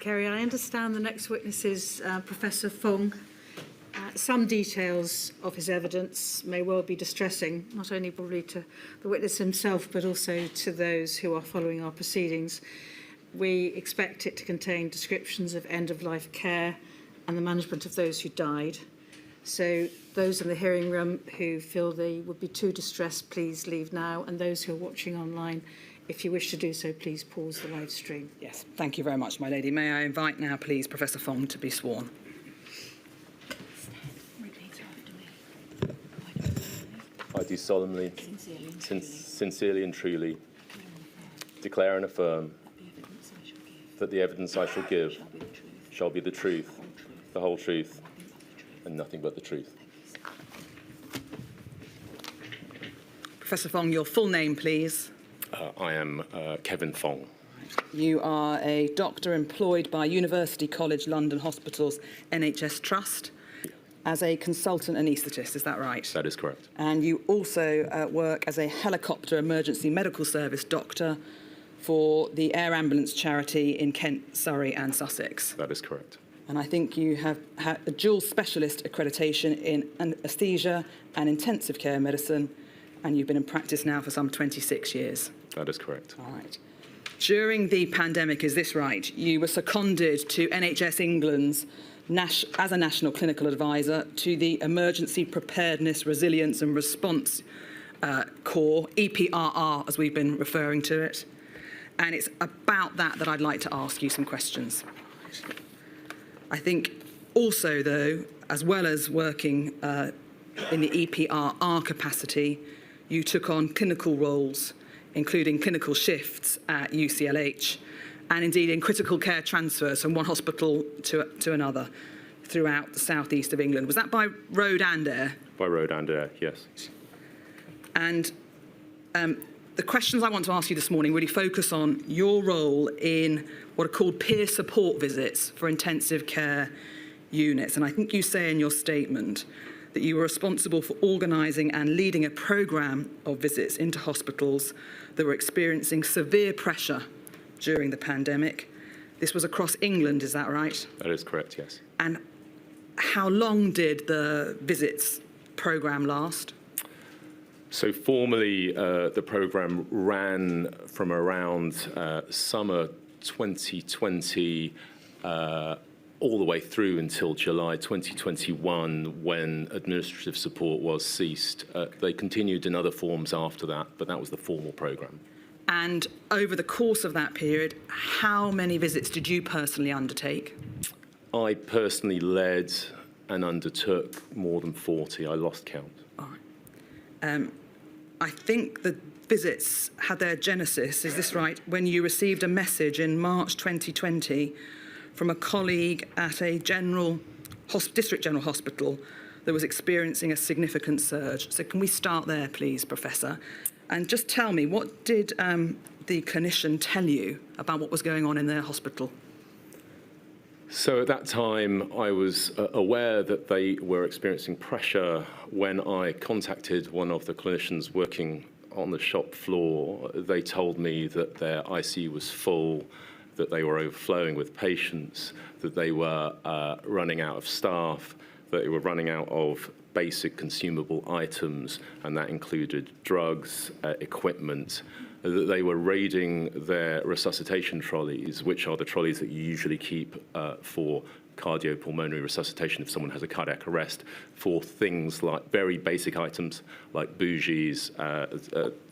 Kerry. I understand the next witness is Professor Fong. Some details of his evidence may well be distressing, not only probably to the witness himself, but also to those who are following our proceedings. We expect it to contain descriptions of end-of-life care and the management of those who died. So those in the hearing room who feel they would be too distressed, please leave now. And those who are watching online, if you wish to do so, please pause the live stream. Yes, thank you very much, my lady. May I invite now, please, Professor Fong to be sworn. I do solemnly, sincerely and truly declare and affirm that the evidence I shall give shall be the truth, the whole truth, and nothing but the truth. Professor Fong, your full name, please. I am Kevin Fong. You are a doctor employed by University College London Hospitals NHS Trust as a consultant anaesthetist, is that right? That is correct. And you also work as a helicopter emergency medical service doctor for the Air Ambulance charity in Kent, Surrey and Sussex. That is correct. And I think you have had a dual specialist accreditation in anaesthesia and intensive care medicine, and you've been in practice now for some 26 years. That is correct. All right. During the pandemic, is this right, you were seconded to NHS England's as a national clinical advisor to the Emergency Preparedness, Resilience and Response Corps, EPRR, as we've been referring to it. And it's about that I'd like to ask you some questions. I think also, though, as well as working in the EPRR capacity, you took on clinical roles, including clinical shifts at UCLH, and indeed in critical care transfers from one hospital to another throughout the southeast of England. Was that by road and air? By road and air, yes. And the questions I want to ask you this morning really focus on your role in what are called peer support visits for intensive care units. And I think you say in your statement that you were responsible for organising and leading a programme of visits into hospitals that were experiencing severe pressure during the pandemic. This was across England, is that right? That is correct, yes. And how long did the visits programme last? So formally, the programme ran from around summer 2020 all the way through until July 2021, when administrative support was ceased. They continued in other forms after that, but that was the formal programme. And over the course of that period, how many visits did you personally undertake? I personally led and undertook more than 40. I lost count. All right. I think the visits had their genesis, is this right, when you received a message in March 2020 from a colleague at a district general hospital that was experiencing a significant surge. So can we start there, please, Professor? And just tell me, what did the clinician tell you about what was going on in their hospital? So at that time, I was aware that they were experiencing pressure when I contacted one of the clinicians working on the shop floor. They told me that their ICU was full, that they were overflowing with patients, that they were running out of staff, that they were running out of basic consumable items, and that included drugs, equipment, that they were raiding their resuscitation trolleys, which are the trolleys that you usually keep for cardiopulmonary resuscitation if someone has a cardiac arrest, for things like very basic items like bougies.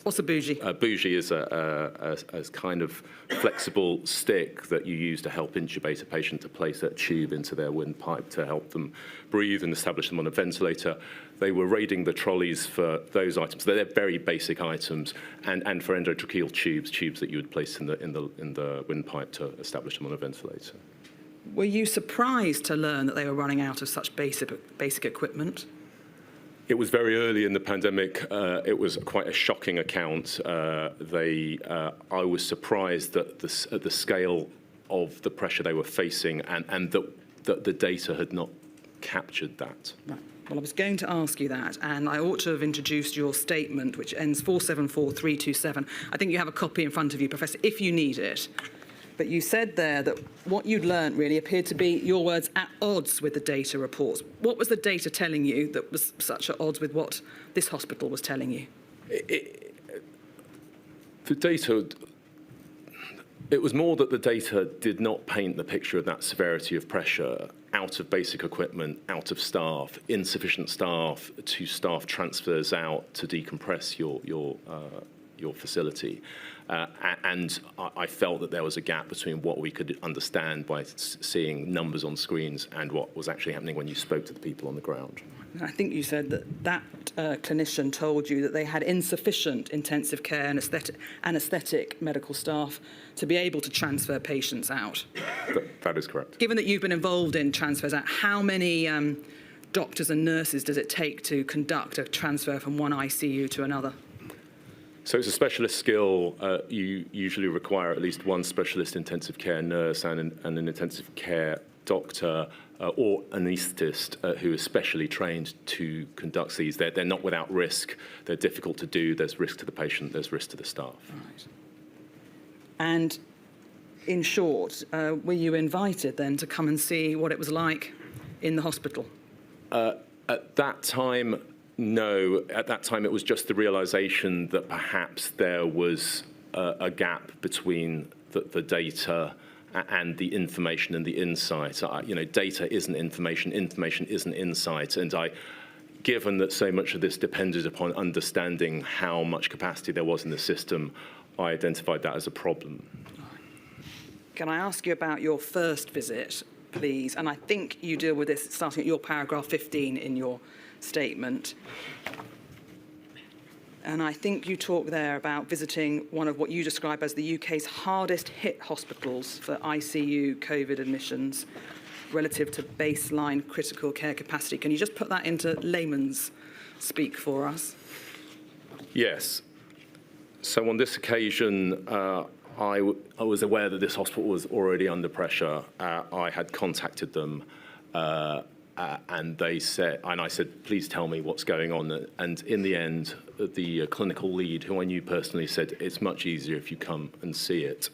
What's a bougie? A bougie is a kind of flexible stick that you use to help intubate a patient, to place a tube into their windpipe to help them breathe and establish them on a ventilator. They were raiding the trolleys for those items. They're very basic items, and for endotracheal tubes that you would place in the windpipe to establish them on a ventilator. Were you surprised to learn that they were running out of such basic equipment? It was very early in the pandemic. It was quite a shocking account. I was surprised at the scale of the pressure they were facing, and that the data had not captured that. Right. Well, I was going to ask you that, and I ought to have introduced your statement, which ends 474327. I think you have a copy in front of you, Professor, if you need it. But you said there that what you'd learned really appeared to be, your words, at odds with the data reports. What was the data telling you that was such at odds with what this hospital was telling you? The data, it was more that the data did not paint the picture of that severity of pressure out of basic equipment, out of staff, insufficient staff to staff transfers out to decompress your facility. And I felt that there was a gap between what we could understand by seeing numbers on screens and what was actually happening when you spoke to the people on the ground. I think you said that clinician told you that they had insufficient intensive care and anaesthetic medical staff to be able to transfer patients out. That is correct. Given that you've been involved in transfers out, how many doctors and nurses does it take to conduct a transfer from one ICU to another? So it's a specialist skill. You usually require at least one specialist intensive care nurse and an intensive care doctor or anaesthetist who is specially trained to conduct these. They're not without risk. They're difficult to do. There's risk to the patient. There's risk to the staff. Right. And in short, were you invited then to come and see what it was like in the hospital? At that time, no. At that time, it was just the realization that perhaps there was a gap between the data and the information and the insight. Data isn't information, information isn't insight. And given that so much of this depended upon understanding how much capacity there was in the system, I identified that as a problem. Can I ask you about your first visit, please? And I think you deal with this starting at your paragraph 15 in your statement. And I think you talk there about visiting one of what you describe as the UK's hardest hit hospitals for ICU COVID admissions relative to baseline critical care capacity. Can you just put that into layman's speak for us? Yes. So on this occasion, I was aware that this hospital was already under pressure. I had contacted them. And I said, please tell me what's going on. And in the end, the clinical lead, who I knew personally, said, it's much easier if you come and see it.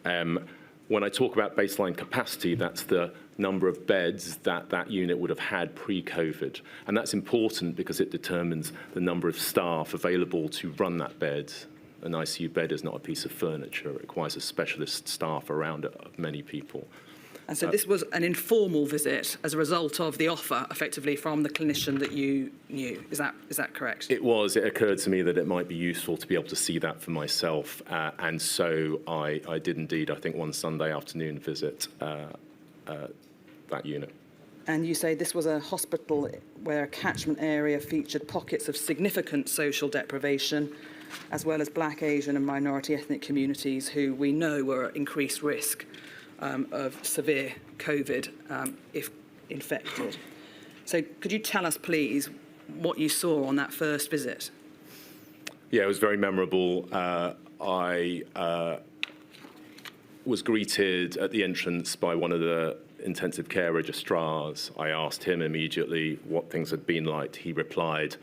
When I talk about baseline capacity, that's the number of beds that unit would have had pre-COVID. And that's important because it determines the number of staff available to run that bed. An ICU bed is not a piece of furniture. It requires a specialist staff around it of many people. And so this was an informal visit as a result of the offer, effectively, from the clinician that you knew. Is that correct? It was. It occurred to me that it might be useful to be able to see that for myself. And so I did indeed, I think, one Sunday afternoon visit that unit. And you say this was a hospital where a catchment area featured pockets of significant social deprivation, as well as Black, Asian and minority ethnic communities who we know were at increased risk of severe COVID if infected. So could you tell us, please, what you saw on that first visit? Yeah, it was very memorable. I was greeted at the entrance by one of the intensive care registrars. I asked him immediately what things had been like. He replied,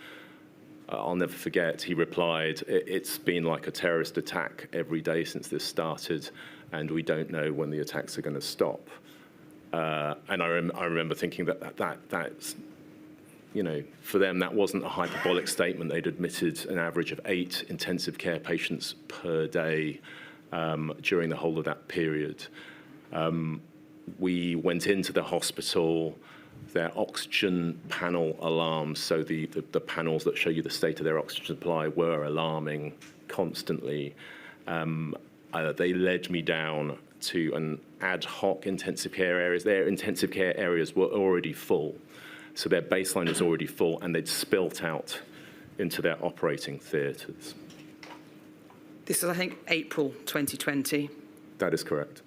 I'll never forget, he replied, it's been like a terrorist attack every day since this started, and we don't know when the attacks are going to stop. And I remember thinking that's, for them, that wasn't a hyperbolic statement. They'd admitted an average of 8 intensive care patients per day during the whole of that period. We went into the hospital. Their oxygen panel alarms, so the panels that show you the state of their oxygen supply, were alarming constantly. They led me down to an ad hoc intensive care areas. Their intensive care areas were already full, so their baseline was already full, and they'd spilt out into their operating theatres. This is, I think, April 2020. That is correct.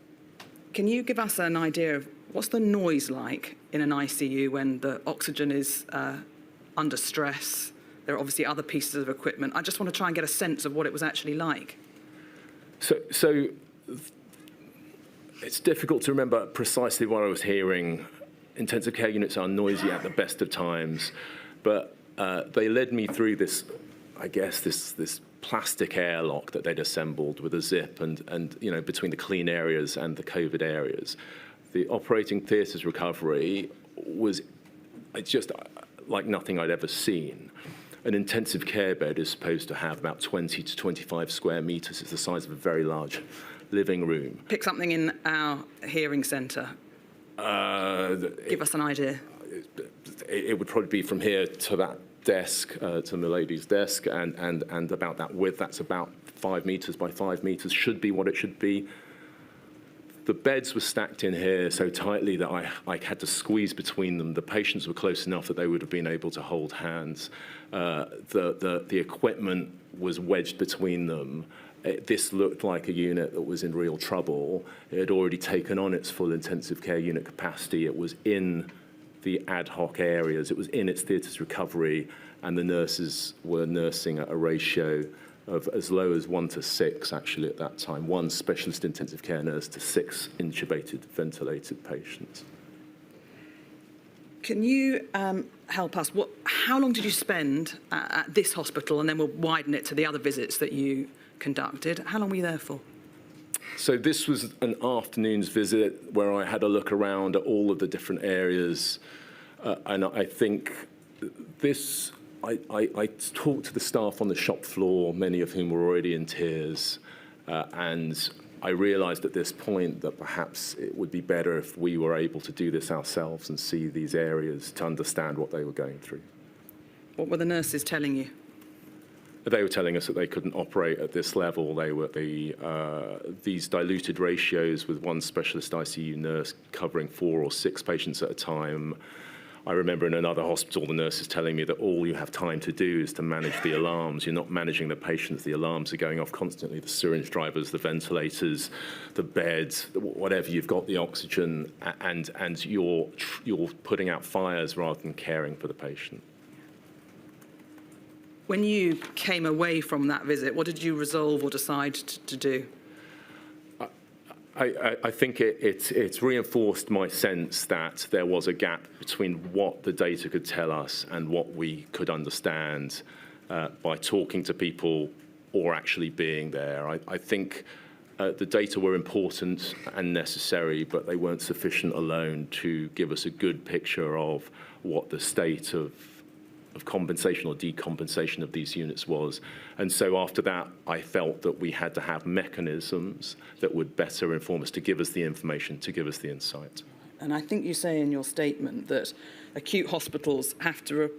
Can you give us an idea of what's the noise like in an ICU when the oxygen is under stress? There are obviously other pieces of equipment. I just want to try and get a sense of what it was actually like. So it's difficult to remember precisely what I was hearing. Intensive care units are noisy at the best of times, but they led me through this I guess, this plastic airlock that they'd assembled with a zip and you know, between the clean areas and the COVID areas. The operating theatres recovery was just like nothing I'd ever seen. An intensive care bed is supposed to have about 20 to 25 square metres. It's the size of a very large living room. Pick something in our hearing centre. Give us an idea. It would probably be from here to that desk, to Milady's desk, and about that width. That's about 5 metres by 5 metres, should be what it should be. The beds were stacked in here so tightly that I had to squeeze between them. The patients were close enough that they would have been able to hold hands. The equipment was wedged between them. This looked like a unit that was in real trouble. It had already taken on its full intensive care unit capacity. It was in the ad hoc areas. It was in its theatres recovery, and the nurses were nursing at a ratio of as low as 1 to 6, actually, at that time. 1 specialist intensive care nurse to 6 intubated, ventilated patients. Can you help us? How long did you spend at this hospital, and then we'll widen it to the other visits that you conducted? How long were you there for? So this was an afternoon's visit where I had a look around at all of the different areas, and I think this, I talked to the staff on the shop floor, many of whom were already in tears, and I realised at this point that perhaps it would be better if we were able to do this ourselves and see these areas to understand what they were going through. What were the nurses telling you? They were telling us that they couldn't operate at this level. They were these diluted ratios with 1 specialist ICU nurse covering 4 or 6 patients at a time. I remember in another hospital, the nurses telling me that all you have time to do is to manage the alarms. You're not managing the patients. The alarms are going off constantly. The syringe drivers, the ventilators, the beds, whatever. You've got the oxygen, and you're putting out fires rather than caring for the patient. When you came away from that visit, what did you resolve or decide to do? I think it's reinforced my sense that there was a gap between what the data could tell us and what we could understand by talking to people or actually being there. I think the data were important and necessary, but they weren't sufficient alone to give us a good picture of what the state of compensation or decompensation of these units was. And so after that, I felt that we had to have mechanisms that would better inform us, to give us the information, to give us the insight. And I think you say in your statement that acute hospitals have to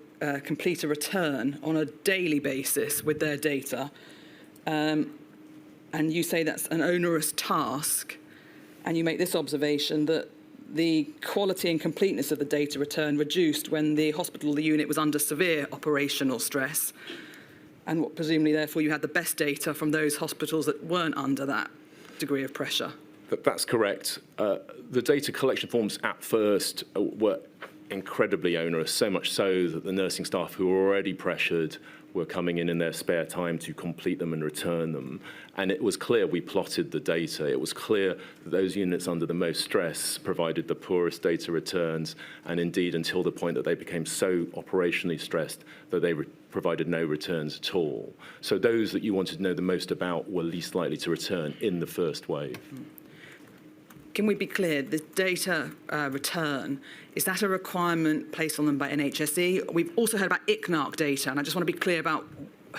complete a return on a daily basis with their data. And you say that's an onerous task. And you make this observation that the quality and completeness of the data return reduced when the unit was under severe operational stress, and what presumably, therefore, you had the best data from those hospitals that weren't under that degree of pressure. That's correct. The data collection forms at first were incredibly onerous, so much so that the nursing staff who were already pressured were coming in their spare time to complete them and return them. And it was clear, we plotted the data, it was clear that those units under the most stress provided the poorest data returns, and indeed until the point that they became so operationally stressed that they provided no returns at all. So those that you wanted to know the most about were least likely to return in the first wave. Can we be clear, the data return, is that a requirement placed on them by NHSE? We've also heard about ICNARC data, and I just want to be clear about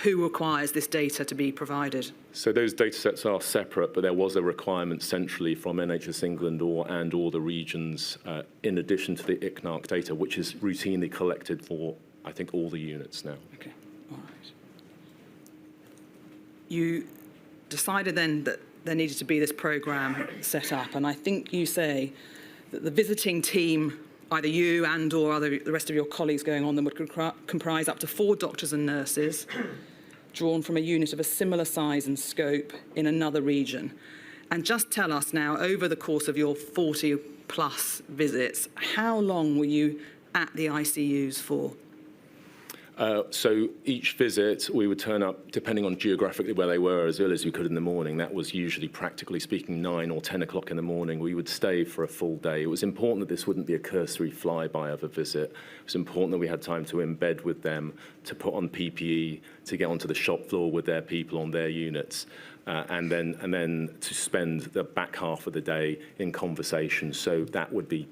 who requires this data to be provided. So those data sets are separate, but there was a requirement centrally from NHS England or the regions, in addition to the ICNARC data, which is routinely collected for, I think, all the units now. Okay, all right. You decided then that there needed to be this programme set up, and I think you say that the visiting team, either you and or the rest of your colleagues going on them, would comprise up to 4 doctors and nurses drawn from a unit of a similar size and scope in another region. And just tell us now, over the course of your 40-plus visits, how long were you at the ICUs for? So each visit, we would turn up, depending on geographically where they were, as early as we could in the morning. That was usually, practically speaking, 9 or 10 o'clock in the morning. We would stay for a full day. It was important that this wouldn't be a cursory flyby of a visit. It was important that we had time to embed with them, to put on PPE, to get onto the shop floor with their people on their units, and then to spend the back half of the day in conversation. So that would be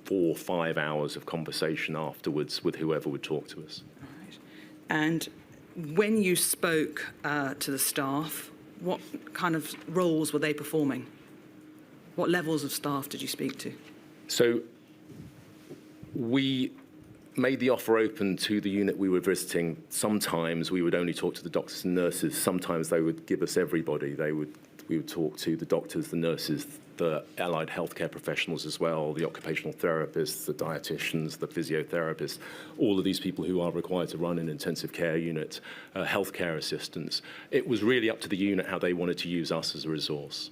4 or 5 hours of conversation afterwards with whoever would talk to us. Right. And when you spoke to the staff, what kind of roles were they performing? What levels of staff did you speak to? So we made the offer open to the unit we were visiting. Sometimes we would only talk to the doctors and nurses. Sometimes they would give us everybody. We would talk to the doctors, the nurses, the allied healthcare professionals as well, the occupational therapists, the dietitians, the physiotherapists, all of these people who are required to run an intensive care unit, healthcare assistants. It was really up to the unit how they wanted to use us as a resource.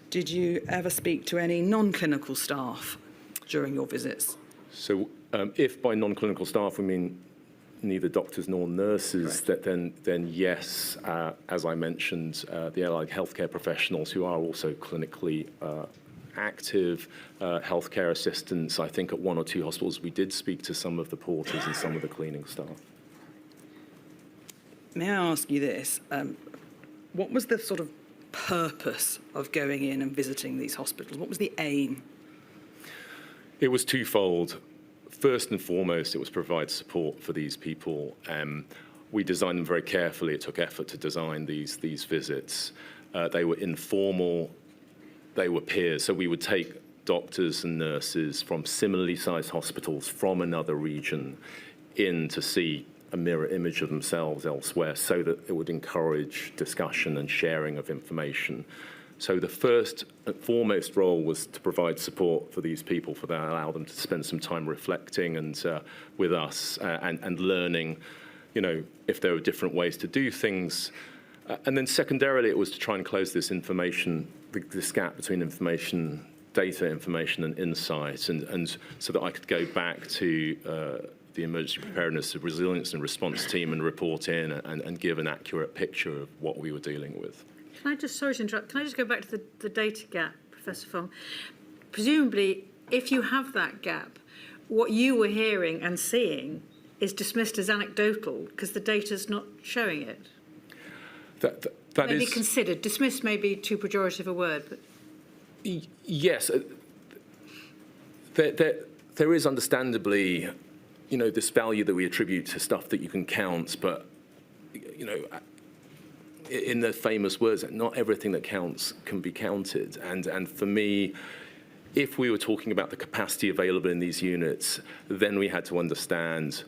Did you ever speak to any non-clinical staff during your visits? So if by non-clinical staff we mean neither doctors nor nurses, then yes, as I mentioned, the allied healthcare professionals who are also clinically active, healthcare assistants. I think at 1 or 2 hospitals we did speak to some of the porters and some of the cleaning staff. May I ask you this? What was the sort of purpose of going in and visiting these hospitals? What was the aim? It was twofold. First and foremost, it was provide support for these people. We designed them very carefully. It took effort to design these visits. They were informal. They were peers. So we would take doctors and nurses from similarly sized hospitals from another region in to see a mirror image of themselves elsewhere, so that it would encourage discussion and sharing of information. So the first and foremost role was to provide support for these people, for that allow them to spend some time reflecting and with us and learning, you know, if there are different ways to do things. And then secondarily, it was to try and close this information, this gap between information, data information and insight, and so that I could go back to the emergency preparedness, the resilience and response team and report in and give an accurate picture of what we were dealing with. Can I just, sorry to interrupt, can I just go back to the data gap, Professor Fong? Presumably, if you have that gap, what you were hearing and seeing is dismissed as anecdotal because the data's not showing it. That maybe is considered. Dismissed may be too pejorative a word, but yes, there is understandably, you know, this value that we attribute to stuff that you can count, but, you know, in the famous words, not everything that counts can be counted. And for me, if we were talking about the capacity available in these units, then we had to understand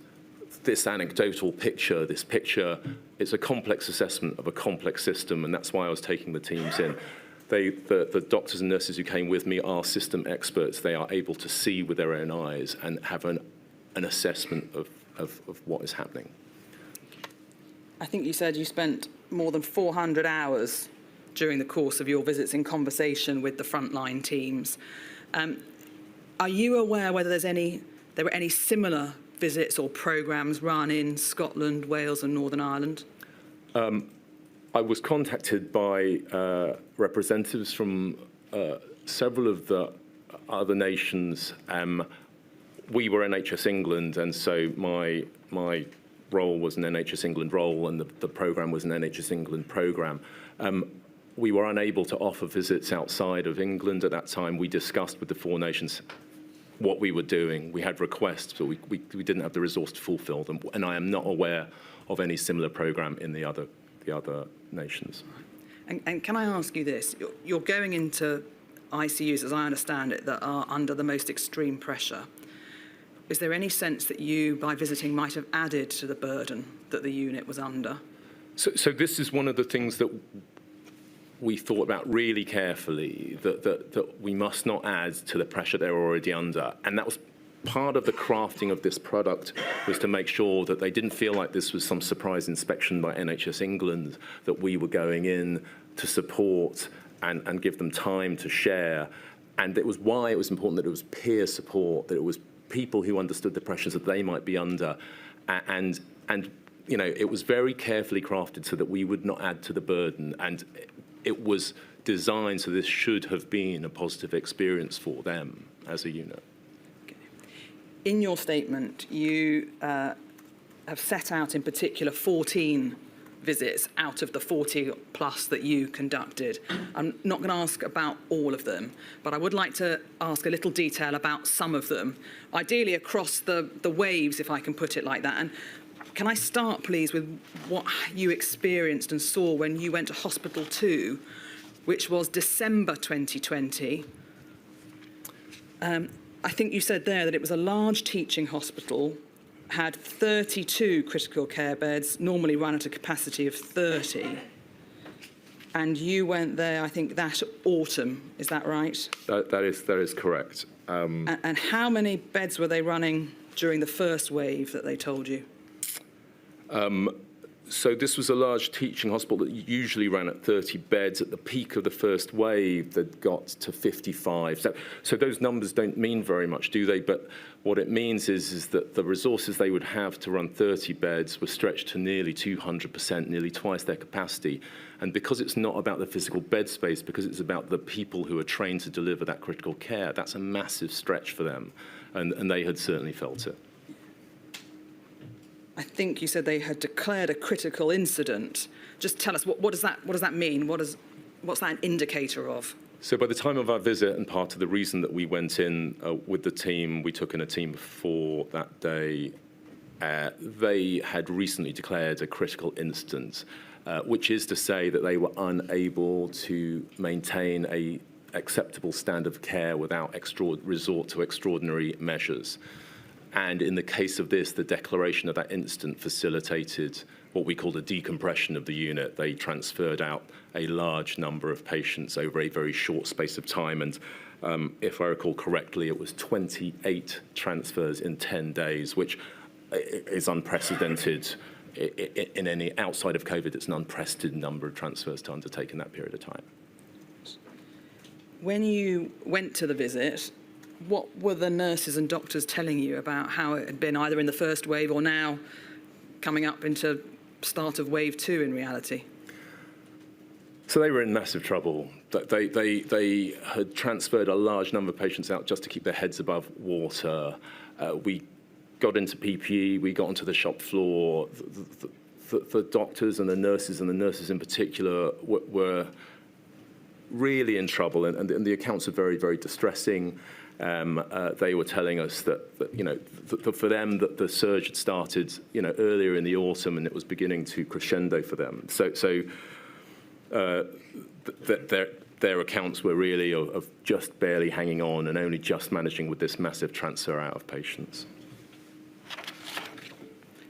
this anecdotal picture, this picture, it's a complex assessment of a complex system, and that's why I was taking the teams in. The doctors and nurses who came with me are system experts. They are able to see with their own eyes and have an assessment of what is happening. I think you said you spent more than 400 hours during the course of your visits in conversation with the frontline teams. Are you aware whether there were any similar visits or programmes run in Scotland, Wales and Northern Ireland? I was contacted by representatives from several of the other nations. We were NHS England, and so my role was an NHS England role, and the programme was an NHS England programme. We were unable to offer visits outside of England at that time. We discussed with the 4 nations what we were doing. We had requests, but we didn't have the resource to fulfil them, and I am not aware of any similar programme in the other nations. And can I ask you this? You're going into ICUs, as I understand it, that are under the most extreme pressure. Is there any sense that you, by visiting, might have added to the burden that the unit was under? So this is one of the things that we thought about really carefully, that we must not add to the pressure they're already under. And that was part of the crafting of this product, was to make sure that they didn't feel like this was some surprise inspection by NHS England, that we were going in to support and give them time to share. And it was why it was important that it was peer support, that it was people who understood the pressures that they might be under, and you know, it was very carefully crafted so that we would not add to the burden, and it was designed so this should have been a positive experience for them as a unit. In your statement, you have set out in particular 14 visits out of the 40 plus that you conducted. I'm not going to ask about all of them, but I would like to ask a little detail about some of them, ideally across the waves, if I can put it like that. And can I start, please, with what you experienced and saw when you went to Hospital 2, which was December 2020. I think you said there that it was a large teaching hospital, had 32 critical care beds, normally run at a capacity of 30. And you went there, I think, that autumn. Is that right? That is correct. And how many beds were they running during the first wave that they told you? So this was a large teaching hospital that usually ran at 30 beds. At the peak of the first wave, they'd got to 55. So those numbers don't mean very much, do they? But what it means is that the resources they would have to run 30 beds were stretched to nearly 200%, nearly twice their capacity. And because it's not about the physical bed space, because it's about the people who are trained to deliver that critical care, that's a massive stretch for them. And they had certainly felt it. I think you said they had declared a critical incident. Just tell us, what does that mean? What's that an indicator of? So by the time of our visit, and part of the reason that we went in with the team, we took in a team before that day, they had recently declared a critical incident, which is to say that they were unable to maintain an acceptable standard of care without resort to extraordinary measures. And in the case of this, the declaration of that incident facilitated what we called a decompression of the unit. They transferred out a large number of patients over a very short space of time. And if I recall correctly, it was 28 transfers in 10 days, which is unprecedented. In any outside of COVID, it's an unprecedented number of transfers to undertake in that period of time. When you went to the visit, what were the nurses and doctors telling you about how it had been either in the first wave or now coming up into start of wave 2 in reality? So they were in massive trouble. They had transferred a large number of patients out just to keep their heads above water. We got into PPE, we got onto the shop floor. The doctors and the nurses in particular were really in trouble, and the accounts are very, very distressing. They were telling us that you know, for them, that the surge had started, you know, earlier in the autumn, and it was beginning to crescendo for them. So their accounts were really of just barely hanging on and only just managing with this massive transfer out of patients.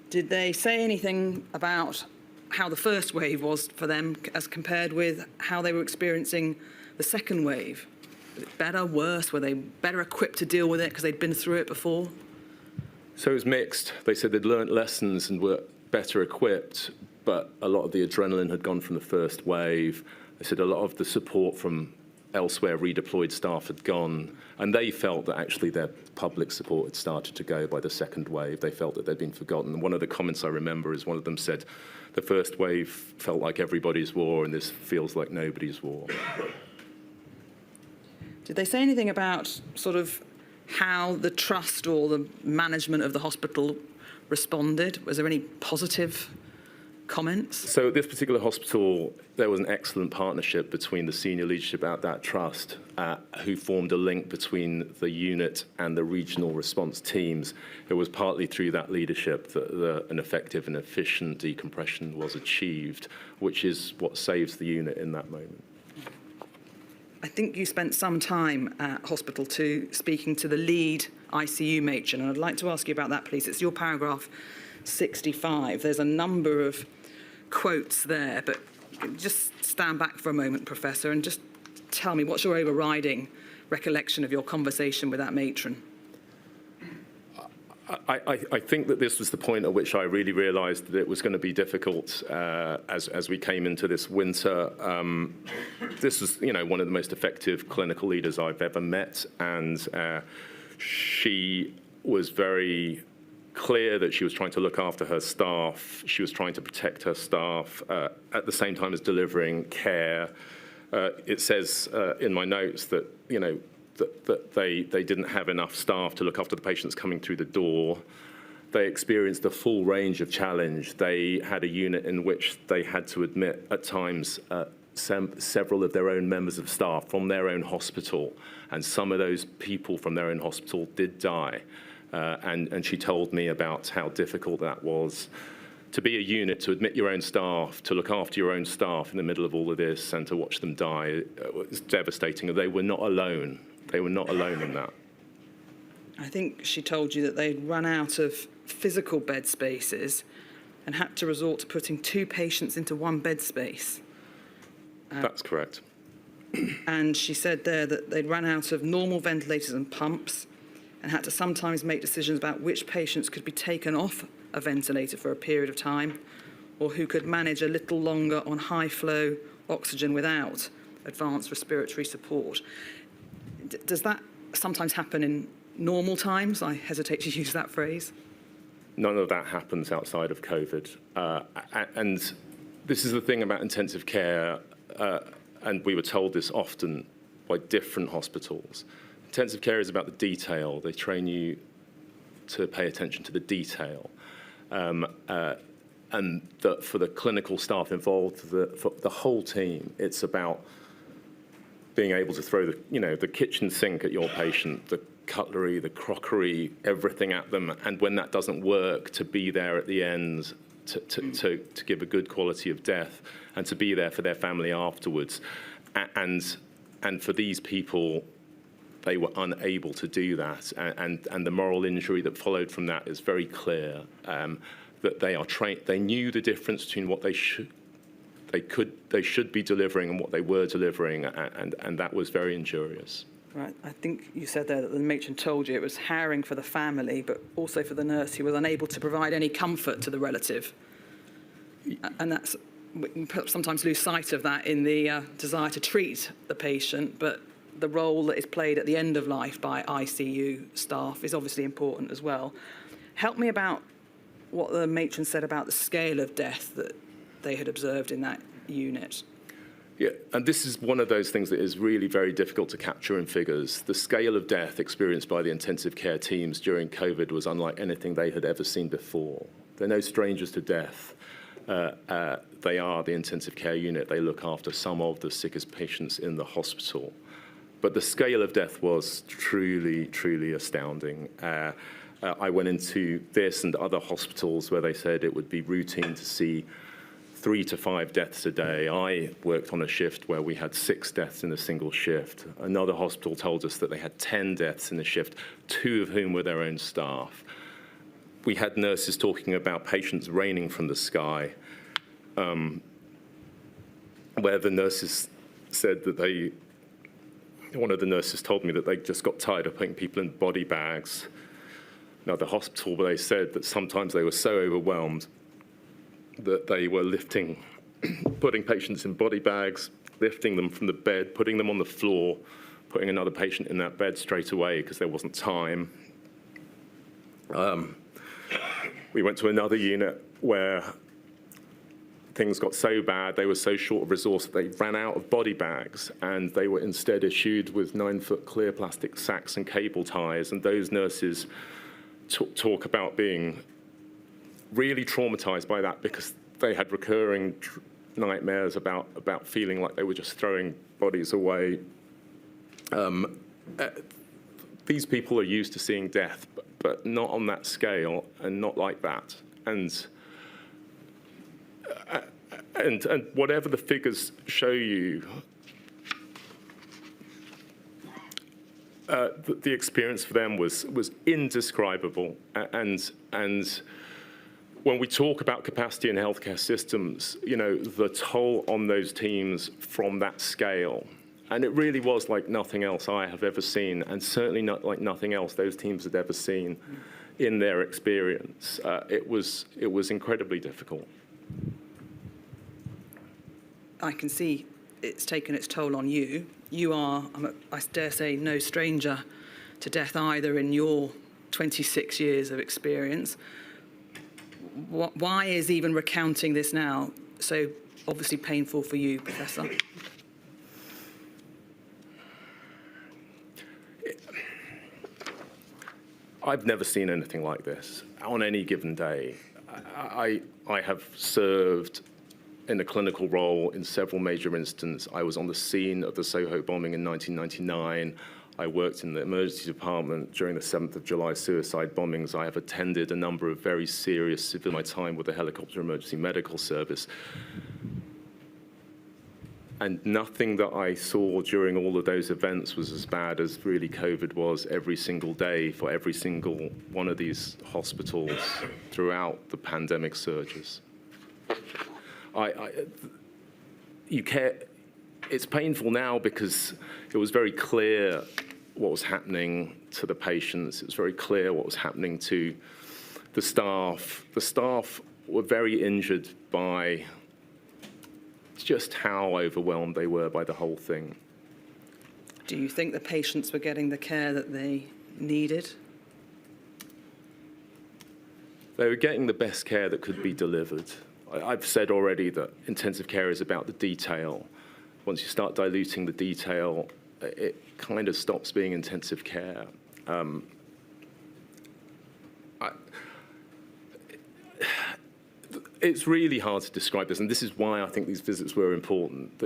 Did they say anything about how the first wave was for them as compared with how they were experiencing the second wave? Was it better, worse? Were they better equipped to deal with it because they'd been through it before? So it was mixed. They said they'd learnt lessons and were better equipped, but a lot of the adrenaline had gone from the first wave. They said a lot of the support from elsewhere redeployed staff had gone, and they felt that actually their public support had started to go by the second wave. They felt that they'd been forgotten. And one of the comments I remember is one of them said, the first wave felt like everybody's war, and this feels like nobody's war. Did they say anything about sort of how the trust or the management of the hospital responded? Was there any positive comments? So at this particular hospital, there was an excellent partnership between the senior leadership at that trust, who formed a link between the unit and the regional response teams. It was partly through that leadership that an effective and efficient decompression was achieved, which is what saves the unit in that moment. I think you spent some time at Hospital 2 speaking to the lead ICU matron, and I'd like to ask you about that, please. It's your paragraph 65. There's a number of quotes there, but just stand back for a moment, Professor, and just tell me, what's your overriding recollection of your conversation with that matron? I think that this was the point at which I really realised that it was going to be difficult as we came into this winter. This was, you know, one of the most effective clinical leaders I've ever met, and she was very clear that she was trying to look after her staff. She was trying to protect her staff at the same time as delivering care. It says in my notes that, that they didn't have enough staff to look after the patients coming through the door. They experienced a full range of challenge. They had a unit in which they had to admit at times several of their own members of staff from their own hospital, and some of those people from their own hospital did die. And she told me about how difficult that was to be a unit, to admit your own staff, to look after your own staff in the middle of all of this, and to watch them die. It was devastating. They were not alone. They were not alone in that. I think she told you that they'd run out of physical bed spaces and had to resort to putting 2 patients into 1 bed space. That's correct. And she said there that they'd run out of normal ventilators and pumps and had to sometimes make decisions about which patients could be taken off a ventilator for a period of time, or who could manage a little longer on high-flow oxygen without advanced respiratory support. Does that sometimes happen in normal times? I hesitate to use that phrase. None of that happens outside of COVID. And this is the thing about intensive care, and we were told this often by different hospitals. Intensive care is about the detail. They train you to pay attention to the detail. And for the clinical staff involved, for the whole team, it's about being able to throw the kitchen sink at your patient, the cutlery, the crockery, everything at them, and when that doesn't work, to be there at the end to give a good quality of death, and to be there for their family afterwards. And for these people, they were unable to do that, and the moral injury that followed from that is very clear. That they are trained. They knew the difference between what they should be delivering and what they were delivering, and that was very injurious. Right. I think you said there that the matron told you it was harrowing for the family, but also for the nurse who was unable to provide any comfort to the relative. And that's, we can sometimes lose sight of that in the desire to treat the patient, but the role that is played at the end of life by ICU staff is obviously important as well. Help me about what the matron said about the scale of death that they had observed in that unit. Yeah, and this is one of those things that is really very difficult to capture in figures. The scale of death experienced by the intensive care teams during COVID was unlike anything they had ever seen before. They're no strangers to death. They are the intensive care unit. They look after some of the sickest patients in the hospital. But the scale of death was truly, truly astounding. I went into this and other hospitals where they said it would be routine to see 3 to 5 deaths a day. I worked on a shift where we had 6 deaths in a single shift. Another hospital told us that they had 10 deaths in the shift, 2 of whom were their own staff. We had nurses talking about patients raining from the sky, where the nurses said that one of the nurses told me that they just got tired of putting people in body bags. Another hospital where they said that sometimes they were so overwhelmed that they were putting patients in body bags, lifting them from the bed, putting them on the floor, putting another patient in that bed straight away because there wasn't time. We went to another unit where things got so bad, they were so short of resource that they ran out of body bags, and they were instead issued with 9-foot clear plastic sacks and cable ties. And those nurses talk about being really traumatized by that because they had recurring nightmares about feeling like they were just throwing bodies away. These people are used to seeing death, but not on that scale and not like that. And whatever the figures show you, the experience for them was indescribable. And when we talk about capacity in healthcare systems, the toll on those teams from that scale, and it really was like nothing else I have ever seen, and certainly not like nothing else those teams had ever seen in their experience. It was incredibly difficult. I can see it's taken its toll on you. You are, I dare say, no stranger to death either in your 26 years of experience. Why is even recounting this now so obviously painful for you, Professor? I've never seen anything like this on any given day. I have served in a clinical role in several major incidents. I was on the scene of the Soho bombing in 1999. I worked in the emergency department during the 7th of July suicide bombings. I have attended a number of very serious civil my time with the helicopter emergency medical service. And nothing that I saw during all of those events was as bad as really COVID was every single day for every single one of these hospitals throughout the pandemic surges. It's painful now because it was very clear what was happening to the patients. It was very clear what was happening to the staff. The staff were very injured by just how overwhelmed they were by the whole thing. Do you think the patients were getting the care that they needed? They were getting the best care that could be delivered. I've said already that intensive care is about the detail. Once you start diluting the detail, it kind of stops being intensive care. It's really hard to describe this, and this is why I think these visits were important.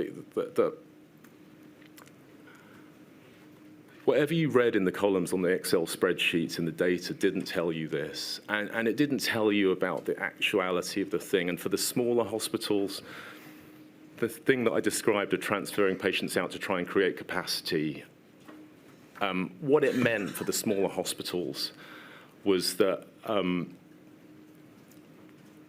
Whatever you read in the columns on the Excel spreadsheets and the data didn't tell you this, and it didn't tell you about the actuality of the thing. And for the smaller hospitals, the thing that I described of transferring patients out to try and create capacity, what it meant for the smaller hospitals was that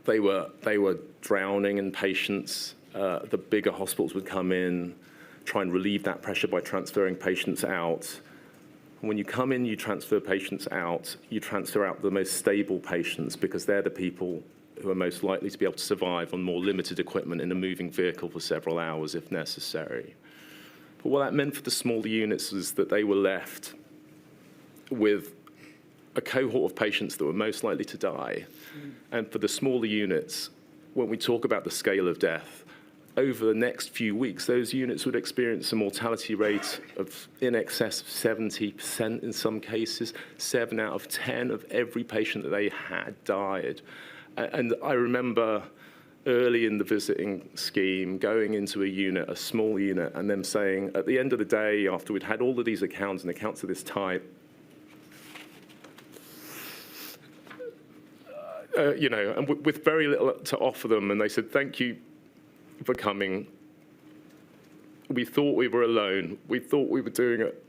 they were drowning in patients. The bigger hospitals would come in, try and relieve that pressure by transferring patients out. When you come in, you transfer patients out. You transfer out the most stable patients because they're the people who are most likely to be able to survive on more limited equipment in a moving vehicle for several hours if necessary. But what that meant for the smaller units was that they were left with a cohort of patients that were most likely to die. And for the smaller units, when we talk about the scale of death, over the next few weeks, those units would experience a mortality rate of in excess of 70% in some cases. 7 out of 10 of every patient that they had died. And I remember early in the visiting scheme, going into a unit, a small unit, and them saying, at the end of the day, after we'd had all of these accounts and accounts of this type, and with very little to offer them, and they said, thank you for coming. We thought we were alone. We thought we were doing it.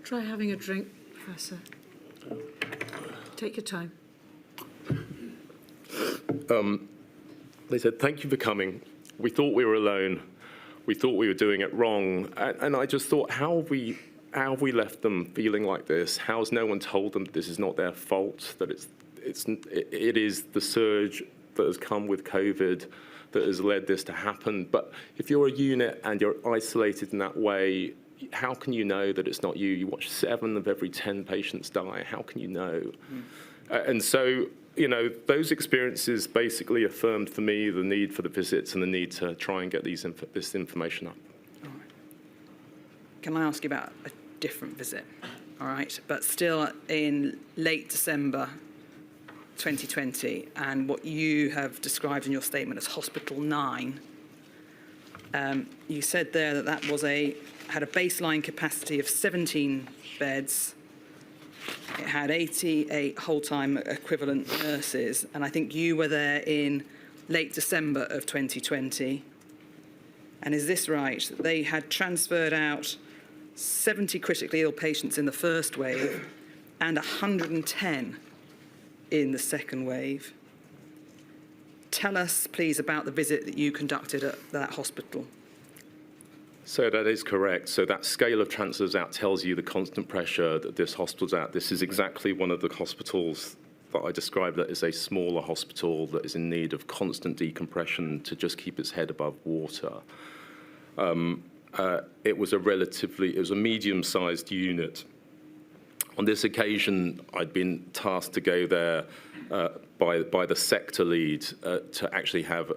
Try having a drink, Professor. Take your time. They said, thank you for coming. We thought we were alone. We thought we were doing it wrong. And I just thought, how have we left them feeling like this? How has no one told them that this is not their fault, that it is the surge that has come with COVID that has led this to happen? But if you're a unit and you're isolated in that way, how can you know that it's not you? You watch 7 of every 10 patients die. How can you know? And so, those experiences basically affirmed for me the need for the visits and the need to try and get this information up. All right. Can I ask you about a different visit? All right, but still in late December 2020, and what you have described in your statement as Hospital 9, you said there that had a baseline capacity of 17 beds. It had 88 whole-time equivalent nurses, and I think you were there in late December of 2020. And is this right, that they had transferred out 70 critically ill patients in the first wave and 110 in the second wave? Tell us, please, about the visit that you conducted at that hospital. So that is correct. So that scale of transfers out tells you the constant pressure that this hospital's at. This is exactly one of the hospitals that I described that is a smaller hospital that is in need of constant decompression to just keep its head above water. it was a medium-sized unit. On this occasion, I'd been tasked to go there by the sector lead to actually have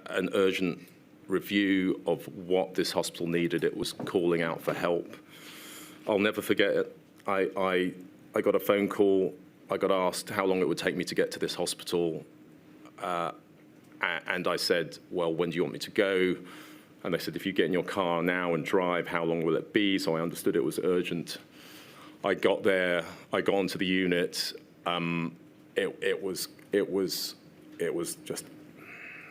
an urgent review of what this hospital needed. It was calling out for help. I'll never forget it. I got a phone call. I got asked how long it would take me to get to this hospital. And I said, well, when do you want me to go? And they said, if you get in your car now and drive, how long will it be? So I understood it was urgent. I got there. I got onto the unit. It was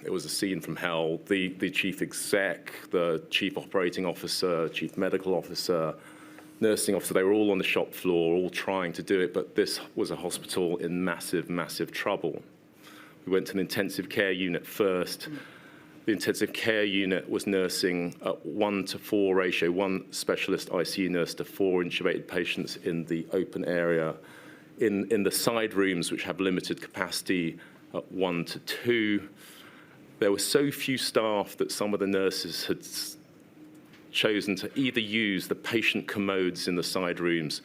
a scene from hell. The chief exec, the chief operating officer, chief medical officer, nursing officer, they were all on the shop floor, all trying to do it, but this was a hospital in massive, massive trouble. We went to an intensive care unit first. The intensive care unit was nursing at 1-to-4 ratio, 1 specialist ICU nurse to 4 intubated patients in the open area. In the side rooms, which have limited capacity, at 1-to-2. There were so few staff that some of the nurses had chosen to either use the patient commodes in the side rooms,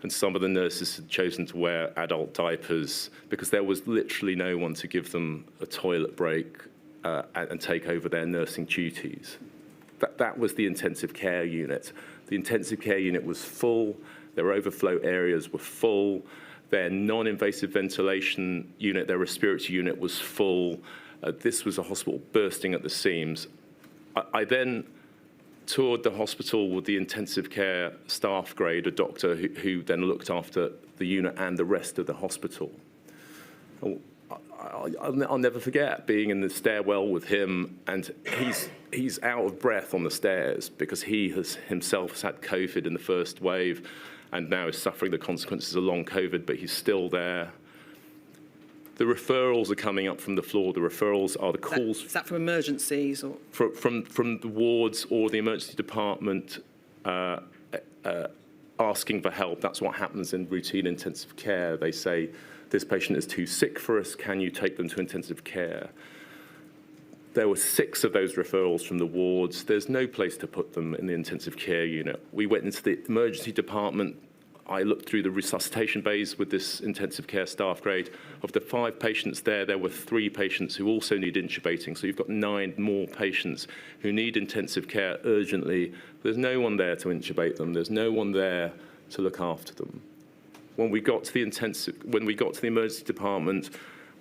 and some of the nurses had chosen to wear adult diapers because there was literally no one to give them a toilet break and take over their nursing duties. That was the intensive care unit. The intensive care unit was full. Their overflow areas were full. Their non-invasive ventilation unit, their respiratory unit was full. This was a hospital bursting at the seams. I then toured the hospital with the intensive care staff grade, a doctor who then looked after the unit and the rest of the hospital. I'll never forget being in the stairwell with him, and he's out of breath on the stairs because he himself has had COVID in the first wave and now is suffering the consequences of long COVID, but he's still there. The referrals are coming up from the floor. The referrals are the calls. Is that from emergencies or from the wards or the emergency department asking for help? That's what happens in routine intensive care. They say, this patient is too sick for us. Can you take them to intensive care? There were 6 of those referrals from the wards. There's no place to put them in the intensive care unit. We went into the emergency department. I looked through the resuscitation bays with this intensive care staff grade. Of the 5 patients there were 3 patients who also need intubating. So you've got 9 more patients who need intensive care urgently. There's no one there to intubate them. There's no one there to look after them. When we got to the emergency department,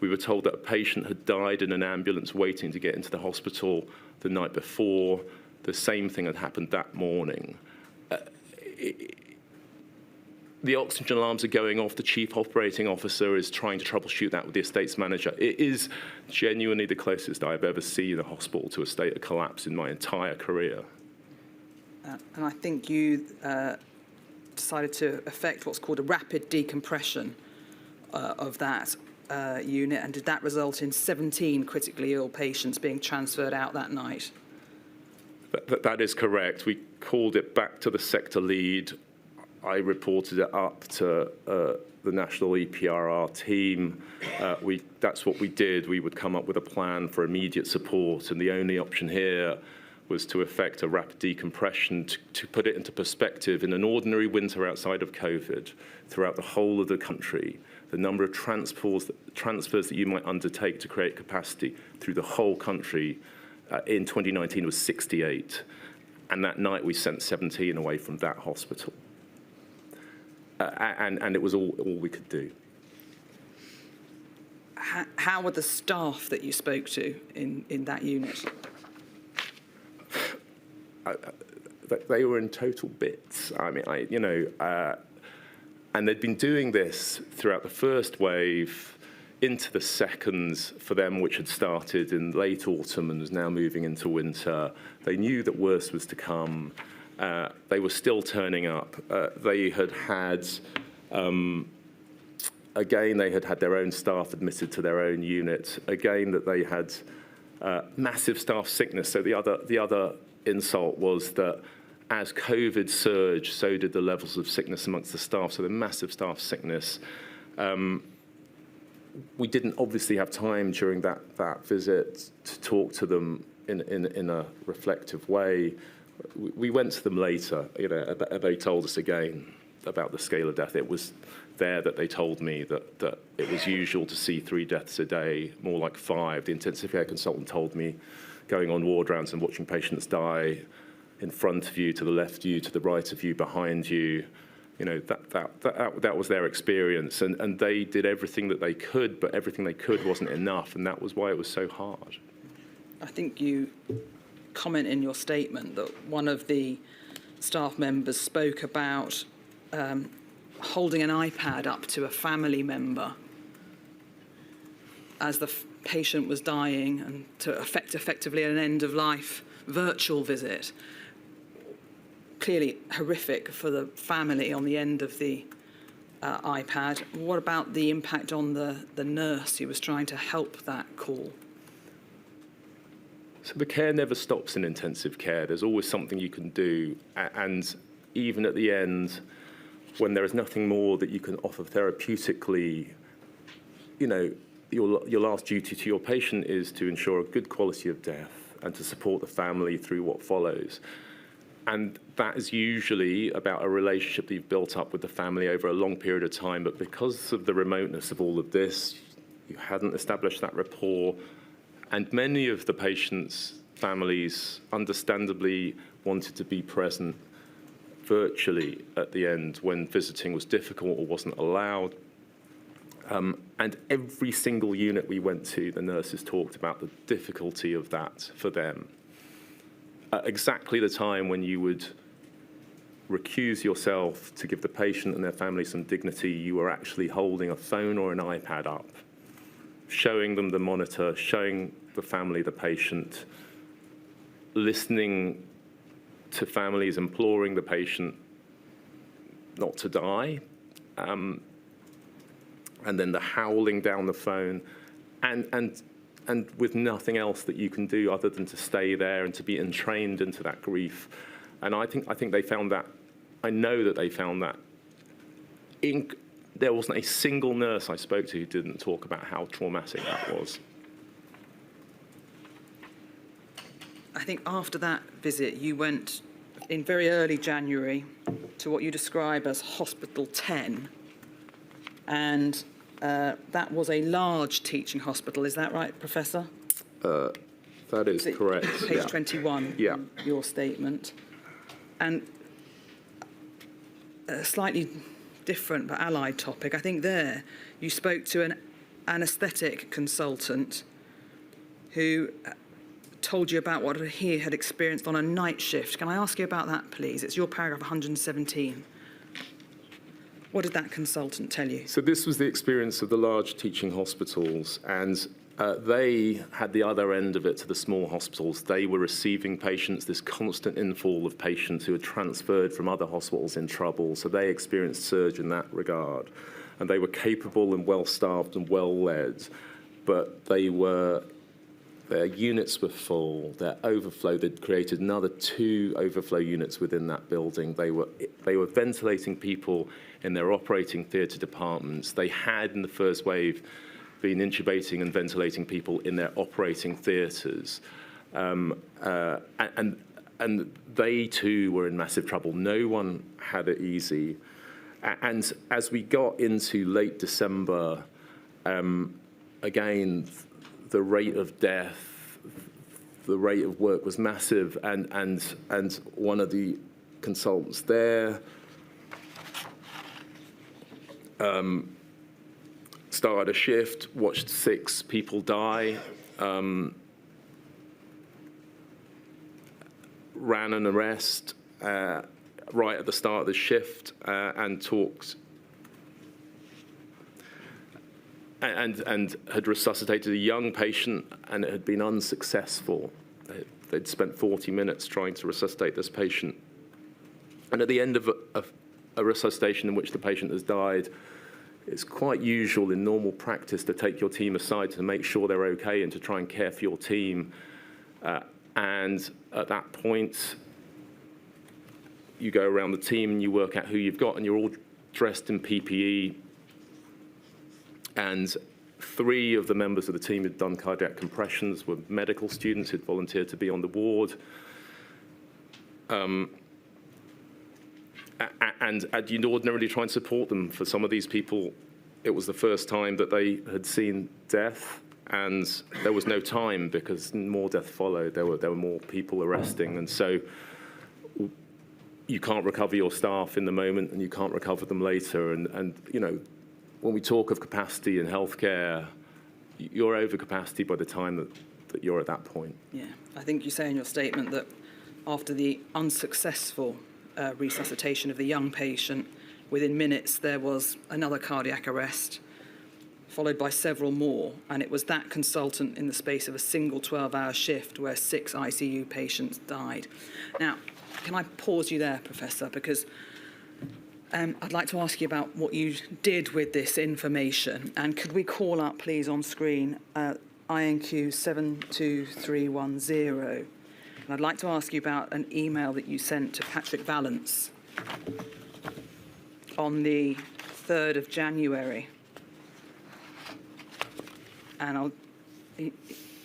we were told that a patient had died in an ambulance waiting to get into the hospital the night before. The same thing had happened that morning. The oxygen alarms are going off. The chief operating officer is trying to troubleshoot that with the estates manager. It is genuinely the closest I've ever seen a hospital to a state of collapse in my entire career. and I think you decided to effect what's called a rapid decompression of that unit, and did that result in 17 critically ill patients being transferred out that night? That is correct. We called it back to the sector lead. I reported it up to the national EPRR team. That's what we did. We would come up with a plan for immediate support, and the only option here was to effect a rapid decompression. To put it into perspective, in an ordinary winter outside of COVID, throughout the whole of the country, the number of transfers that you might undertake to create capacity through the whole country in 2019 was 68. And that night we sent 17 away from that hospital. And it was all we could do. How were the staff that you spoke to in that unit? They were in total bits. I mean, and they'd been doing this throughout the first wave into the seconds for them, which had started in late autumn and was now moving into winter. They knew that worse was to come. They were still turning up. They had had, again, they had had their own staff admitted to their own unit. Again, that they had massive staff sickness. So the other insult was that as COVID surged, so did the levels of sickness amongst the staff. So the massive staff sickness. We didn't obviously have time during that visit to talk to them in a reflective way. We went to them later, they told us again about the scale of death. It was there that they told me that it was usual to see 3 deaths a day, more like 5. The intensive care consultant told me going on ward rounds and watching patients die in front of you, to the left of you, to the right of you, behind you, that was their experience. And they did everything that they could, but everything they could wasn't enough, and that was why it was so hard. I think you comment in your statement that one of the staff members spoke about holding an iPad up to a family member as the patient was dying, and to effectively an end-of-life virtual visit. Clearly horrific for the family on the end of the iPad. What about the impact on the nurse who was trying to help that call? So the care never stops in intensive care. There's always something you can do. And even at the end, when there is nothing more that you can offer therapeutically, your last duty to your patient is to ensure a good quality of death and to support the family through what follows. And that is usually about a relationship that you've built up with the family over a long period of time. But because of the remoteness of all of this, you hadn't established that rapport. And many of the patients' families understandably wanted to be present virtually at the end when visiting was difficult or wasn't allowed. And every single unit we went to, the nurses talked about the difficulty of that for them. At exactly the time when you would recuse yourself to give the patient and their family some dignity, you were actually holding a phone or an iPad up, showing them the monitor, showing the family the patient, listening to families imploring the patient not to die, and then the howling down the phone, and with nothing else that you can do other than to stay there and to be entrained into that grief. And I think they found that, I know that they found that. There wasn't a single nurse I spoke to who didn't talk about how traumatic that was. I think after that visit, you went in very early January to what you describe as Hospital 10. And that was a large teaching hospital. Is that right, Professor? That is correct. Page 21, yeah. Your statement. And a slightly different but allied topic. I think there you spoke to an anaesthetic consultant who told you about what he had experienced on a night shift. Can I ask you about that, please? It's your paragraph 117. What did that consultant tell you? So this was the experience of the large teaching hospitals, and they had the other end of it to the small hospitals. They were receiving patients, this constant infall of patients who had transferred from other hospitals in trouble, so they experienced surge in that regard. And they were capable and well-staffed and well-led, but their units were full, their overflow, they'd created another 2 overflow units within that building. They were ventilating people in their operating theatre departments. They had, in the first wave, been intubating and ventilating people in their operating theatres. And they too were in massive trouble. No one had it easy. And as we got into late December, again, the rate of death, the rate of work was massive, and one of the consultants there started a shift, watched 6 people die, ran an arrest right at the start of the shift, and talked and had resuscitated a young patient, and it had been unsuccessful. They'd spent 40 minutes trying to resuscitate this patient. And at the end of a resuscitation in which the patient has died, it's quite usual in normal practice to take your team aside to make sure they're okay and to try and care for your team. And at that point, you go around the team and you work out who you've got, and you're all dressed in PPE. And 3 of the members of the team who'd done cardiac compressions were medical students who'd volunteered to be on the ward. And you'd ordinarily try and support them. For some of these people, it was the first time that they had seen death, and there was no time because more death followed. There were more people arresting, and so you can't recover your staff in the moment, and you can't recover them later. And you know, when we talk of capacity in healthcare, you're over capacity by the time that you're at that point. Yeah, I think you say in your statement that after the unsuccessful resuscitation of the young patient, within minutes there was another cardiac arrest, followed by several more, and it was that consultant in the space of a single 12-hour shift where 6 ICU patients died. Now, can I pause you there, Professor, because I'd like to ask you about what you did with this information, and could we call up, please, on screen INQ 72310, and I'd like to ask you about an email that you sent to Patrick Vallance on the 3rd of January. And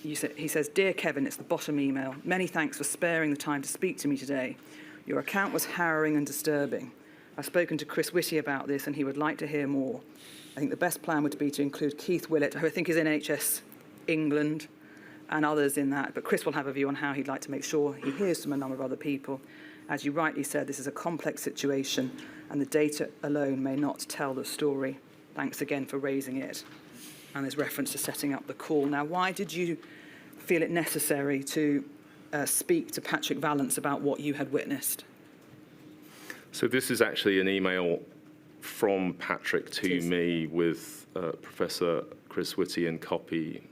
he says, "Dear Kevin," it's the bottom email, "many thanks for sparing the time to speak to me today. Your account was harrowing and disturbing. I've spoken to Chris Whitty about this and he would like to hear more. I think the best plan would be to include Keith Willett, who I think is NHS England, and others in that. But Chris will have a view on how he'd like to make sure he hears from a number of other people. As you rightly said, this is a complex situation and the data alone may not tell the story. Thanks again for raising it." And there's reference to setting up the call. Now, why did you feel it necessary to speak to Patrick Vallance about what you had witnessed? So this is actually an email from Patrick to me with Professor Chris Whitty in copy.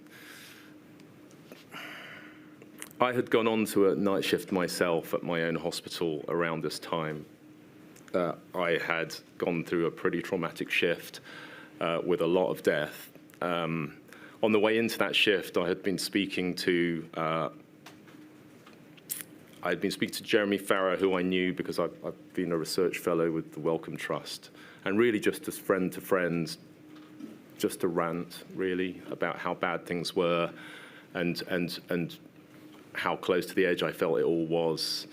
I had gone on to a night shift myself at my own hospital around this time. I had gone through a pretty traumatic shift with a lot of death. On the way into that shift, I had been speaking to Jeremy Farrar, who I knew because I've been a research fellow with the Wellcome Trust, and really just as friend to friend, just to rant really about how bad things were, and how close to the edge I felt it all was.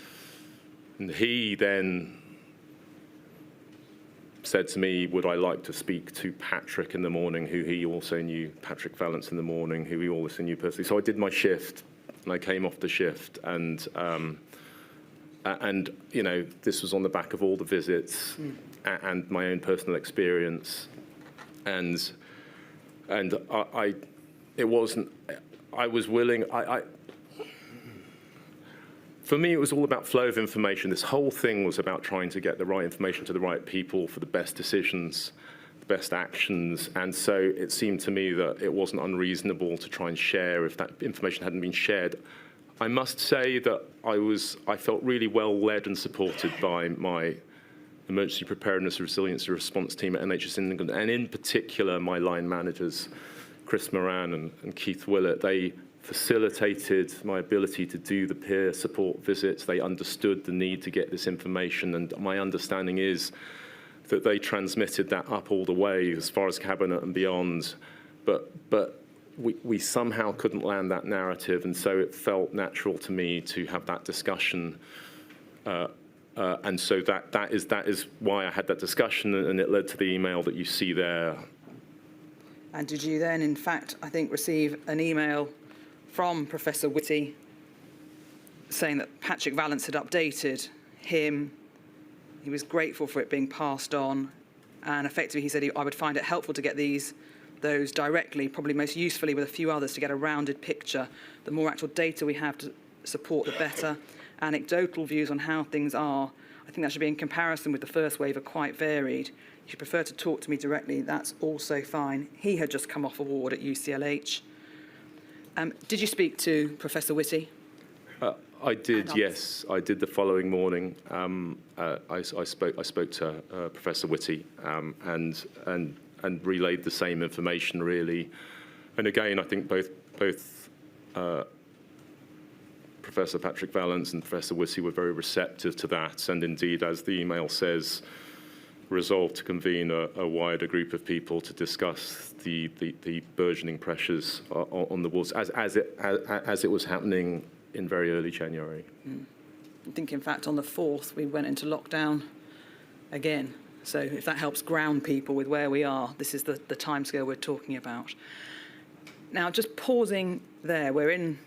And he then said to me, would I like to speak to Patrick in the morning, who he also knew, Patrick Vallance in the morning, who he also knew personally. So I did my shift, and I came off the shift, and you know, this was on the back of all the visits and my own personal experience, and I was willing. For me, it was all about flow of information. This whole thing was about trying to get the right information to the right people for the best decisions, the best actions. And so it seemed to me that it wasn't unreasonable to try and share if that information hadn't been shared. I must say that I felt really well led and supported by my emergency preparedness, resilience and response team at NHS England, and in particular my line managers, Chris Moran and Keith Willett. They facilitated my ability to do the peer support visits. They understood the need to get this information, and my understanding is that they transmitted that up all the way as far as Cabinet and beyond, but we somehow couldn't land that narrative, and so it felt natural to me to have that discussion, and so that is why I had that discussion, and it led to the email that you see there. And did you then, in fact, I think, receive an email from Professor Whitty saying that Patrick Vallance had updated him, he was grateful for it being passed on, and effectively he said I would find it helpful to get those directly, probably most usefully with a few others, to get a rounded picture. The more actual data we have to support, the better. Anecdotal views on how things are, I think that should be in comparison with the first wave, are quite varied. If you prefer to talk to me directly, that's also fine. He had just come off a ward at UCLH. Did you speak to Professor Whitty? I did, yes. I did the following morning. I spoke to Professor Whitty and relayed the same information, really. And again, I think both Professor Patrick Vallance and Professor Whitty were very receptive to that, and indeed, as the email says, resolved to convene a wider group of people to discuss the burgeoning pressures on the wards as it was happening in very early January. think, in fact, on the 4th, we went into lockdown again. So if that helps ground people with where we are, this is the timescale we're talking about. Now, just pausing there, we're in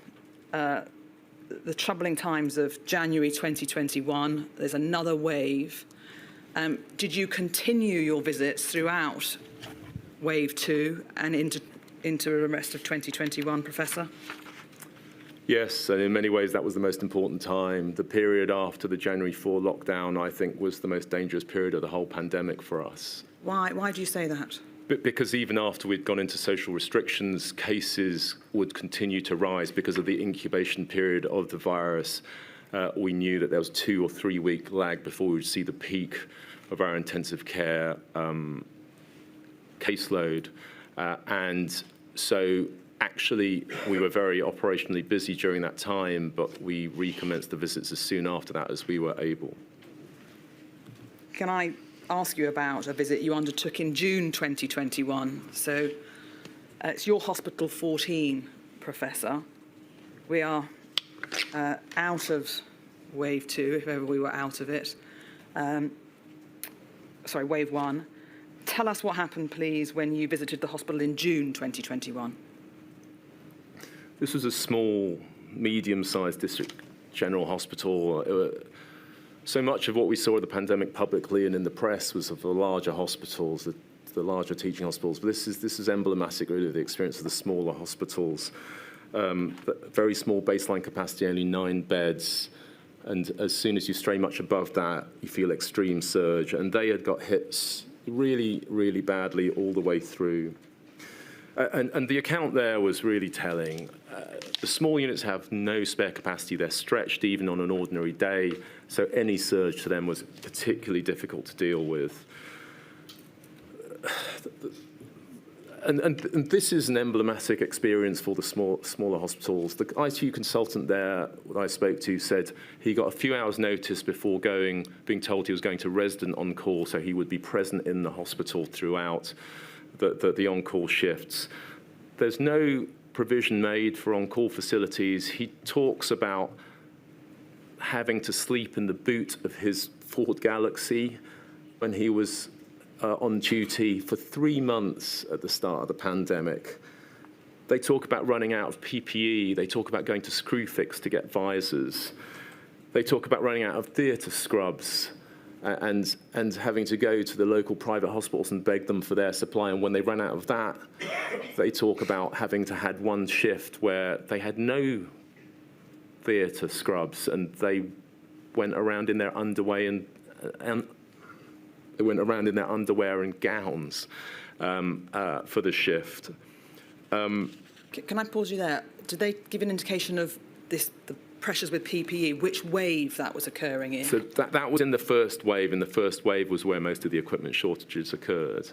the troubling times of January 2021. There's another wave. Did you continue your visits throughout wave 2 and into the rest of 2021, Professor? Yes, and in many ways that was the most important time. The period after the January 4 lockdown, I think, was the most dangerous period of the whole pandemic for us. Why do you say that? Because even after we'd gone into social restrictions, cases would continue to rise because of the incubation period of the virus. We knew that there was 2 or 3 week lag before we would see the peak of our intensive care caseload. And so actually, we were very operationally busy during that time, but we recommenced the visits as soon after that as we were able. Can I ask you about a visit you undertook in June 2021? So it's your Hospital 14, Professor. We are out of wave 2, if ever we were out of it. Sorry, wave 1. Tell us what happened, please, when you visited the hospital in June 2021. This was a small, medium-sized district general hospital. So much of what we saw of the pandemic publicly and in the press was of the larger hospitals, the larger teaching hospitals. But this is emblematic, really, of the experience of the smaller hospitals. Very small baseline capacity, only 9 beds. And as soon as you stray much above that, you feel extreme surge. And they had got hit really, really badly all the way through. And the account there was really telling. The small units have no spare capacity. They're stretched even on an ordinary day. So any surge to them was particularly difficult to deal with. And this is an emblematic experience for the smaller hospitals. The ITU consultant there that I spoke to said he got a few hours' notice before being told he was going to resident on call, so he would be present in the hospital throughout the on-call shifts. There's no provision made for on-call facilities. He talks about having to sleep in the boot of his Ford Galaxy when he was on duty for 3 months at the start of the pandemic. They talk about running out of PPE. They talk about going to Screwfix to get visors. They talk about running out of theatre scrubs and having to go to the local private hospitals and beg them for their supply. And when they ran out of that, they talk about having to had one shift where they had no theatre scrubs and they went around in their underwear and they went around in their underwear and gowns for the shift. Can I pause you there? Did they give an indication of the pressures with PPE, which wave that was occurring in? So that was in the first wave, and the first wave was where most of the equipment shortages occurred.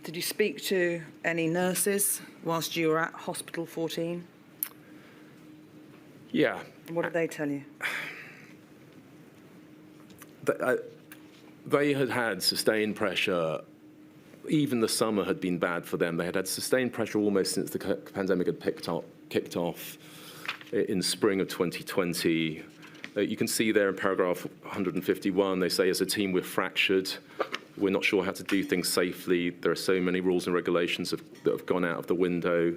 Did you speak to any nurses whilst you were at Hospital 14? Yeah. What did they tell you? They had sustained pressure. Even the summer had been bad for them. They had sustained pressure almost since the pandemic had kicked off in spring of 2020. You can see there in paragraph 151, they say, as a team, we're fractured. We're not sure how to do things safely. There are so many rules and regulations that have gone out of the window.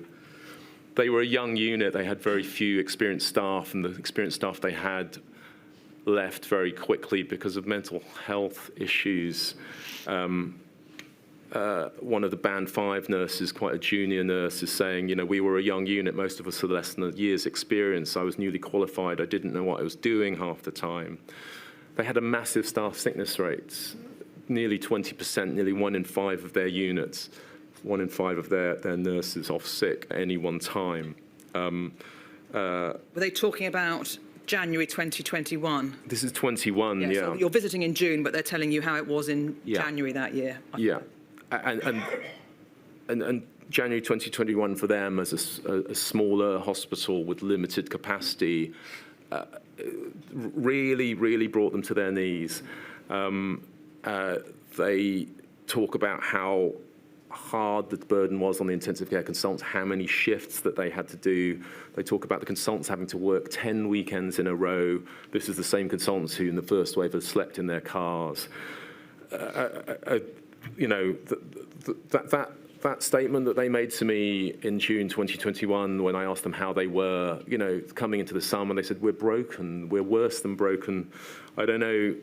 They were a young unit. They had very few experienced staff, and the experienced staff they had left very quickly because of mental health issues. One of the Band 5 nurses, quite a junior nurse, is saying, you know, we were a young unit. Most of us had less than a year's experience. I was newly qualified. I didn't know what I was doing half the time. They had a massive staff sickness rate, nearly 20%, nearly 1 in 5 of their units, 1 in 5 of their nurses off sick at any one time. Were they talking about January 2021? This is 21, yeah. So you're visiting in June, but they're telling you how it was in January that year. Yeah. And January 2021 for them as a smaller hospital with limited capacity really brought them to their knees. They talk about how hard the burden was on the intensive care consultants, how many shifts that they had to do. They talk about the consultants having to work 10 weekends in a row. This is the same consultants who in the first wave had slept in their cars. You know, that statement that they made to me in June 2021 when I asked them how they were, you know, coming into the summer, they said, we're broken, we're worse than broken. I don't know,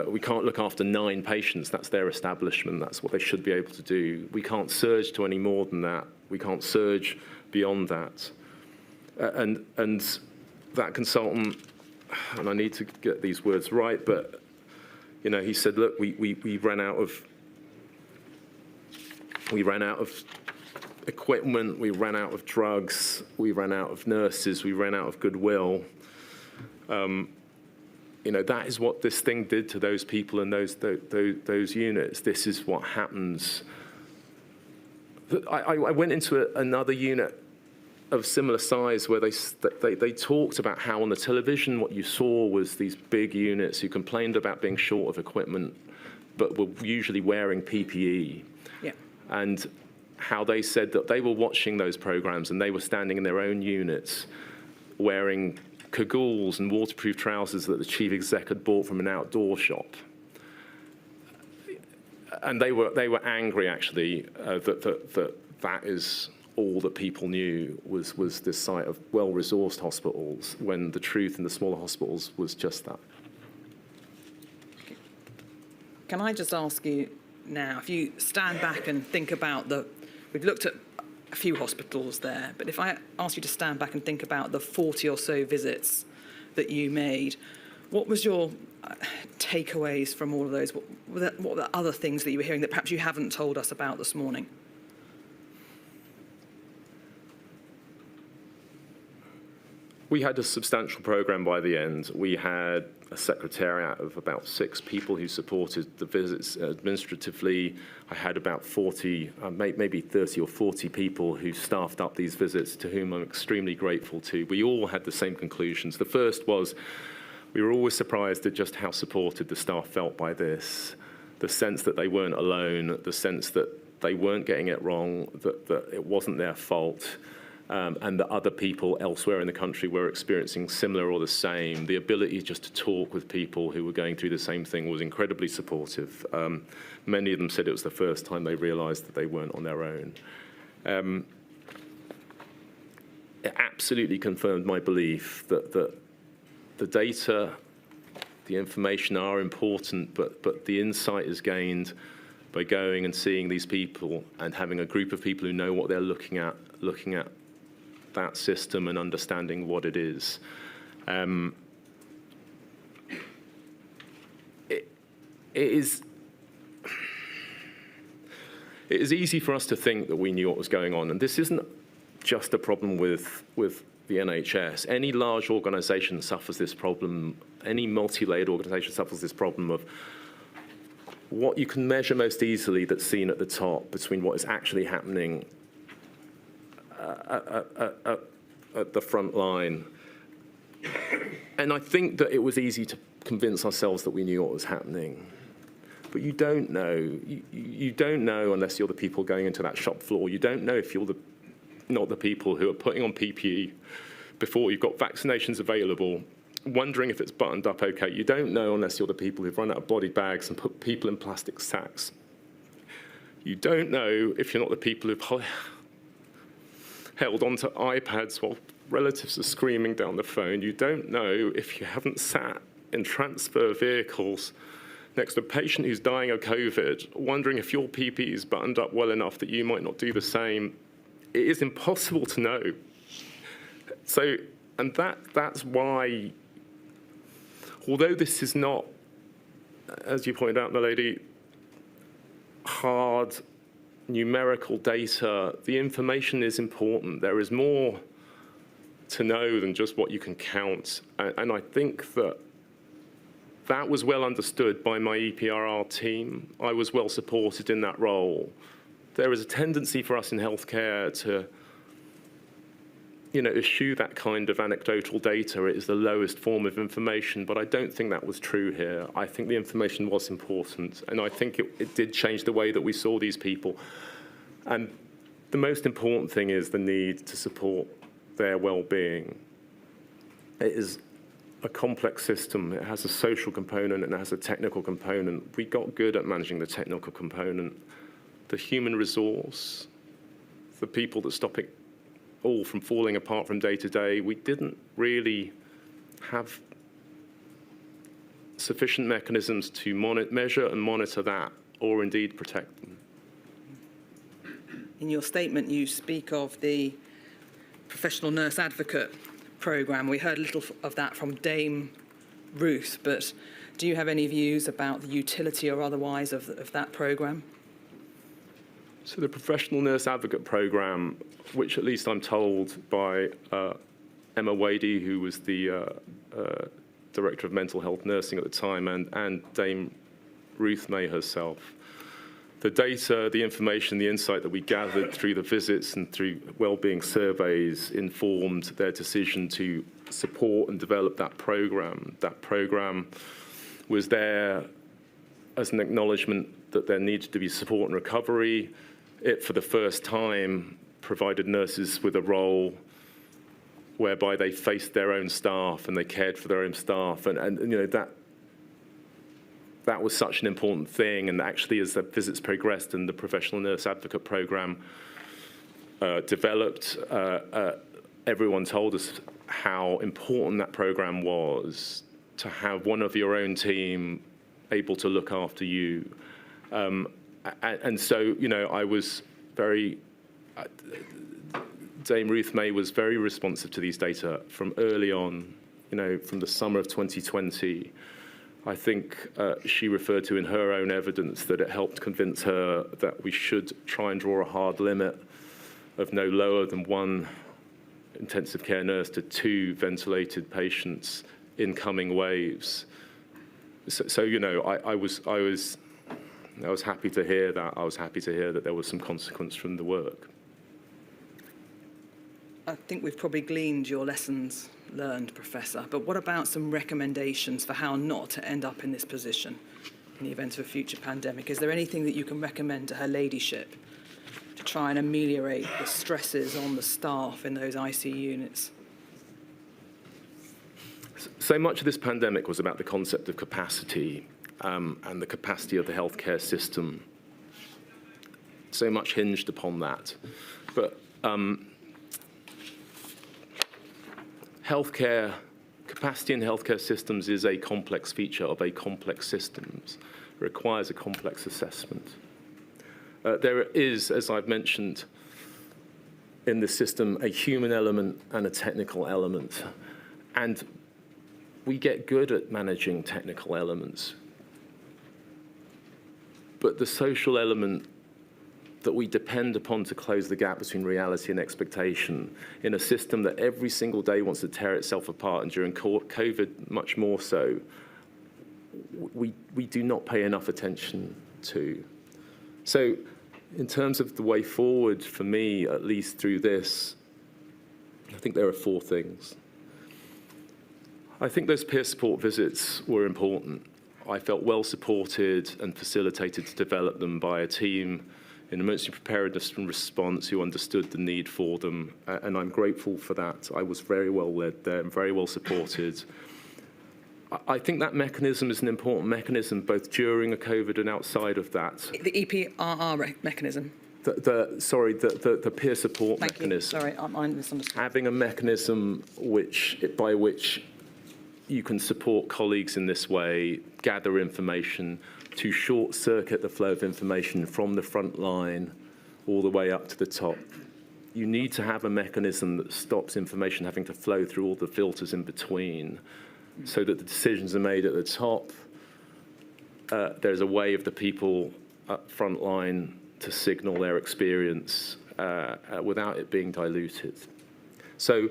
we can't look after 9 patients, that's their establishment, that's what they should be able to do. We can't surge to any more than that, we can't surge beyond that. And that consultant, and I need to get these words right, but, you know, he said, look, we ran out of equipment, we ran out of drugs, we ran out of nurses, we ran out of goodwill. You know, that is what this thing did to those people in those units. This is what happens. I went into another unit of similar size where they talked about how on the television what you saw was these big units who complained about being short of equipment, but were usually wearing PPE. Yeah. And how they said that they were watching those programs and they were standing in their own units wearing cagoules and waterproof trousers that the chief exec had bought from an outdoor shop. And they were angry, actually, that is all that people knew was this site of well-resourced hospitals, when the truth in the smaller hospitals was just that. Can I just ask you now, if you stand back and think about we've looked at a few hospitals there, but if I ask you to stand back and think about the 40 or so visits that you made, what was your takeaways from all of those? What were the other things that you were hearing that perhaps you haven't told us about this morning? We had a substantial program by the end. We had a secretariat of about 6 people who supported the visits administratively. I had about 40, maybe 30 or 40 people who staffed up these visits, to whom I'm extremely grateful to. We all had the same conclusions. The first was, we were always surprised at just how supported the staff felt by this. The sense that they weren't alone, the sense that they weren't getting it wrong, that it wasn't their fault. And that other people elsewhere in the country were experiencing similar or the same. The ability just to talk with people who were going through the same thing was incredibly supportive. Many of them said it was the first time they realized that they weren't on their own. It absolutely confirmed my belief that the data, the information are important, but the insight is gained by going and seeing these people and having a group of people who know what they're looking at that system and understanding what it is. It is easy for us to think that we knew what was going on, and this isn't just a problem with the NHS. Any large organisation suffers this problem. Any multi-layered organisation suffers this problem of what you can measure most easily that's seen at the top between what is actually happening at the front line. And I think that it was easy to convince ourselves that we knew what was happening. But you don't know. You don't know unless you're the people going into that shop floor. You don't know if you're not the people who are putting on PPE before you've got vaccinations available, wondering if it's buttoned up okay. You don't know unless you're the people who've run out of body bags and put people in plastic sacks. You don't know if you're not the people who've held onto iPads while relatives are screaming down the phone. You don't know if you haven't sat in transfer vehicles next to a patient who's dying of COVID, wondering if your PPE is buttoned up well enough that you might not do the same. It is impossible to know. So, and that's why, although this is not, as you pointed out, milady, hard numerical data, the information is important. There is more to know than just what you can count. And I think that was well understood by my EPRR team. I was well supported in that role. There is a tendency for us in healthcare to, eschew that kind of anecdotal data. It is the lowest form of information, but I don't think that was true here. I think the information was important, and I think it did change the way that we saw these people. And the most important thing is the need to support their well-being. It is a complex system. It has a social component and it has a technical component. We got good at managing the technical component. The human resource, the people that stop it all from falling apart from day to day, we didn't really have sufficient mechanisms to measure and monitor that, or indeed protect them. In your statement, you speak of the professional nurse advocate programme. We heard a little of that from Dame Ruth, but do you have any views about the utility or otherwise of that programme? So the professional nurse advocate programme, which at least I'm told by Emma Wadey, who was the Director of Mental Health Nursing at the time, and Dame Ruth May herself, the data, the information, the insight that we gathered through the visits and through wellbeing surveys informed their decision to support and develop that programme. That programme was there as an acknowledgement that there needed to be support and recovery. It, for the first time, provided nurses with a role whereby they faced their own staff and they cared for their own staff, and you know, that was such an important thing. And actually, as the visits progressed and the professional nurse advocate programme developed, everyone told us how important that programme was, to have one of your own team able to look after you. And so, you know, I was very, Dame Ruth May was very responsive to these data from early on, you know, from the summer of 2020. I think she referred to in her own evidence that it helped convince her that we should try and draw a hard limit of no lower than 1 intensive care nurse to 2 ventilated patients in coming waves. So you know, I was happy to hear that. I was happy to hear that there was some consequence from the work. I think we've probably gleaned your lessons learned, Professor, but what about some recommendations for how not to end up in this position in the event of a future pandemic? Is there anything that you can recommend to Her Ladyship to try and ameliorate the stresses on the staff in those ICU units? So much of this pandemic was about the concept of capacity and the capacity of the healthcare system. So much hinged upon that. But healthcare, capacity in healthcare systems is a complex feature of a complex systems. It requires a complex assessment. There is, as I've mentioned, in the system, a human element and a technical element. And we get good at managing technical elements. But the social element that we depend upon to close the gap between reality and expectation in a system that every single day wants to tear itself apart, and during COVID much more so, we do not pay enough attention to. So in terms of the way forward, for me, at least through this, I think there are 4 things. I think those peer support visits were important. I felt well supported and facilitated to develop them by a team in emergency preparedness and response who understood the need for them, and I'm grateful for that. I was very well led there and very well supported. I think that mechanism is an important mechanism both during a COVID and outside of that. The EPRR mechanism? The peer support Thank mechanism. You. Sorry, I misunderstood. Having a mechanism by which you can support colleagues in this way, gather information, to short-circuit the flow of information from the front line all the way up to the top. You need to have a mechanism that stops information having to flow through all the filters in between, so that the decisions are made at the top. There's a way of the people up front line to signal their experience without it being diluted. So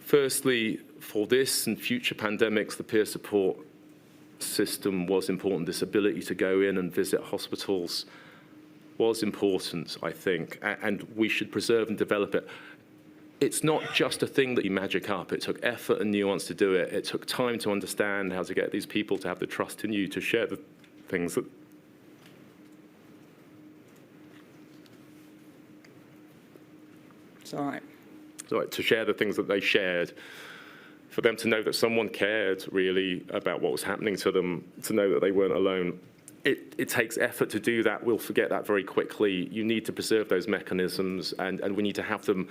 firstly, for this and future pandemics, the peer support system was important. This ability to go in and visit hospitals was important, I think, and we should preserve and develop it. It's not just a thing that you magic up. It took effort and nuance to do it. It took time to understand how to get these people to have the trust in you to share the things that It's all right. So to share the things that they shared, for them to know that someone cared really about what was happening to them, to know that they weren't alone. It takes effort to do that. We'll forget that very quickly. You need to preserve those mechanisms, and we need to have them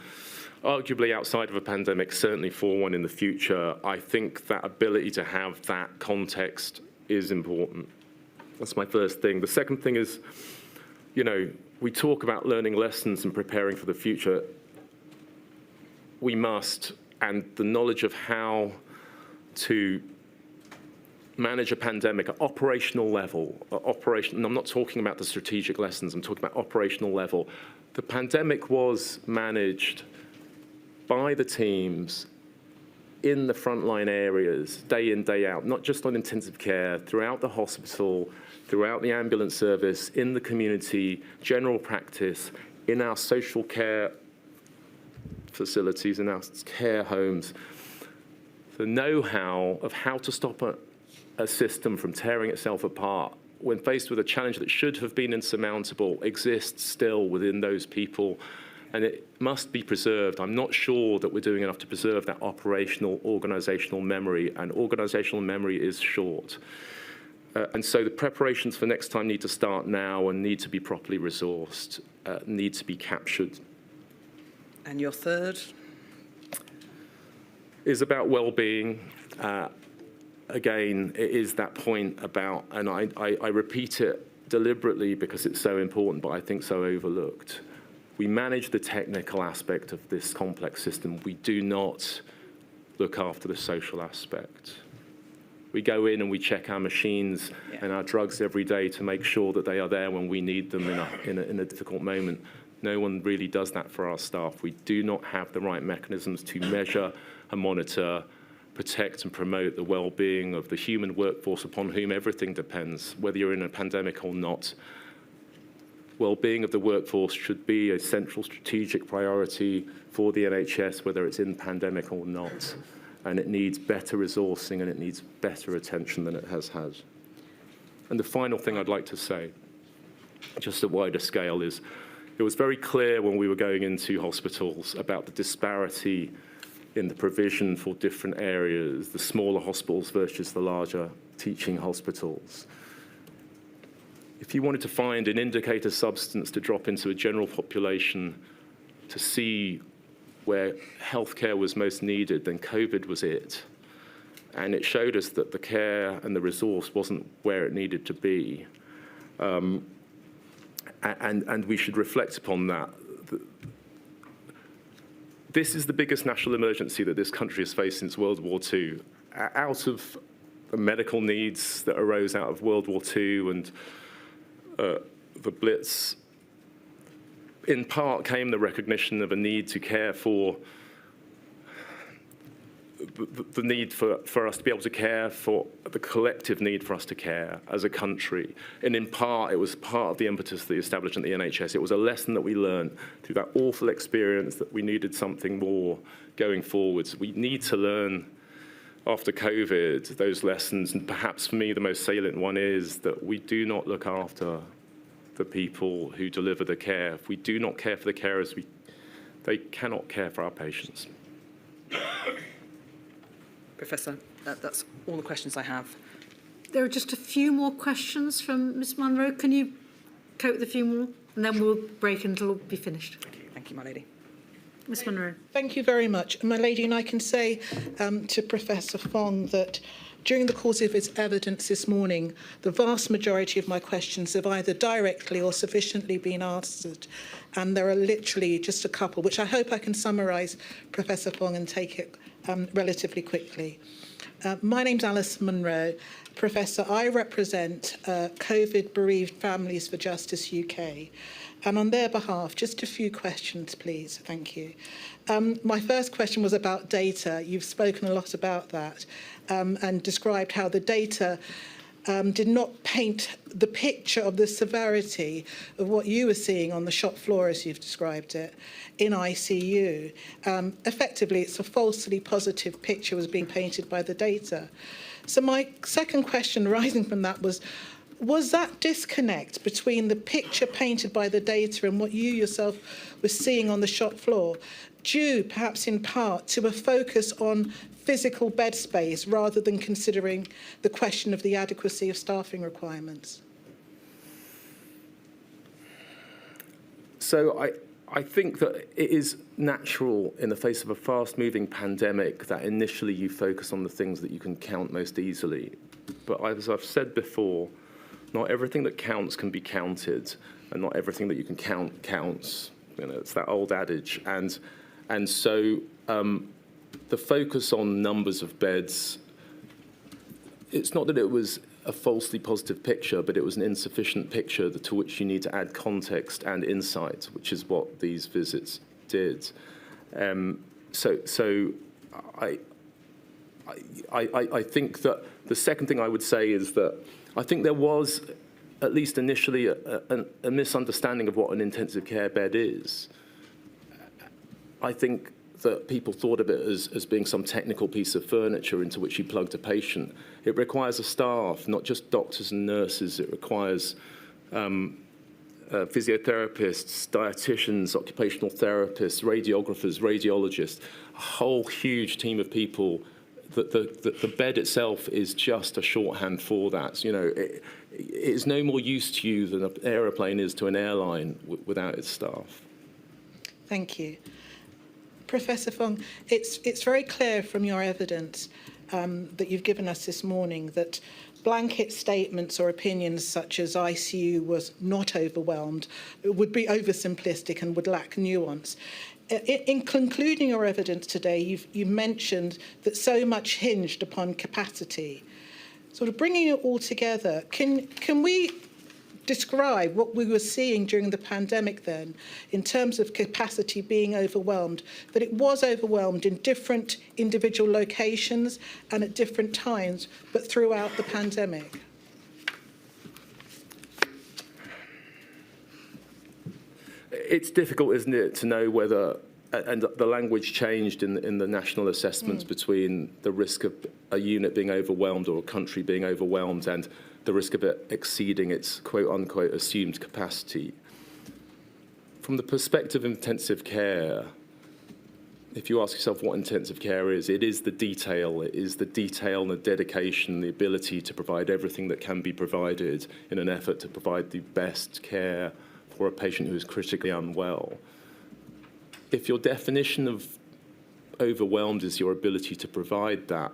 arguably outside of a pandemic, certainly for one in the future. I think that ability to have that context is important. That's my first thing. The second thing is, you know, we talk about learning lessons and preparing for the future. We must, and the knowledge of how to manage a pandemic at operational level, and I'm not talking about the strategic lessons, I'm talking about operational level. The pandemic was managed by the teams in the frontline areas, day in, day out, not just on intensive care, throughout the hospital, throughout the ambulance service, in the community, general practice, in our social care facilities, in our care homes. The know-how of how to stop a system from tearing itself apart when faced with a challenge that should have been insurmountable exists still within those people, and it must be preserved. I'm not sure that we're doing enough to preserve that operational organizational memory, and organizational memory is short. And so the preparations for next time need to start now and need to be properly resourced, need to be captured. And your third? Is about well-being. Again, it is that point about, and I repeat it deliberately because it's so important, but I think so overlooked. We manage the technical aspect of this complex system. We do not look after the social aspect. We go in and we check our machines and our drugs every day to make sure that they are there when we need them in a difficult moment. No one really does that for our staff. We do not have the right mechanisms to measure and monitor, protect and promote the well-being of the human workforce upon whom everything depends, whether you're in a pandemic or not. Well-being of the workforce should be a central strategic priority for the NHS, whether it's in pandemic or not. And it needs better resourcing and it needs better attention than it has had. And the final thing I'd like to say, just at wider scale, is it was very clear when we were going into hospitals about the disparity in the provision for different areas, the smaller hospitals versus the larger teaching hospitals. If you wanted to find an indicator substance to drop into a general population to see where healthcare was most needed, then COVID was it. And it showed us that the care and the resource wasn't where it needed to be. And we should reflect upon that. This is the biggest national emergency that this country has faced since World War II. Out of the medical needs that arose out of World War II and the Blitz, in part came the recognition of a need to care for the need for us to be able to care for the collective need for us to care as a country. And in part, it was part of the impetus of the establishment of the NHS. It was a lesson that we learned through that awful experience that we needed something more going forwards. We need to learn after COVID those lessons. And perhaps for me, the most salient one is that we do not look after the people who deliver the care. If we do not care for the carers, they cannot care for our patients. Professor, that's all the questions I have. There are just a few more questions from Ms Munro. Can you cope with a few more? And then we'll break and it'll be finished. Thank you, my lady. Ms Munro. Thank you very much. My lady, and I can say to Professor Fong that during the course of his evidence this morning, the vast majority of my questions have either directly or sufficiently been answered. And there are literally just a couple, which I hope I can summarise, Professor Fong, and take it relatively quickly. My name's Alice Munro. Professor, I represent COVID Bereaved Families for Justice UK. And on their behalf, just a few questions, please. Thank you. My first question was about data. You've spoken a lot about that and described how the data did not paint the picture of the severity of what you were seeing on the shop floor, as you've described it, in ICU. Effectively, it's a falsely positive picture was being painted by the data. So my second question arising from that was, Was that disconnect between the picture painted by the data and what you yourself were seeing on the shop floor due, perhaps in part, to a focus on physical bed space rather than considering the question of the adequacy of staffing requirements? So I think that it is natural in the face of a fast-moving pandemic that initially you focus on the things that you can count most easily. But as I've said before, not everything that counts can be counted, and not everything that you can count counts. You know, it's that old adage. And so the focus on numbers of beds, it's not that it was a falsely positive picture, but it was an insufficient picture to which you need to add context and insight, which is what these visits did. So I think that the second thing I would say is that I think there was, at least initially, a misunderstanding of what an intensive care bed is. I think that people thought of it as being some technical piece of furniture into which you plugged a patient. It requires a staff, not just doctors and nurses. It requires physiotherapists, dietitians, occupational therapists, radiographers, radiologists, a whole huge team of people. The bed itself is just a shorthand for that. You know, it is no more use to you than an aeroplane is to an airline without its staff. Thank you. Professor Fong, it's very clear from your evidence that you've given us this morning that blanket statements or opinions such as ICU was not overwhelmed would be oversimplistic and would lack nuance. In concluding your evidence today, you mentioned that so much hinged upon capacity. Sort of bringing it all together, can we describe what we were seeing during the pandemic then in terms of capacity being overwhelmed, that it was overwhelmed in different individual locations and at different times, but throughout the pandemic? It's difficult, isn't it, to know whether, and the language changed in the national assessments between the risk of a unit being overwhelmed or a country being overwhelmed and the risk of it exceeding its quote-unquote assumed capacity. From the perspective of intensive care, if you ask yourself what intensive care is, it is the detail. It is the detail and the dedication, the ability to provide everything that can be provided in an effort to provide the best care for a patient who is critically unwell. If your definition of overwhelmed is your ability to provide that,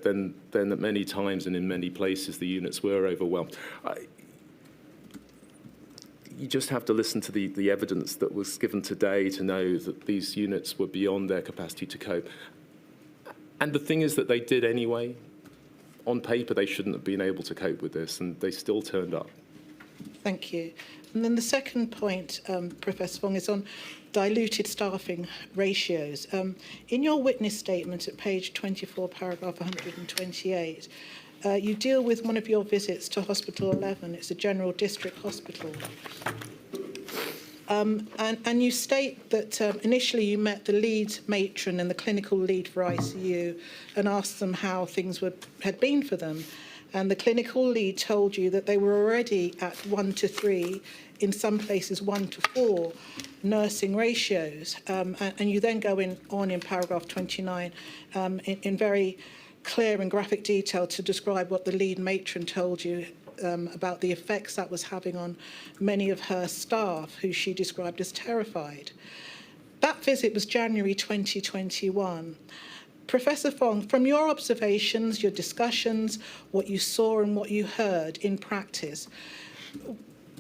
then at many times and in many places the units were overwhelmed. You just have to listen to the evidence that was given today to know that these units were beyond their capacity to cope. And the thing is that they did anyway. On paper, they shouldn't have been able to cope with this, and they still turned up. Thank you. And then the second point, Professor Fong, is on diluted staffing ratios. In your witness statement at page 24, paragraph 128, you deal with one of your visits to Hospital 11. It's a general district hospital. And you state that initially you met the lead matron and the clinical lead for ICU and asked them how things had been for them. And the clinical lead told you that they were already at 1 to 3, in some places 1 to 4 nursing ratios. And you then go on in paragraph 29 in very clear and graphic detail to describe what the lead matron told you about the effects that was having on many of her staff, who she described as terrified. That visit was January 2021. Professor Fong, from your observations, your discussions, what you saw and what you heard in practice,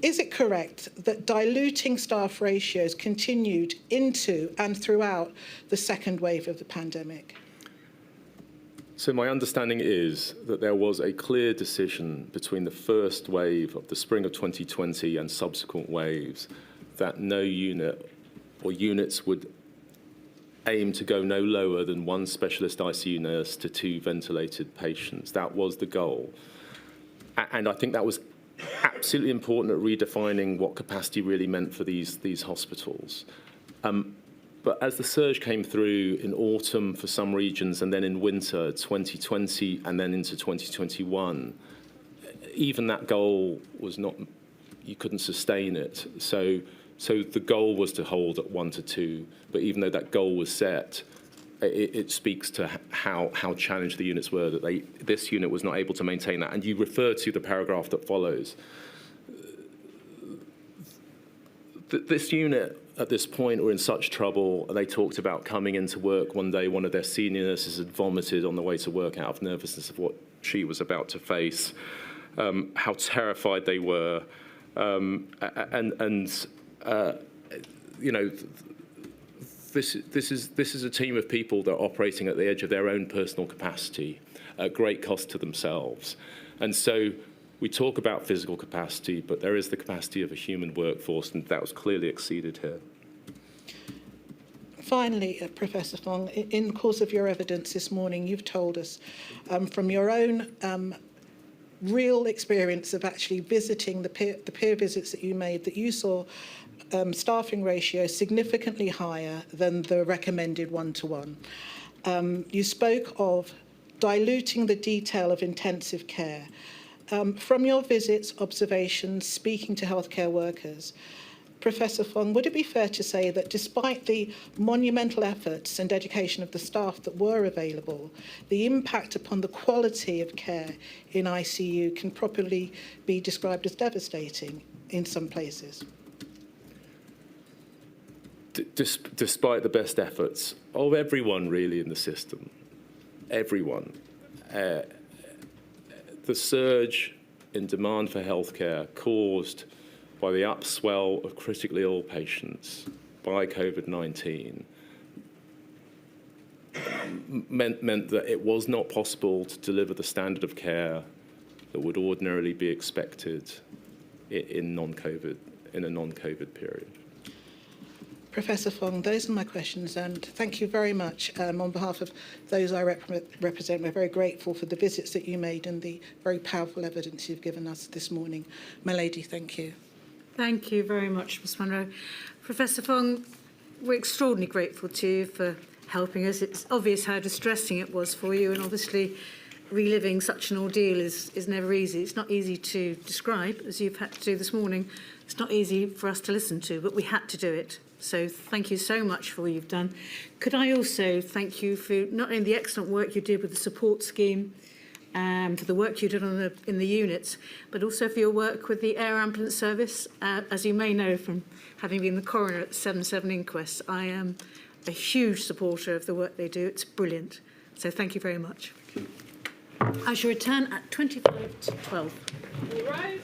is it correct that diluting staff ratios continued into and throughout the second wave of the pandemic? So my understanding is that there was a clear decision between the first wave of the spring of 2020 and subsequent waves that no unit or units would aim to go no lower than 1 specialist ICU nurse to 2 ventilated patients. That was the goal. And I think that was absolutely important at redefining what capacity really meant for these hospitals. But as the surge came through in autumn for some regions and then in winter 2020 and then into 2021, even that goal was not, you couldn't sustain it. So the goal was to hold at 1 to 2, but even though that goal was set, it speaks to how challenged the units were, that this unit was not able to maintain that. And you refer to the paragraph that follows. This unit at this point were in such trouble. They talked about coming into work one day. One of their senior nurses had vomited on the way to work out of nervousness of what she was about to face, how terrified they were. You know, this is a team of people that are operating at the edge of their own personal capacity at great cost to themselves. And so we talk about physical capacity, but there is the capacity of a human workforce, and that was clearly exceeded here. Finally, Professor Fong, in the course of your evidence this morning, you've told us from your own real experience of actually visiting the peer visits that you made, that you saw staffing ratios significantly higher than the recommended 1-to-1. You spoke of diluting the detail of intensive care. From your visits, observations, speaking to healthcare workers, Professor Fong, would it be fair to say that despite the monumental efforts and dedication of the staff that were available, the impact upon the quality of care in ICU can properly be described as devastating in some places? Despite the best efforts of everyone really in the system, everyone, the surge in demand for healthcare caused by the upswell of critically ill patients by COVID-19 meant that it was not possible to deliver the standard of care that would ordinarily be expected in a non-COVID period. Professor Fong, those are my questions, and thank you very much. On behalf of those I represent, we're very grateful for the visits that you made and the very powerful evidence you've given us this morning. My lady, thank you. Thank you very much, Ms Munro. Professor Fong, we're extraordinarily grateful to you for helping us. It's obvious how distressing it was for you, and obviously reliving such an ordeal is never easy. It's not easy to describe, as you've had to do this morning. It's not easy for us to listen to, but we had to do it. So thank you so much for all you've done. Could I also thank you for not only the excellent work you did with the support scheme, for the work you did in the units, but also for your work with the Air Ambulance Service. As you may know from having been the coroner at the 7/7 inquest, I am a huge supporter of the work they do. It's brilliant. So thank you very much. I shall return at 25 to 12. All right.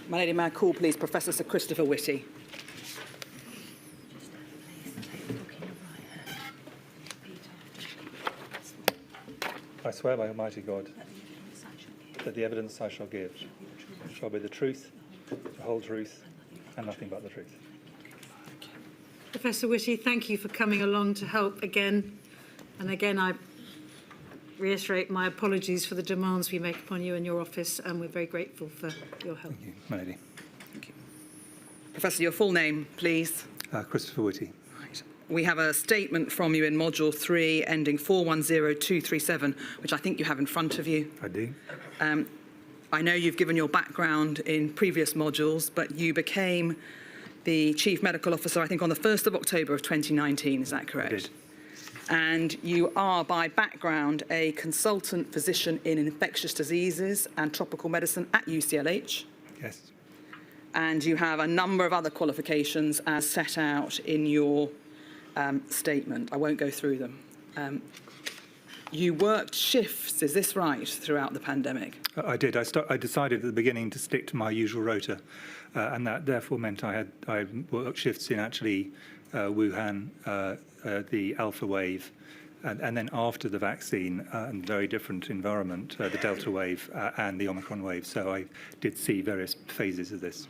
My lady, may I call, please, Professor Sir Chris Whitty. I swear by Almighty God that the evidence I shall give shall be the truth, the whole truth, and nothing but the truth. Professor Whitty, thank you for coming along to help again. And again, I reiterate my apologies for the demands we make upon you and your office, and we're very grateful for your help. Thank you, my lady. Thank you. Professor, your full name, please. Christopher Whitty. Right. We have a statement from you in Module 3, ending 410237, which I think you have in front of you. I do. I know you've given your background in previous modules, but you became the Chief Medical Officer, I think, on the 1st of October of 2019. Is that correct? I did. And you are, by background, a consultant physician in infectious diseases and tropical medicine at UCLH. Yes. And you have a number of other qualifications as set out in your statement. I won't go through them. You worked shifts, is this right, throughout the pandemic? I did. I decided at the beginning to stick to my usual rota, and that therefore meant I worked shifts in actually Wuhan, the Alpha wave, and then after the vaccine, and very different environment, the Delta wave and the Omicron wave. So I did see various phases of this.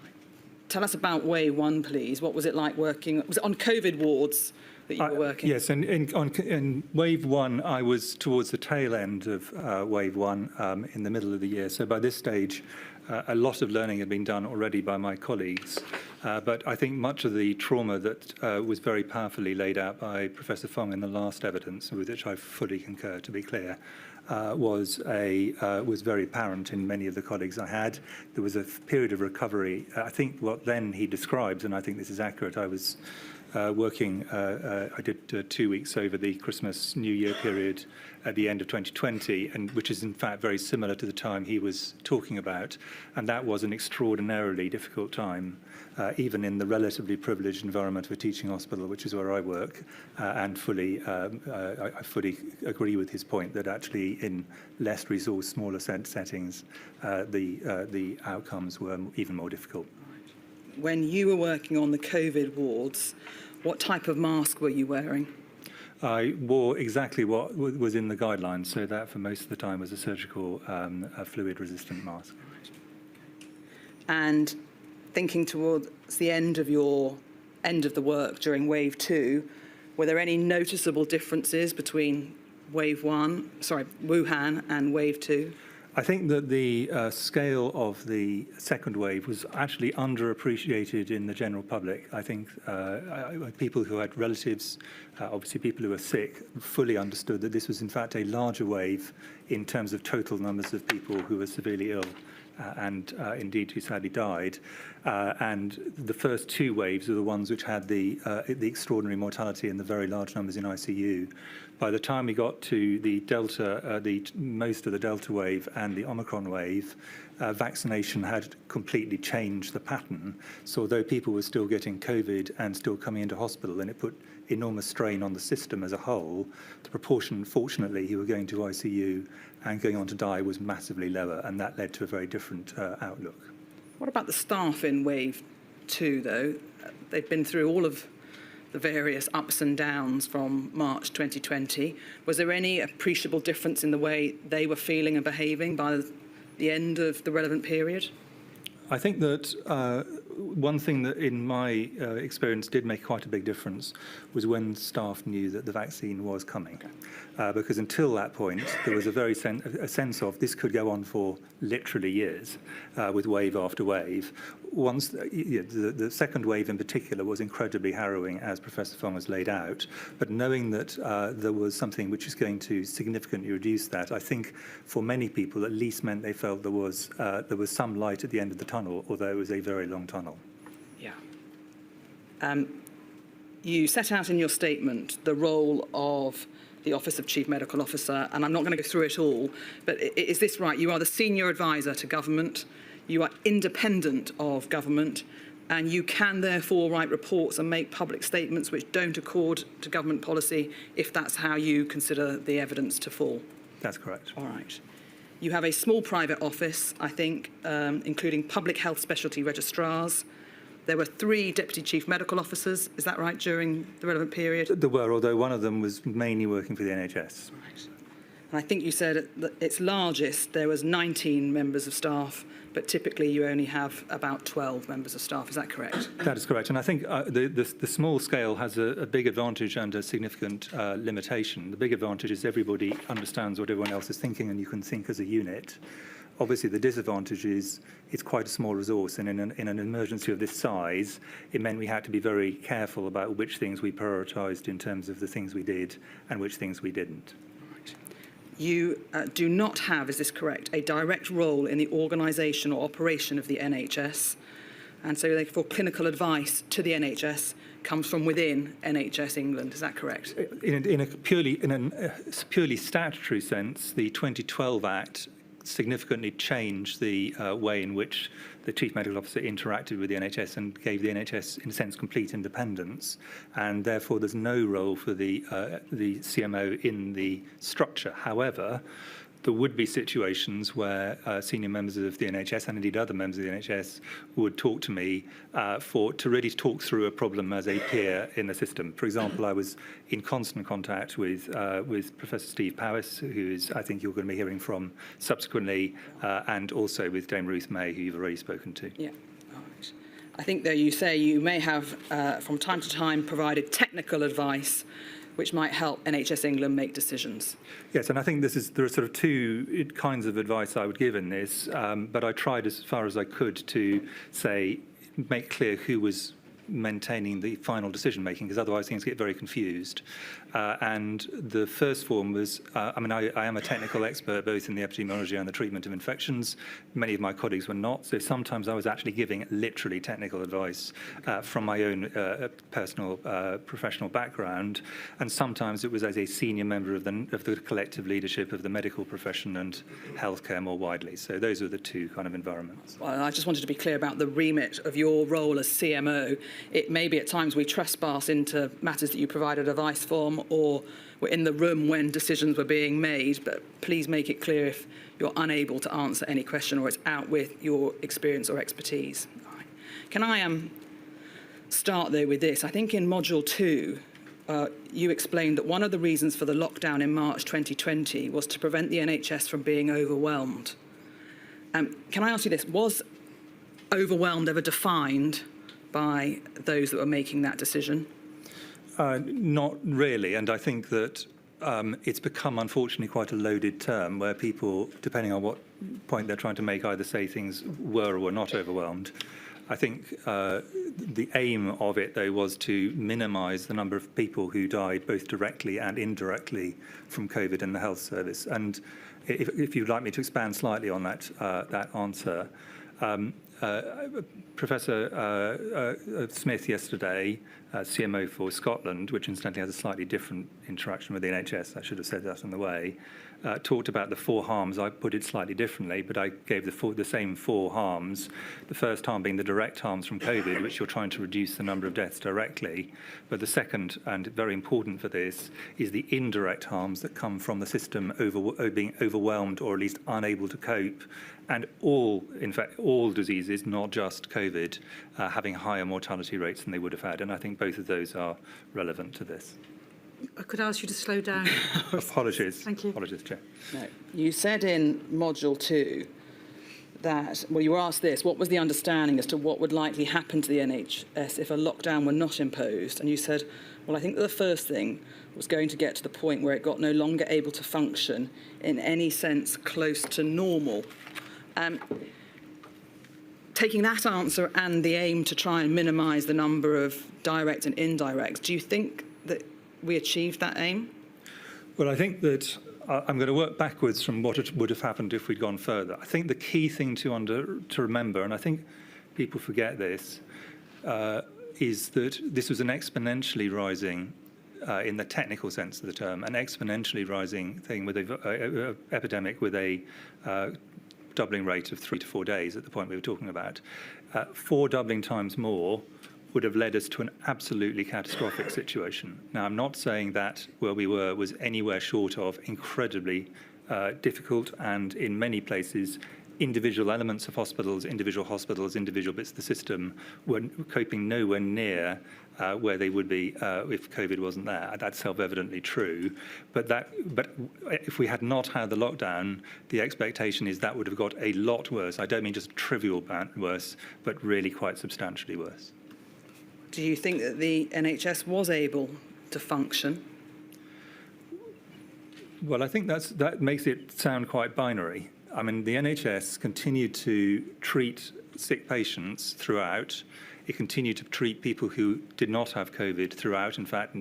Tell us about Wave 1, please. What was it like working? Was it on COVID wards that you were working? Yes, and in Wave 1, I was towards the tail end of Wave 1 in the middle of the year. So by this stage, a lot of learning had been done already by my colleagues. But I think much of the trauma that was very powerfully laid out by Professor Fong in the last evidence, with which I fully concur, to be clear, was very apparent in many of the colleagues I had. There was a period of recovery. I think what then he describes, and I think this is accurate, I was working, I did 2 weeks over the Christmas New Year period at the end of 2020, and which is in fact very similar to the time he was talking about. And that was an extraordinarily difficult time, even in the relatively privileged environment of a teaching hospital, which is where I work, and I fully agree with his point that actually in less resource, smaller settings, the outcomes were even more difficult. When you were working on the COVID wards, what type of mask were you wearing? I wore exactly what was in the guidelines, so that for most of the time was a surgical fluid-resistant mask. And thinking towards the end of the work during Wave 2, were there any noticeable differences between Wuhan and Wave 2? I think that the scale of the second wave was actually underappreciated in the general public. I think people who had relatives, obviously people who were sick, fully understood that this was in fact a larger wave in terms of total numbers of people who were severely ill and indeed who sadly died. And the first two waves were the ones which had the extraordinary mortality and the very large numbers in ICU. By the time we got to the Delta, most of the Delta wave and the Omicron wave, vaccination had completely changed the pattern. So although people were still getting COVID and still coming into hospital, and it put enormous strain on the system as a whole, the proportion, fortunately, who were going to ICU and going on to die was massively lower, and that led to a very different outlook. What about the staff in Wave 2, though? They've been through all of the various ups and downs from March 2020. Was there any appreciable difference in the way they were feeling and behaving by the end of the relevant period? I think that one thing that in my experience did make quite a big difference was when staff knew that the vaccine was coming. Because until that point, there was a sense of this could go on for literally years with wave after wave. Once the second wave in particular was incredibly harrowing, as Professor Fong has laid out, but knowing that there was something which is going to significantly reduce that, I think for many people at least meant they felt there was some light at the end of the tunnel, although it was a very long tunnel. Yeah. You set out in your statement the role of the Office of Chief Medical Officer, and I'm not going to go through it all, but is this right? You are the senior advisor to government, you are independent of government, and you can therefore write reports and make public statements which don't accord to government policy if that's how you consider the evidence to fall. That's correct. All right. You have a small private office, I think, including public health specialty registrars. There were 3 deputy chief medical officers, is that right, during the relevant period? There were, although one of them was mainly working for the NHS. Right. And I think you said at its largest there was 19 members of staff, but typically you only have about 12 members of staff. Is that correct? That is correct. And I think the small scale has a big advantage and a significant limitation. The big advantage is everybody understands what everyone else is thinking and you can think as a unit. Obviously, the disadvantage is it's quite a small resource, and in an emergency of this size, it meant we had to be very careful about which things we prioritised in terms of the things we did and which things we didn't. You do not have, is this correct, a direct role in the organisation or operation of the NHS, and so therefore clinical advice to the NHS comes from within NHS England. Is that correct? In a purely statutory sense, the 2012 Act significantly changed the way in which the Chief Medical Officer interacted with the NHS and gave the NHS, in a sense, complete independence. And therefore, there's no role for the CMO in the structure. However, there would be situations where senior members of the NHS and indeed other members of the NHS would talk to me to really talk through a problem as a peer in the system. For example, I was in constant contact with Professor Steve Powis, who is, I think you're going to be hearing from subsequently, and also with Dame Ruth May, who you've already spoken to. Yeah. All right. I think, though, you say you may have, from time to time, provided technical advice which might help NHS England make decisions. Yes, and I think there are sort of 2 kinds of advice I would give in this, but I tried as far as I could to make clear who was maintaining the final decision making, because otherwise things get very confused. And the first form was, I am a technical expert both in the epidemiology and the treatment of infections. Many of my colleagues were not, so sometimes I was actually giving literally technical advice from my own personal professional background, and sometimes it was as a senior member of the collective leadership of the medical profession and healthcare more widely. So those are the 2 kind of environments. Well, I just wanted to be clear about the remit of your role as CMO. It may be at times we trespass into matters that you provided advice for, or were in the room when decisions were being made, but please make it clear if you're unable to answer any question or it's out with your experience or expertise. All right. Can I start, though, with this? I think in Module 2, you explained that one of the reasons for the lockdown in March 2020 was to prevent the NHS from being overwhelmed. Can I ask you this? Was overwhelmed ever defined by those that were making that decision? Not really, and I think that it's become, unfortunately, quite a loaded term where people, depending on what point they're trying to make, either say things were or were not overwhelmed. I think the aim of it, though, was to minimise the number of people who died both directly and indirectly from COVID in the health service. And if you'd like me to expand slightly on that answer, Professor Smith yesterday, CMO for Scotland, which incidentally has a slightly different interaction with the NHS, I should have said that on the way, talked about the 4 harms. I put it slightly differently, but I gave the same 4 harms. The first harm being the direct harms from COVID, which you're trying to reduce the number of deaths directly. But the second, and very important for this, is the indirect harms that come from the system being overwhelmed or at least unable to cope. And in fact, all diseases, not just COVID, having higher mortality rates than they would have had. And I think both of those are relevant to this. I could ask you to slow down. Apologies. Thank you. Apologies, Chair. No. You said in Module 2 that, well, you were asked this, what was the understanding as to what would likely happen to the NHS if a lockdown were not imposed? And you said, well, I think that the first thing was going to get to the point where it got no longer able to function in any sense close to normal. Taking that answer and the aim to try and minimise the number of direct and indirects, do you think that we achieved that aim? Well, I think that I'm going to work backwards from what would have happened if we'd gone further. I think the key thing to remember, and I think people forget this, is that this was an exponentially rising, in the technical sense of the term, an exponentially rising thing with a epidemic with a doubling rate of 3 to 4 days at the point we were talking about. 4 doubling times more would have led us to an absolutely catastrophic situation. Now, I'm not saying that where we were was anywhere short of incredibly difficult, and in many places, individual elements of hospitals, individual bits of the system were coping nowhere near where they would be if COVID wasn't there. That's self-evidently true. But if we had not had the lockdown, the expectation is that would have got a lot worse. I don't mean just trivial worse, but really quite substantially worse. Do you think that the NHS was able to function? Well, I think that makes it sound quite binary. I mean, the NHS continued to treat sick patients throughout. It continued to treat people who did not have COVID throughout. In fact,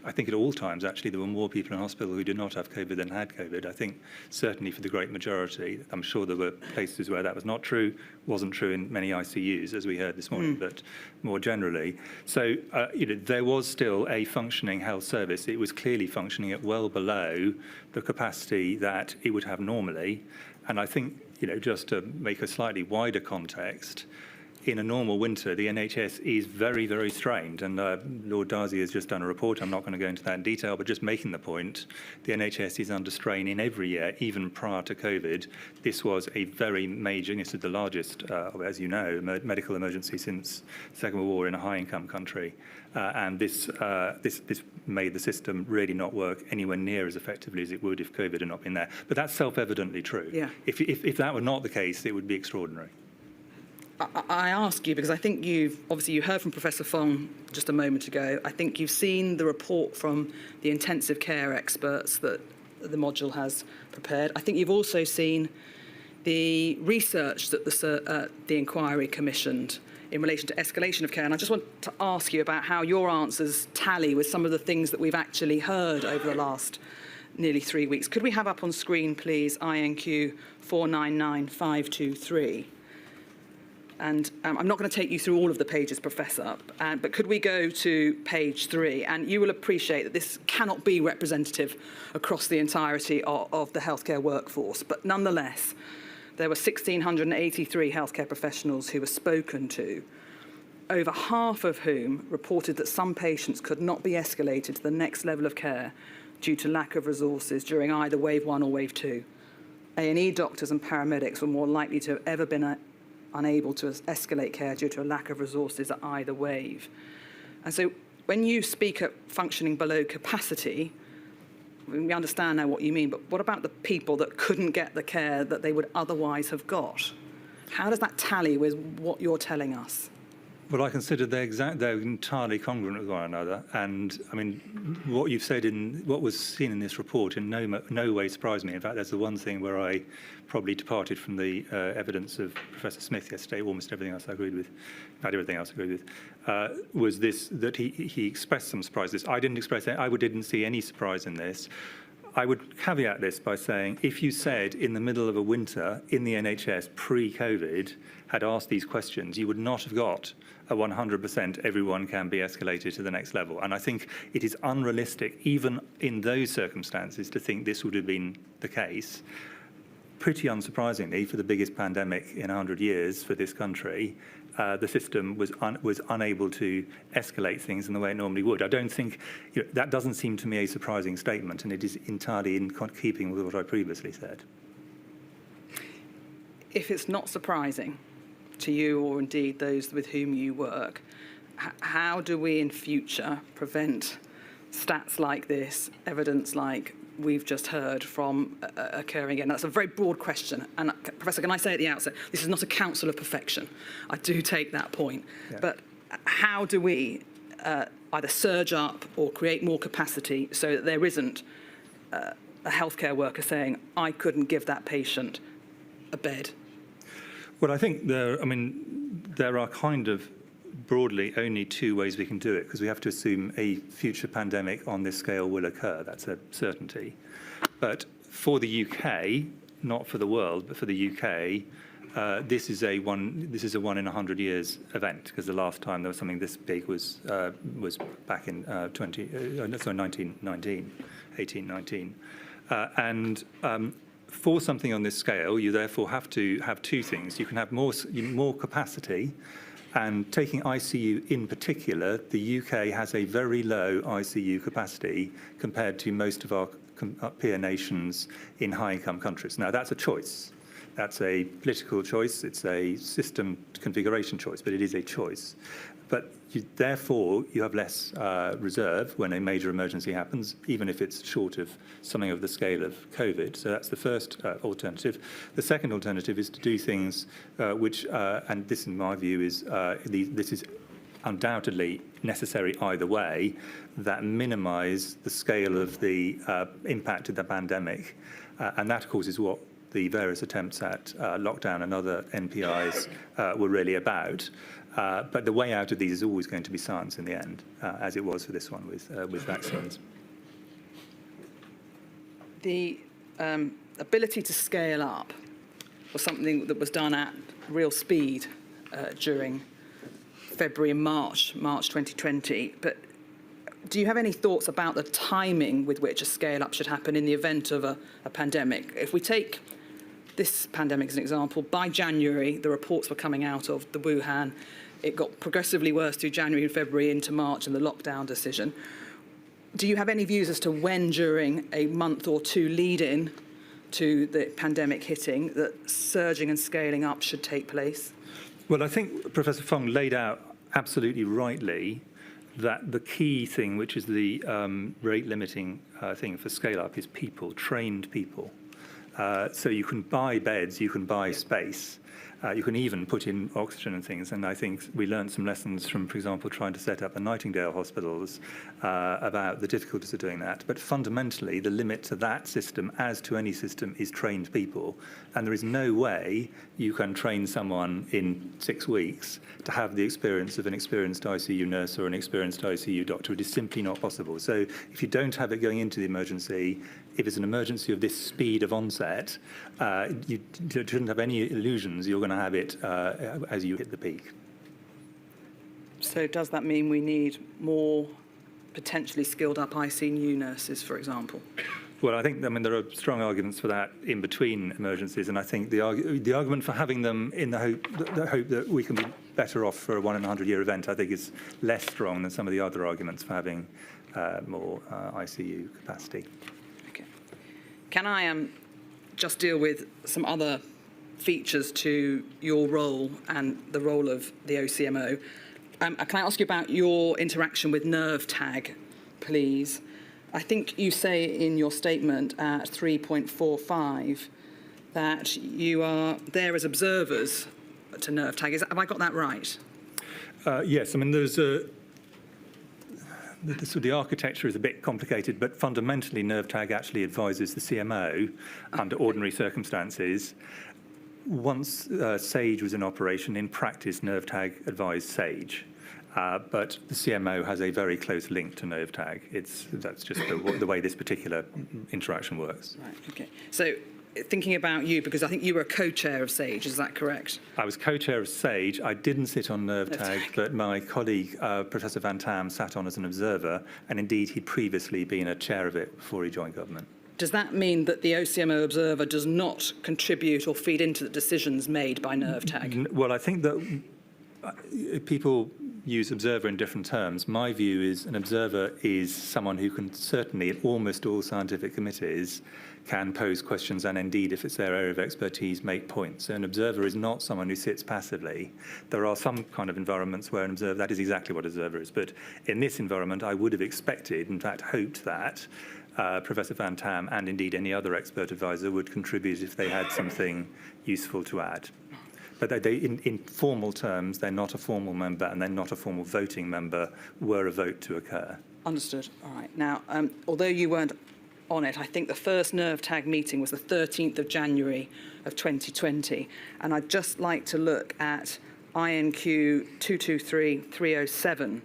I think at all times, actually, there were more people in hospital who did not have COVID than had COVID. I think certainly for the great majority. I'm sure there were places where that was not true, wasn't true in many ICUs, as we heard this morning, but more generally. So, there was still a functioning health service. It was clearly functioning at well below the capacity that it would have normally. And I think, just to make a slightly wider context, in a normal winter, the NHS is very, very strained. And Lord Darcy has just done a report. I'm not going to go into that in detail, but just making the point, the NHS is under strain in every year, even prior to COVID. This was a very major, this is the largest, as you know, medical emergency since the Second World War in a high-income country. And this made the system really not work anywhere near as effectively as it would if COVID had not been there. But that's self-evidently true. Yeah. If that were not the case, it would be extraordinary. I ask you because I think you heard from Professor Fong just a moment ago. I think you've seen the report from the intensive care experts that the module has prepared. I think you've also seen the research that the inquiry commissioned in relation to escalation of care. And I just want to ask you about how your answers tally with some of the things that we've actually heard over the last nearly 3 weeks. Could we have up on screen, please, INQ 499523? And I'm not going to take you through all of the pages, Professor, but could we go to page 3? And you will appreciate that this cannot be representative across the entirety of the healthcare workforce. But nonetheless, there were 1,683 healthcare professionals who were spoken to, over half of whom reported that some patients could not be escalated to the next level of care due to lack of resources during either wave 1 or wave 2. A&E doctors and paramedics were more likely to have ever been unable to escalate care due to a lack of resources at either wave. And so when you speak of functioning below capacity, we understand now what you mean, but what about the people that couldn't get the care that they would otherwise have got? How does that tally with what you're telling us? Well, I consider they're entirely congruent with one another. And I mean, what you've said what was seen in this report in no way surprised me. In fact, that's the one thing where I probably departed from the evidence of Professor Smith yesterday. Almost everything else I agreed with. In fact, everything else I agreed with. Was this, that he expressed some surprise. I didn't express it. I didn't see any surprise in this. I would caveat this by saying, if you said in the middle of a winter in the NHS pre-COVID had asked these questions, you would not have got a 100% everyone can be escalated to the next level. And I think it is unrealistic, even in those circumstances, to think this would have been the case. Pretty unsurprisingly, for the biggest pandemic in 100 years for this country, the system was unable to escalate things in the way it normally would. I don't think, that doesn't seem to me a surprising statement, and it is entirely in keeping with what I previously said. If it's not surprising to you, or indeed those with whom you work, how do we in future prevent stats like this, evidence like we've just heard from occurring again? That's a very broad question. And Professor, can I say at the outset, this is not a counsel of perfection. I do take that point. Yeah. But how do we either surge up or create more capacity so that there isn't a healthcare worker saying, I couldn't give that patient a bed? Well, I think there are kind of broadly only two ways we can do it, because we have to assume a future pandemic on this scale will occur. That's a certainty. But for the UK, not for the world, but for the UK, this is a 1 in 100 years event, because the last time there was something this big was back in 1819. And for something on this scale, you therefore have to have two things. You can have more capacity, And taking ICU in particular, the UK has a very low ICU capacity compared to most of our peer nations in high-income countries. Now, that's a choice. That's a political choice. It's a system configuration choice, but it is a choice. But therefore, you have less reserve when a major emergency happens, even if it's short of something of the scale of COVID. So that's the first alternative. The second alternative is to do things which, and this in my view is, this is undoubtedly necessary either way, that minimise the scale of the impact of the pandemic. And that, of course, is what the various attempts at lockdown and other NPIs were really about. But the way out of these is always going to be science in the end, as it was for this one with vaccines. The ability to scale up was something that was done at real speed during February and March 2020. But do you have any thoughts about the timing with which a scale-up should happen in the event of a pandemic? If we take this pandemic as an example, by January, the reports were coming out of the Wuhan. It got progressively worse through January and February into March and the lockdown decision. Do you have any views as to when, during a month or two lead-in to the pandemic hitting, that surging and scaling up should take place? Well, I think Professor Fong laid out absolutely rightly that the key thing, which is the rate-limiting thing for scale-up, is people, trained people. So you can buy beds, you can buy space, you can even put in oxygen and things. And I think we learned some lessons from, for example, trying to set up the Nightingale hospitals about the difficulties of doing that. But fundamentally, the limit to that system, as to any system, is trained people. And there is no way you can train someone in 6 weeks to have the experience of an experienced ICU nurse or an experienced ICU doctor. It is simply not possible. So if you don't have it going into the emergency, if it's an emergency of this speed of onset, you shouldn't have any illusions you're going to have it as you hit the peak. So does that mean we need more potentially skilled up ICU nurses, for example? Well, I think, there are strong arguments for that in between emergencies, and I think the argument for having them in the hope that we can be better off for a 1 in 100-year event, I think, is less strong than some of the other arguments for having more ICU capacity. Okay. Can I just deal with some other features to your role and the role of the OCMO? Can I ask you about your interaction with NervTag, please? I think you say in your statement at 3.45 that you are there as observers to NervTag. Have I got that right? Yes, there's the architecture is a bit complicated, but fundamentally NervTag actually advises the CMO under ordinary circumstances. Once SAGE was in operation, in practice, NervTag advised SAGE. But the CMO has a very close link to NervTag. That's just the way this particular interaction works. Right, okay. So thinking about you, because I think you were a co-chair of SAGE, is that correct? I was co-chair of SAGE. I didn't sit on NervTag, but my colleague, Professor Van Tam, sat on as an observer, and indeed he'd previously been a chair of it before he joined government. Does that mean that the OCMO observer does not contribute or feed into the decisions made by NervTag? Well, I think that people use observer in different terms. My view is an observer is someone who can certainly, in almost all scientific committees, can pose questions and indeed, if it's their area of expertise, make points. So an observer is not someone who sits passively. There are some kind of environments where an observer, that is exactly what an observer is. But in this environment, I would have expected, in fact, hoped that Professor Van Tam and indeed any other expert advisor would contribute if they had something useful to add. But in formal terms, they're not a formal member and they're not a formal voting member were a vote to occur. Understood. All right. Now, although you weren't on it, I think the first NervTag meeting was the 13th of January of 2020. And I'd just like to look at INQ 223307,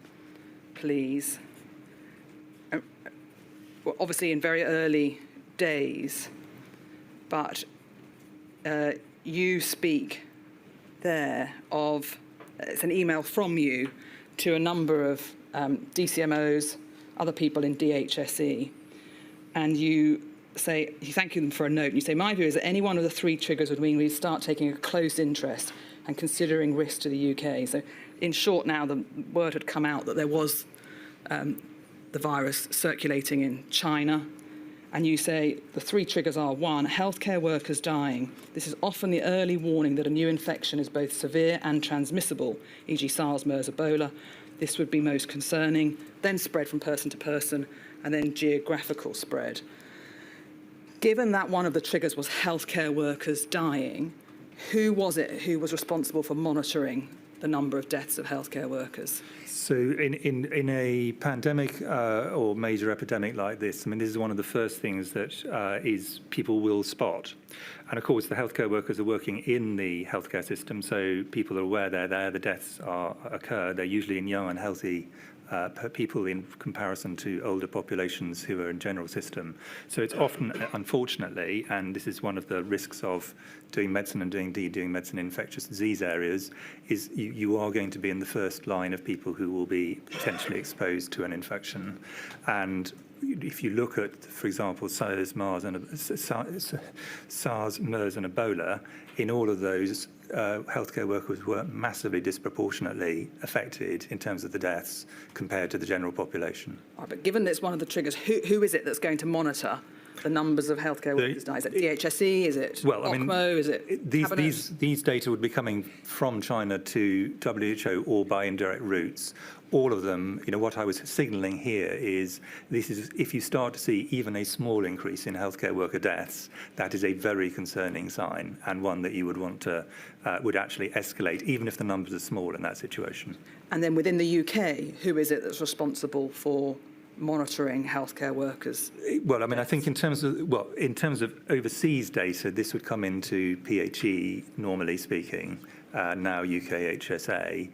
please. Well, obviously in very early days, but you speak there of, it's an email from you to a number of DCMOs, other people in DHSE, and you say, you thank them for a note, and you say, my view is that any one of the 3 triggers would mean we'd start taking a close interest and considering risk to the UK. So in short, now the word had come out that there was the virus circulating in China. And you say the 3 triggers are: 1, healthcare workers dying. This is often the early warning that a new infection is both severe and transmissible, e.g. SARS, MERS, Ebola. This would be most concerning. Then spread from person to person, and then geographical spread. Given that one of the triggers was healthcare workers dying, who was it who was responsible for monitoring the number of deaths of healthcare workers? So in a pandemic or major epidemic like this, I mean, this is one of the first things that is people will spot. And of course, the healthcare workers are working in the healthcare system, so people are aware they're there, the deaths occur. They're usually in young and healthy people in comparison to older populations who are in general system. So it's often, unfortunately, and this is one of the risks of doing medicine and doing medicine in infectious disease areas, is you are going to be in the first line of people who will be potentially exposed to an infection. And if you look at, for example, SARS, MERS, and Ebola, in all of those, healthcare workers were massively disproportionately affected in terms of the deaths compared to the general population. Right, but given that it's one of the triggers, who is it that's going to monitor the numbers of healthcare workers dying? Is it DHSE? Is it OCMO? Is it these data would be coming from China to WHO or by indirect routes. All of them, what I was signalling here is if you start to see even a small increase in healthcare worker deaths, that is a very concerning sign, and one that you would want to would actually escalate, even if the numbers are small in that situation. And then within the UK, who is it that's responsible for monitoring healthcare workers? Well, I mean, I think in terms of overseas data, this would come into PHE, normally speaking, now UKHSA.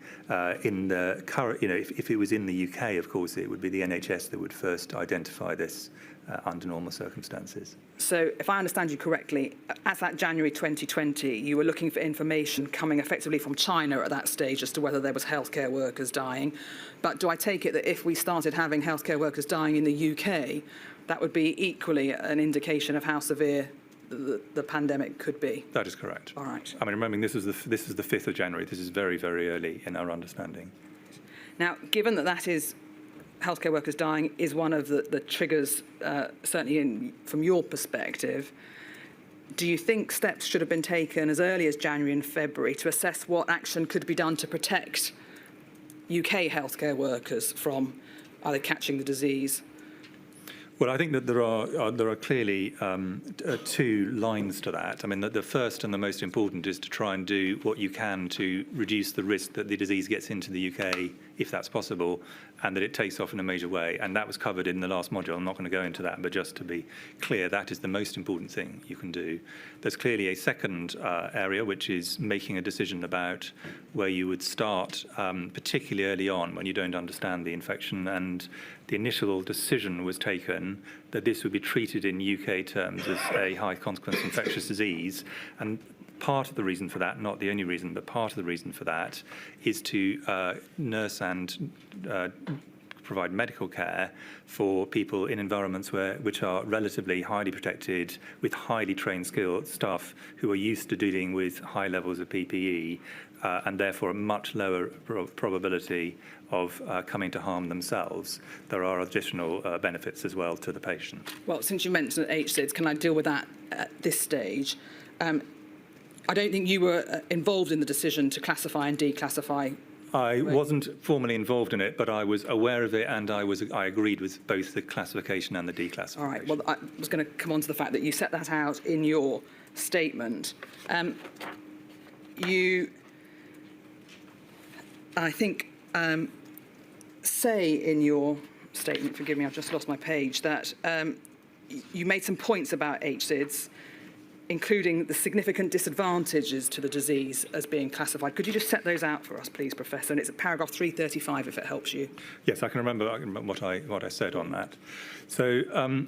In the current, if it was in the UK, of course, it would be the NHS that would first identify this under normal circumstances. So if I understand you correctly, as at January 2020, you were looking for information coming effectively from China at that stage as to whether there was healthcare workers dying. But do I take it that if we started having healthcare workers dying in the UK, that would be equally an indication of how severe the pandemic could be? That is correct. All right. I mean, remembering this is the 5th of January. This is very, very early in our understanding. Now, given that is healthcare workers dying is one of the triggers, certainly from your perspective, do you think steps should have been taken as early as January and February to assess what action could be done to protect UK healthcare workers from either catching the disease? Well, I think that there are clearly 2 lines to that. I mean, the first and the most important is to try and do what you can to reduce the risk that the disease gets into the UK, if that's possible, and that it takes off in a major way. And that was covered in the last module. I'm not going to go into that, but just to be clear, that is the most important thing you can do. There's clearly a second area, which is making a decision about where you would start, particularly early on when you don't understand the infection. And the initial decision was taken that this would be treated in UK terms as a high consequence infectious disease. And part of the reason for that, not the only reason, but part of the reason for that is to nurse and provide medical care for people in environments which are relatively highly protected, with highly trained skilled staff who are used to dealing with high levels of PPE, and therefore a much lower probability of coming to harm themselves. There are additional benefits as well to the patient. Well, since you mentioned HSIDs, can I deal with that at this stage? I don't think you were involved in the decision to classify and declassify. I wasn't formally involved in it, but I was aware of it, and I agreed with both the classification and the declassification. All right. Well, I was going to come on to the fact that you set that out in your statement. You, I think, say in your statement, forgive me, I've just lost my page, that you made some points about HSIDs, including the significant disadvantages to the disease as being classified. Could you just set those out for us, please, Professor? And it's at paragraph 335, if it helps you. Yes, I can remember what I said on that. So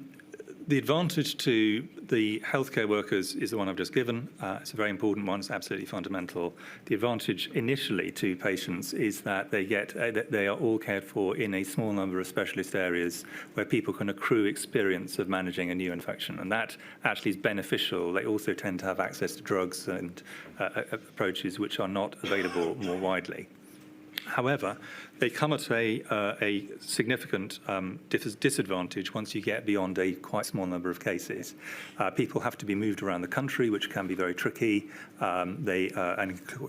the advantage to the healthcare workers is the one I've just given. It's a very important one. It's absolutely fundamental. The advantage initially to patients is that they are all cared for in a small number of specialist areas where people can accrue experience of managing a new infection, and that actually is beneficial. They also tend to have access to drugs and approaches which are not available more widely. However, they come at a significant disadvantage once you get beyond a quite small number of cases. People have to be moved around the country, which can be very tricky. And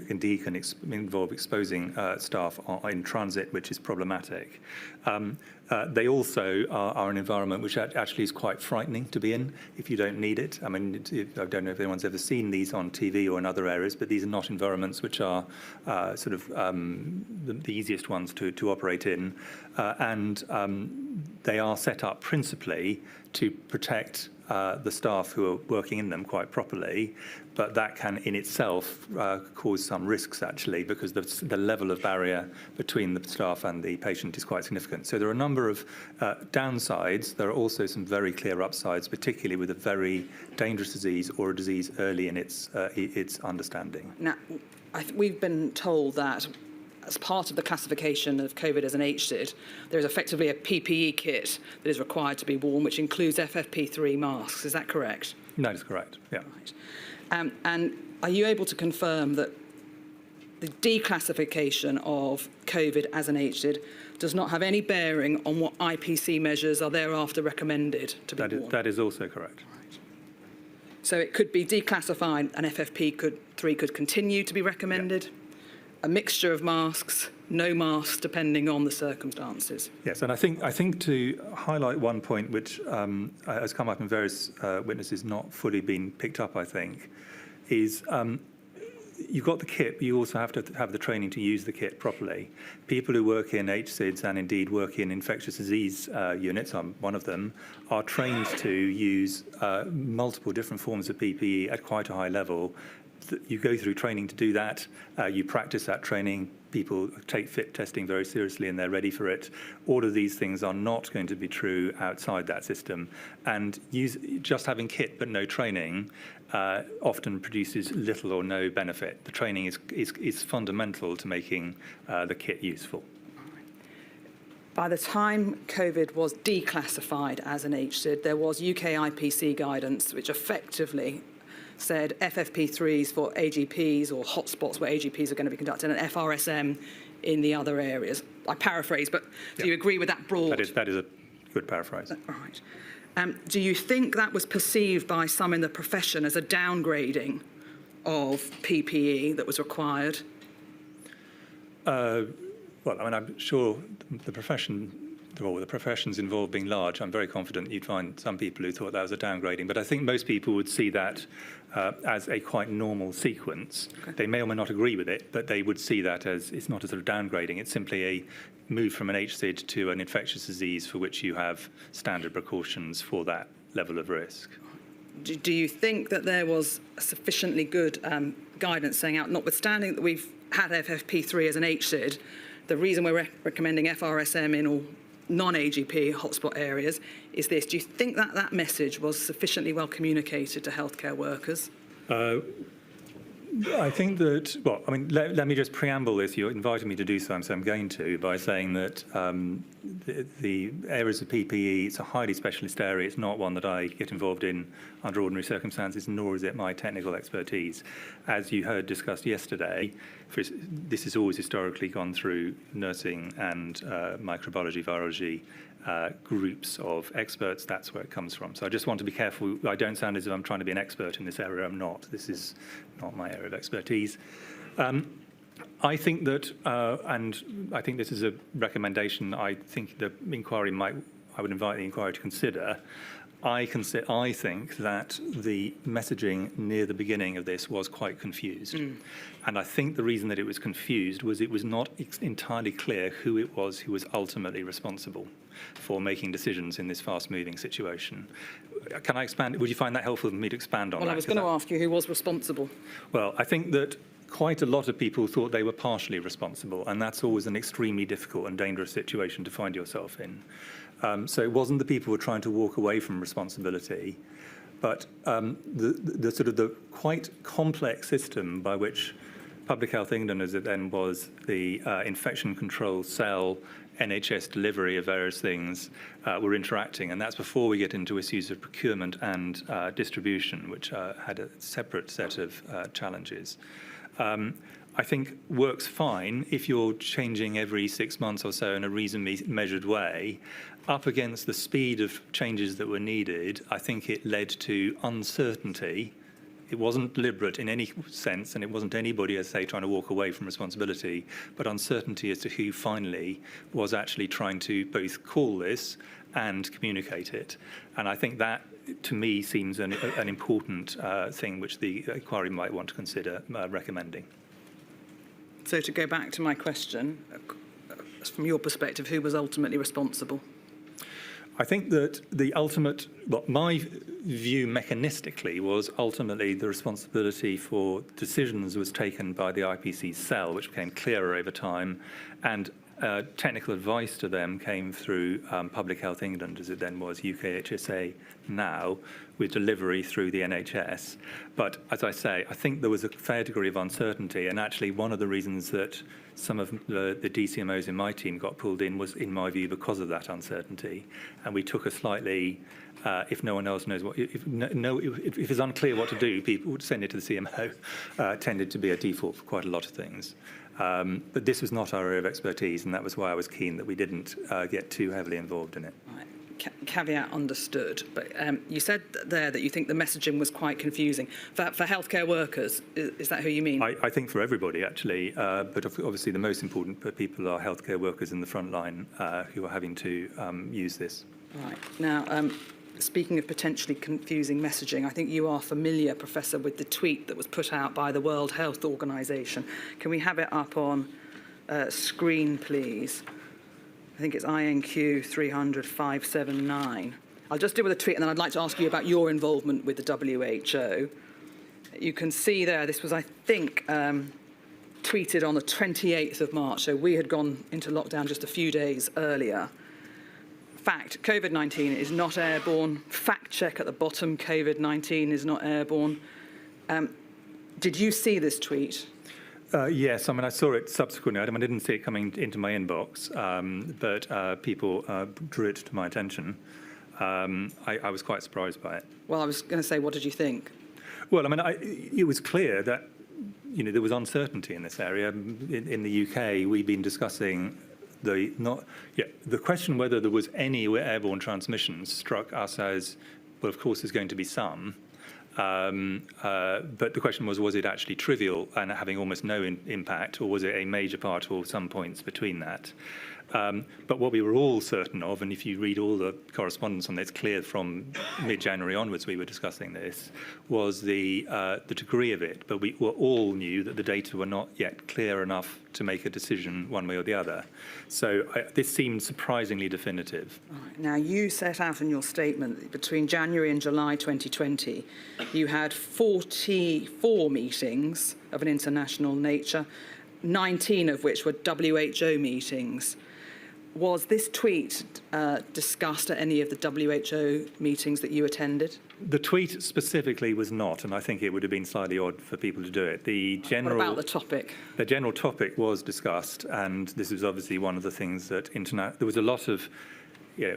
indeed can involve exposing staff in transit, which is problematic. They also are an environment which actually is quite frightening to be in if you don't need it. I mean, I don't know if anyone's ever seen these on TV or in other areas, but these are not environments which are the easiest ones to operate in. They are set up principally to protect the staff who are working in them quite properly, but that can in itself cause some risks actually, because the level of barrier between the staff and the patient is quite significant. So there are a number of downsides. There are also some very clear upsides, particularly with a very dangerous disease or a disease early in its understanding. Now, we've been told that as part of the classification of COVID as an HSID, there is effectively a PPE kit that is required to be worn, which includes FFP3 masks. Is that correct? That is correct, yeah. Right. And are you able to confirm that the declassification of COVID as an HSID does not have any bearing on what IPC measures are thereafter recommended to be worn? That is also correct. Right. So it could be declassified and FFP3 could continue to be recommended? Yeah. A mixture of masks, no masks, depending on the circumstances. Yes, and I think to highlight one point which has come up in various witnesses, not fully been picked up, I think, is you've got the kit, but you also have to have the training to use the kit properly. People who work in HSIDs and indeed work in infectious disease units, I'm one of them, are trained to use multiple different forms of PPE at quite a high level. You go through training to do that. You practice that training. People take fit testing very seriously and they're ready for it. All of these things are not going to be true outside that system. And just having kit but no training often produces little or no benefit. The training is fundamental to making the kit useful. By the time COVID was declassified as an HSID, there was UK IPC guidance which effectively said FFP3s for AGPs or hotspots where AGPs are going to be conducted and FRSM in the other areas. I paraphrase, but do you agree with that broad? That is a good paraphrase. Right. Do you think that was perceived by some in the profession as a downgrading of PPE that was required? Well, I mean, I'm sure the professions involved being large, I'm very confident you'd find some people who thought that was a downgrading, but I think most people would see that as a quite normal sequence. Okay. They may or may not agree with it, but they would see that as it's not a sort of downgrading, it's simply a move from an HSID to an infectious disease for which you have standard precautions for that level of risk. Do you think that there was sufficiently good guidance saying out, notwithstanding that we've had FFP3 as an HSID, the reason we're recommending FRSM in all non-AGP hotspot areas is this? Do you think that that message was sufficiently well communicated to healthcare workers? I think that, well, I mean, let me just preamble this. You invited me to do so, so I'm going to, by saying that the areas of PPE, it's a highly specialist area. It's not one that I get involved in under ordinary circumstances, nor is it my technical expertise. As you heard discussed yesterday, this has always historically gone through nursing and microbiology, virology groups of experts. That's where it comes from. So I just want to be careful. I don't sound as if I'm trying to be an expert in this area. I'm not. This is not my area of expertise. I think that, and I think this is a recommendation I think the inquiry I would invite the inquiry to consider. I think that the messaging near the beginning of this was quite confused. And I think the reason that it was confused was it was not entirely clear who it was who was ultimately responsible for making decisions in this fast-moving situation. Can I expand? Would you find that helpful for me to expand on that? Well, I was going to ask you who was responsible. Well, I think that quite a lot of people thought they were partially responsible, and that's always an extremely difficult and dangerous situation to find yourself in. So it wasn't the people who were trying to walk away from responsibility, but the sort of the quite complex system by which Public Health England, as it then was, the infection control cell, NHS delivery of various things were interacting, and that's before we get into issues of procurement and distribution, which had a separate set of challenges. I think works fine if you're changing every 6 months or so in a reasonably measured way. Up against the speed of changes that were needed, I think it led to uncertainty. It wasn't deliberate in any sense, and it wasn't anybody, as say, trying to walk away from responsibility, but uncertainty as to who finally was actually trying to both call this and communicate it. And I think that, to me, seems an important thing which the inquiry might want to consider recommending. So to go back to my question, from your perspective, who was ultimately responsible? I think that the ultimate, well, my view mechanistically was ultimately the responsibility for decisions was taken by the IPC cell, which became clearer over time, and technical advice to them came through Public Health England, as it then was, UKHSA now, with delivery through the NHS. But as I say, I think there was a fair degree of uncertainty, and actually one of the reasons that some of the DCMOs in my team got pulled in was, in my view, because of that uncertainty. And we took a slightly, if no one else knows what, if it's unclear what to do, people would send it to the CMO, tended to be a default for quite a lot of things. But this was not our area of expertise, and that was why I was keen that we didn't get too heavily involved in it. Right. Caveat understood, but you said there that you think the messaging was quite confusing. For healthcare workers, is that who you mean? I think for everybody, actually, but obviously the most important people are healthcare workers in the front line who are having to use this. Right. Now, speaking of potentially confusing messaging, I think you are familiar, Professor, with the tweet that was put out by the World Health Organization. Can we have it up on screen, please? I think it's INQ 300-579. I'll just deal with the tweet, and then I'd like to ask you about your involvement with the WHO. You can see there, this was, I think, tweeted on the 28th of March, so we had gone into lockdown just a few days earlier. Fact, COVID-19 is not airborne. Fact check at the bottom, COVID-19 is not airborne. Did you see this tweet? Yes, I mean, I saw it subsequently. I didn't see it coming into my inbox, but people drew it to my attention. I was quite surprised by it. Well, I was going to say, what did you think? Well, I mean, it was clear that, you know, there was uncertainty in this area. In the UK, we've been discussing the question whether there was any airborne transmission struck us as, well, of course, there's going to be some. But the question was it actually trivial and having almost no impact, or was it a major part or some points between that? But what we were all certain of, and if you read all the correspondence on this, clear from mid-January onwards we were discussing this, was the degree of it. But we all knew that the data were not yet clear enough to make a decision one way or the other. So this seemed surprisingly definitive. Right. Now, you set out in your statement that between January and July 2020, you had 44 meetings of an international nature, 19 of which were WHO meetings. Was this tweet discussed at any of the WHO meetings that you attended? The tweet specifically was not, and I think it would have been slightly odd for people to do it. What about the topic? The general topic was discussed, and this was obviously one of the things that there was a lot of.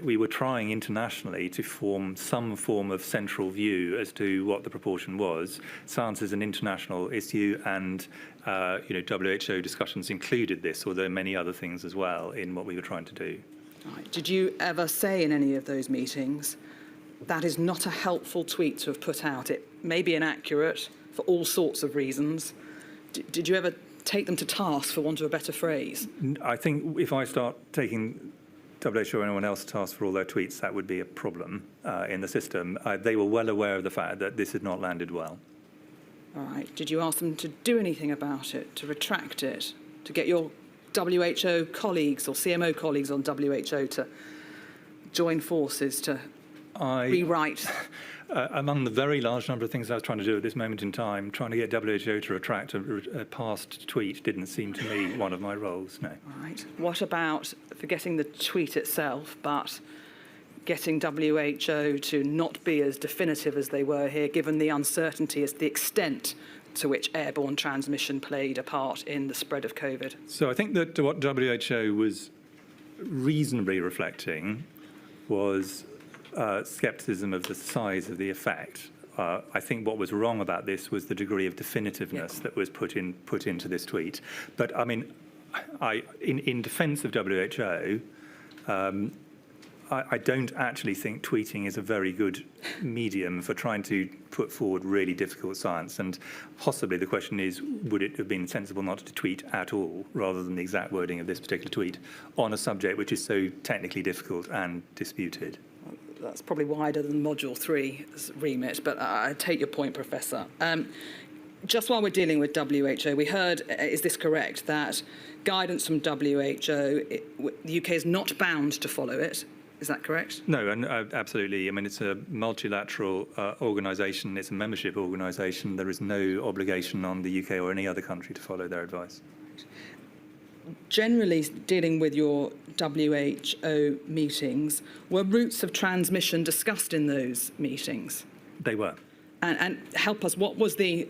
We were trying internationally to form some form of central view as to what the proportion was. Science is an international issue, and WHO discussions included this, although many other things as well in what we were trying to do. Right. Did you ever say in any of those meetings, that is not a helpful tweet to have put out? It may be inaccurate for all sorts of reasons. Did you ever take them to task, for want of a better phrase? I think if I start taking WHO or anyone else task for all their tweets, that would be a problem in the system. They were well aware of the fact that this had not landed well. All right. Did you ask them to do anything about it, to retract it, to get your WHO colleagues or CMO colleagues on WHO to join forces to rewrite? Among the very large number of things I was trying to do at this moment in time, trying to get WHO to retract a past tweet didn't seem to me one of my roles, no. All right. What about forgetting the tweet itself, but getting WHO to not be as definitive as they were here, given the uncertainty as the extent to which airborne transmission played a part in the spread of COVID? So I think that what WHO was reasonably reflecting was scepticism of the size of the effect I think what was wrong about this was the degree of definitiveness that was put into this tweet. But I mean, in defence of WHO, I don't actually think tweeting is a very good medium for trying to put forward really difficult science. And possibly the question is, would it have been sensible not to tweet at all, rather than the exact wording of this particular tweet, on a subject which is so technically difficult and disputed? That's probably wider than Module 3's remit, but I take your point, Professor. Just while we're dealing with WHO, we heard, is this correct, that guidance from WHO, the UK is not bound to follow it? Is that correct? No, and absolutely. I mean, it's a multilateral organisation. It's a membership organisation. There is no obligation on the UK or any other country to follow their advice. Generally, dealing with your WHO meetings, were routes of transmission discussed in those meetings? They were. And help us, what was the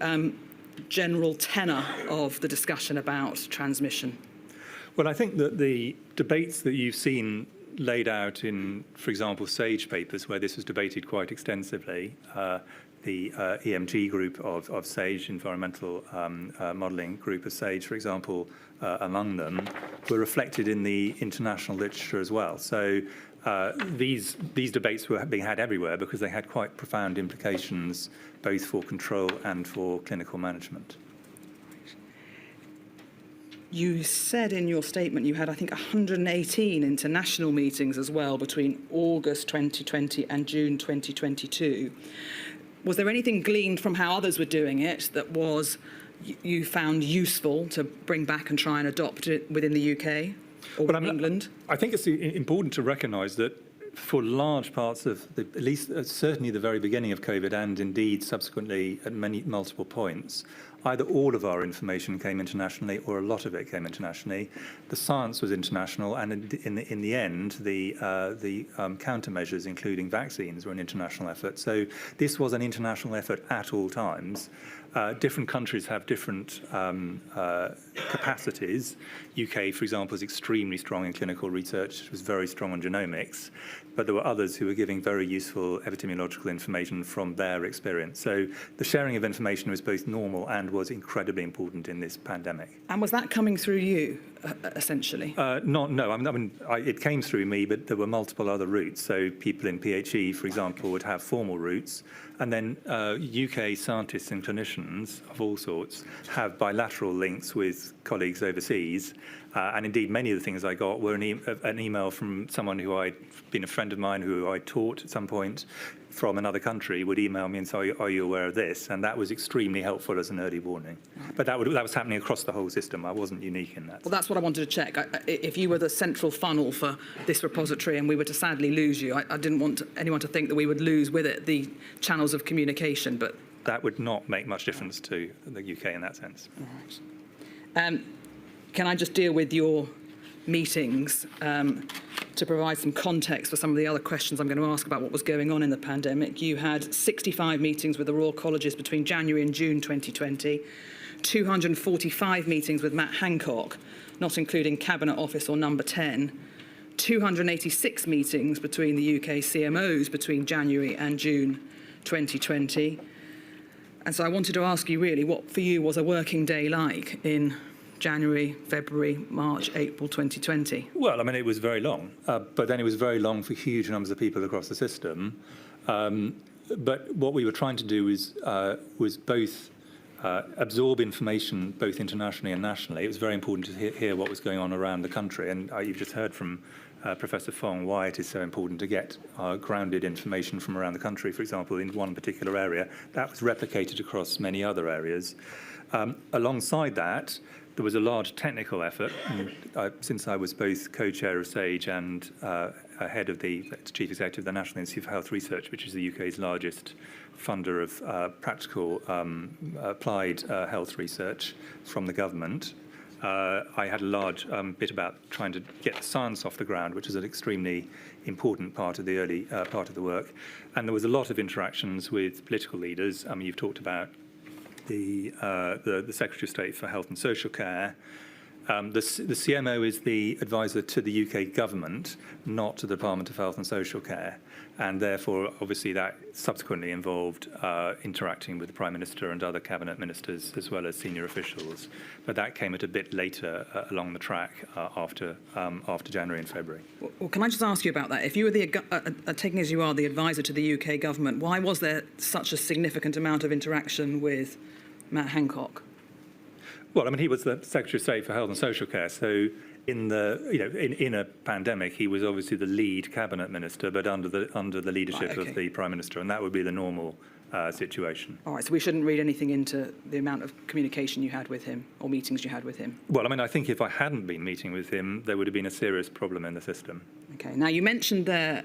general tenor of the discussion about transmission? Well, I think that the debates that you've seen laid out in, for example, SAGE papers, where this was debated quite extensively, the EMG group of SAGE, Environmental Modelling Group of SAGE, for example, among them, were reflected in the international literature as well. So these debates were being had everywhere because they had quite profound implications both for control and for clinical management. You said in your statement you had, I think, 118 international meetings as well between August 2020 and June 2022. Was there anything gleaned from how others were doing it that you found useful to bring back and try and adopt it within the UK or England? I think it's important to recognise that for large parts of, at least certainly the very beginning of COVID and indeed subsequently at multiple points, either all of our information came internationally or a lot of it came internationally. The science was international, and in the end, the countermeasures, including vaccines, were an international effort. So this was an international effort at all times. Different countries have different capacities. UK, for example, is extremely strong in clinical research. It was very strong on genomics, but there were others who were giving very useful epidemiological information from their experience. So the sharing of information was both normal and was incredibly important in this pandemic. And was that coming through you, essentially? No. I mean, it came through me, but there were multiple other routes. So people in PHE, for example, would have formal routes, and then UK scientists and clinicians of all sorts have bilateral links with colleagues overseas. And indeed, many of the things I got were an email from someone who I'd been a friend of mine who I taught at some point from another country would email me and say, are you aware of this? And that was extremely helpful as an early warning. But that was happening across the whole system. I wasn't unique in that. Well, that's what I wanted to check. If you were the central funnel for this repository and we were to sadly lose you, I didn't want anyone to think that we would lose with it the channels of communication. But that would not make much difference to the UK in that sense. All right. Can I just deal with your meetings to provide some context for some of the other questions I'm going to ask about what was going on in the pandemic? You had 65 meetings with the Royal Colleges between January and June 2020, 245 meetings with Matt Hancock, not including Cabinet Office or Number 10, 286 meetings between the UK CMOs between January and June 2020. And so I wanted to ask you really what for you was a working day like in January, February, March, April 2020? Well, I mean, it was very long, but then it was very long for huge numbers of people across the system. But what we were trying to do was both absorb information both internationally and nationally. It was very important to hear what was going on around the country, and you've just heard from Professor Fong why it is so important to get grounded information from around the country, for example, in one particular area. That was replicated across many other areas. Alongside that, there was a large technical effort. Since I was both co-chair of SAGE and head of the chief executive of the National Institute for Health Research, which is the UK's largest funder of practical applied health research from the government, I had a large bit about trying to get the science off the ground, which is an extremely important part of the early part of the work. And there was a lot of interactions with political leaders. You've talked about the Secretary of State for Health and Social Care, The CMO is the advisor to the UK government, not to the Department of Health and Social Care. And therefore, obviously, that subsequently involved interacting with the Prime Minister and other cabinet ministers, as well as senior officials. But that came at a bit later along the track after January and February. Well, can I just ask you about that? If you were taking as you are the advisor to the UK government, why was there such a significant amount of interaction with Matt Hancock? Well, I mean, he was the Secretary of State for Health and Social Care, so in a pandemic, he was obviously the lead cabinet minister, but under the leadership of the Prime Minister, and that would be the normal situation. All right, so we shouldn't read anything into the amount of communication you had with him or meetings you had with him. Well, I mean, I think if I hadn't been meeting with him, there would have been a serious problem in the system. Okay. Now you mentioned there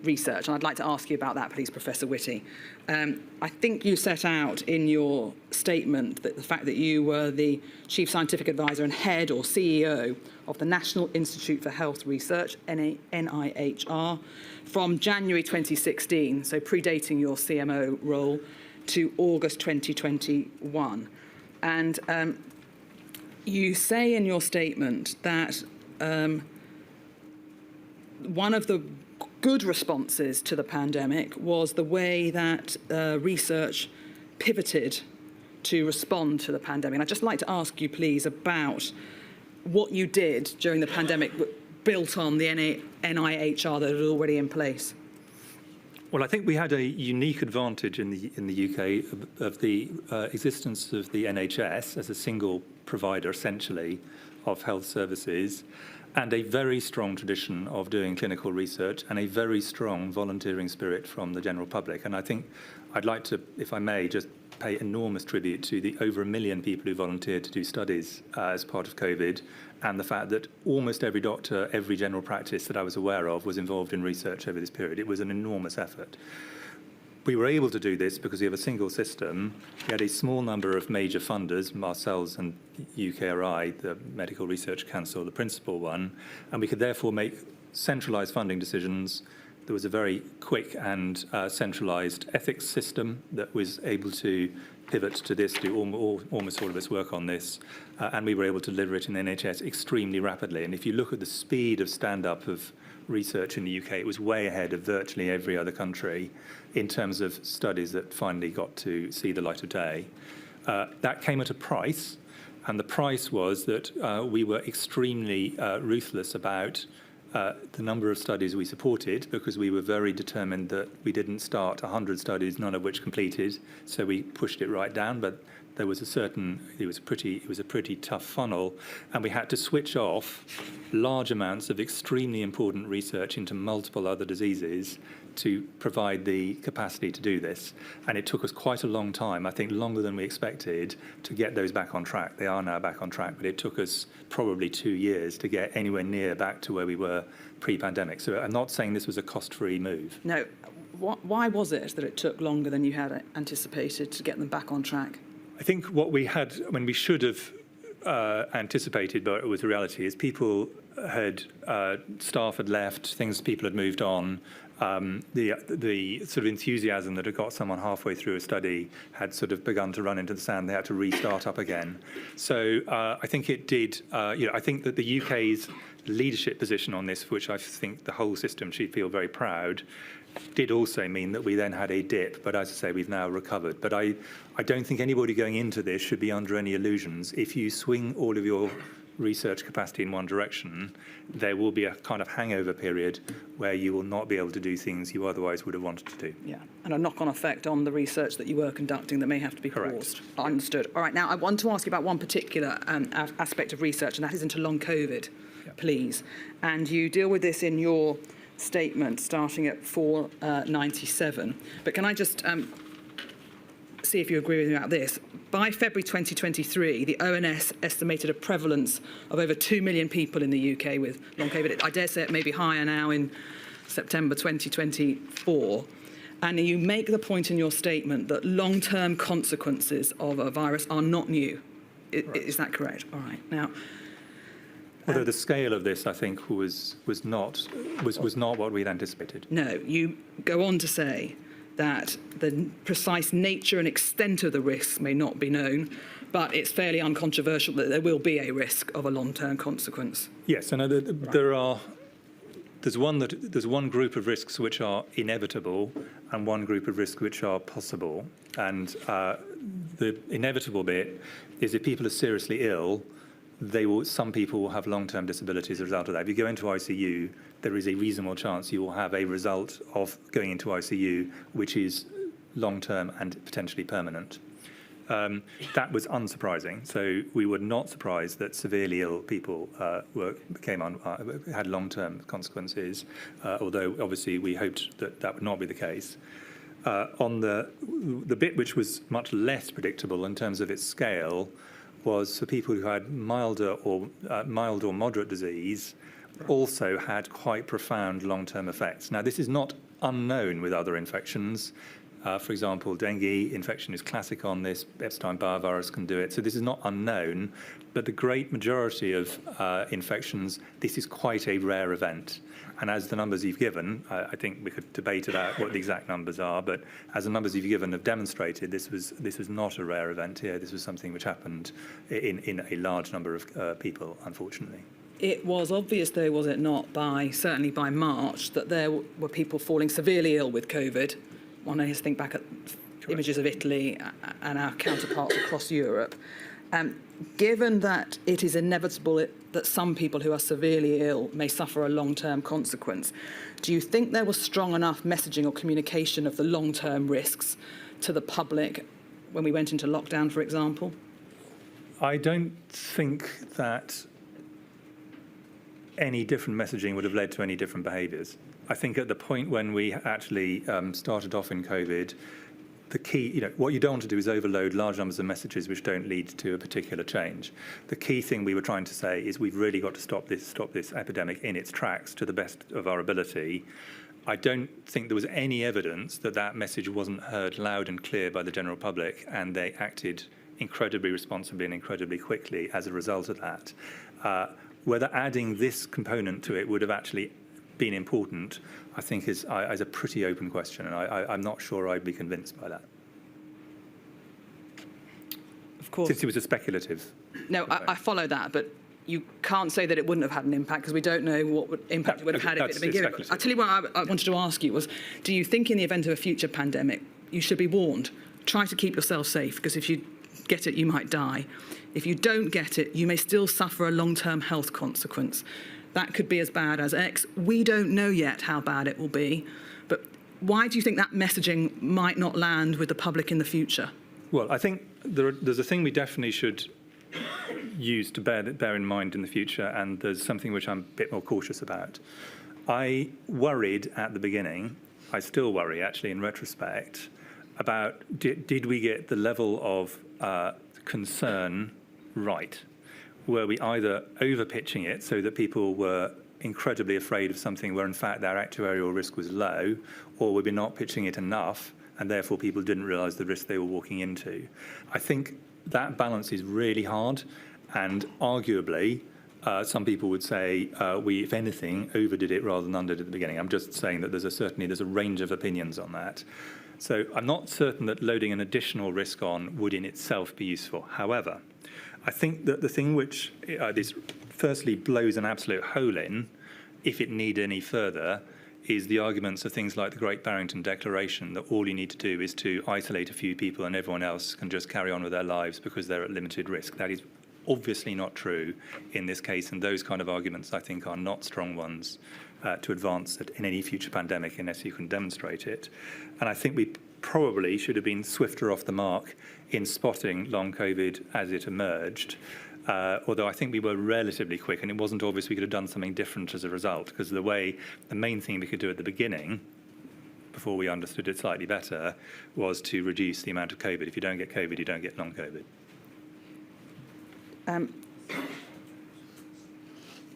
research, and I'd like to ask you about that, please, Professor Whitty. I think you set out in your statement that the fact that you were the Chief Scientific Advisor and Head or CEO of the National Institute for Health Research, NIHR, from January 2016, so predating your CMO role, to August 2021. And you say in your statement that one of the good responses to the pandemic was the way that research pivoted to respond to the pandemic. And I'd just like to ask you, please, about what you did during the pandemic built on the NIHR that was already in place. Well, I think we had a unique advantage in the UK of the existence of the NHS as a single provider, essentially, of health services, and a very strong tradition of doing clinical research and a very strong volunteering spirit from the general public. And I think I'd like to, if I may, just pay enormous tribute to the over 1 million people who volunteered to do studies as part of COVID, and the fact that almost every doctor, every general practice that I was aware of was involved in research over this period. It was an enormous effort. We were able to do this because we have a single system. We had a small number of major funders, ourselves and UKRI, the Medical Research Council, the principal one, and we could therefore make centralised funding decisions. There was a very quick and centralised ethics system that was able to pivot to this, do almost all of its work on this, and we were able to deliver it in the NHS extremely rapidly. And if you look at the speed of stand-up of research in the UK, it was way ahead of virtually every other country in terms of studies that finally got to see the light of day. That came at a price, and the price was that we were extremely ruthless about the number of studies we supported, because we were very determined that we didn't start 100 studies, none of which completed, so we pushed it right down. But there was it was a pretty tough funnel, and we had to switch off large amounts of extremely important research into multiple other diseases to provide the capacity to do this. And it took us quite a long time, I think longer than we expected, to get those back on track. They are now back on track, but it took us probably 2 years to get anywhere near back to where we were pre-pandemic. So I'm not saying this was a cost-free move. No. Why was it that it took longer than you had anticipated to get them back on track? I think what we had, we should have anticipated, but it was the reality, is people had, staff had left, people had moved on. The sort of enthusiasm that had got someone halfway through a study had sort of begun to run into the sand. They had to restart up again. So I think it did, I think that the UK's leadership position on this, which I think the whole system should feel very proud, did also mean that we then had a dip, but as I say, we've now recovered. But I don't think anybody going into this should be under any illusions. If you swing all of your research capacity in one direction, there will be a kind of hangover period where you will not be able to do things you otherwise would have wanted to do. Yeah, and a knock-on effect on the research that you were conducting that may have to be paused. Understood. All right, now I want to ask you about one particular aspect of research, and that is into long COVID, please. And you deal with this in your statement starting at 497. But can I just see if you agree with me about this? By February 2023, the ONS estimated a prevalence of over 2 million people in the UK with long COVID. I dare say it may be higher now in September 2024. And you make the point in your statement that long-term consequences of a virus are not new. Is that correct? All right. Now, although the scale of this, I think, was not what we'd anticipated. No, you go on to say that the precise nature and extent of the risks may not be known, but it's fairly uncontroversial that there will be a risk of a long-term consequence. Yes, I know that there's one group of risks which are inevitable and one group of risks which are possible. And the inevitable bit is if people are seriously ill, some people will have long-term disability as a result of that. If you go into ICU, there is a reasonable chance you will have a result of going into ICU which is long-term and potentially permanent. That was unsurprising. So we were not surprised that severely ill people had long-term consequences, although obviously we hoped that that would not be the case. On the bit which was much less predictable in terms of its scale was for people who had mild or moderate disease, also had quite profound long-term effects. Now, this is not unknown with other infections. For example, dengue infection is classic on this. Epstein-Barr virus can do it. So this is not unknown, but the great majority of infections, this is quite a rare event. And as the numbers you've given, I think we could debate about what the exact numbers are, but as the numbers you've given have demonstrated, this was not a rare event here. This was something which happened in a large number of people, unfortunately. It was obvious, though, was it not, certainly by March, that there were people falling severely ill with COVID. One has to think back at images of Italy and our counterparts across Europe. Given that it is inevitable that some people who are severely ill may suffer a long-term consequence, do you think there was strong enough messaging or communication of the long-term risks to the public when we went into lockdown, for example? I don't think that any different messaging would have led to any different behaviours. I think at the point when we actually started off in COVID, the key, what you don't want to do is overload large numbers of messages which don't lead to a particular change. The key thing we were trying to say is we've really got to stop this epidemic in its tracks to the best of our ability. I don't think there was any evidence that that message wasn't heard loud and clear by the general public, and they acted incredibly responsibly and incredibly quickly as a result of that. Whether adding this component to it would have actually been important, I think is a pretty open question, and I'm not sure I'd be convinced by that. Of course. Since it was a speculative. No, I follow that, but you can't say that it wouldn't have had an impact because we don't know what impact it would have had if it had been given. I'll tell you what I wanted to ask you was, do you think in the event of a future pandemic, you should be warned? Try to keep yourself safe, because if you get it, you might die. If you don't get it, you may still suffer a long-term health consequence. That could be as bad as X. We don't know yet how bad it will be, but why do you think that messaging might not land with the public in the future? Well, I think there's a thing we definitely should use to bear in mind in the future, and there's something which I'm a bit more cautious about. I worried at the beginning, I still worry actually in retrospect, about did we get the level of concern right? Were we either over-pitching it so that people were incredibly afraid of something where in fact their actuarial risk was low, or were we not pitching it enough and therefore people didn't realise the risk they were walking into? I think that balance is really hard, and arguably some people would say we, if anything, overdid it rather than underdid at the beginning. I'm just saying that there's a range of opinions on that. So I'm not certain that loading an additional risk on would in itself be useful. However, I think that the thing which this firstly blows an absolute hole in, if it need any further, is the arguments of things like the Great Barrington Declaration, that all you need to do is to isolate a few people and everyone else can just carry on with their lives because they're at limited risk. That is obviously not true in this case, and those kind of arguments, I think, are not strong ones to advance in any future pandemic unless you can demonstrate it. And I think we probably should have been swifter off the mark in spotting long COVID as it emerged, although I think we were relatively quick, and it wasn't obvious we could have done something different as a result, because the main thing we could do at the beginning, before we understood it slightly better, was to reduce the amount of COVID. If you don't get COVID, you don't get long COVID.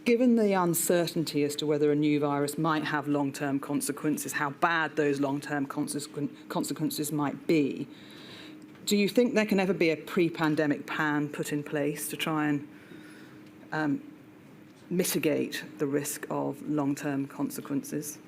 Given the uncertainty as to whether a new virus might have long-term consequences, how bad those long-term consequences might be, do you think there can ever be a pre-pandemic plan put in place to try and mitigate the risk of long-term consequences?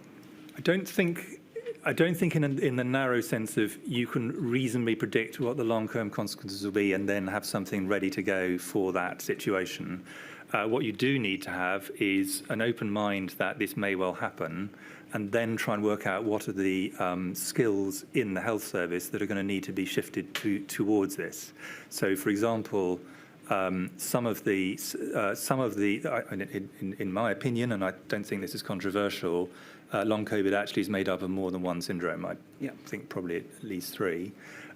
I don't think I don't think in the narrow sense of you can reasonably predict what the long-term consequences will be and then have something ready to go for that situation. What you do need to have is an open mind that this may well happen, and then try and work out what are the skills in the health service that are going to need to be shifted towards this. So, for example, some of the, in my opinion, and I don't think this is controversial, long COVID actually is made up of more than one syndrome. I think probably at least 3.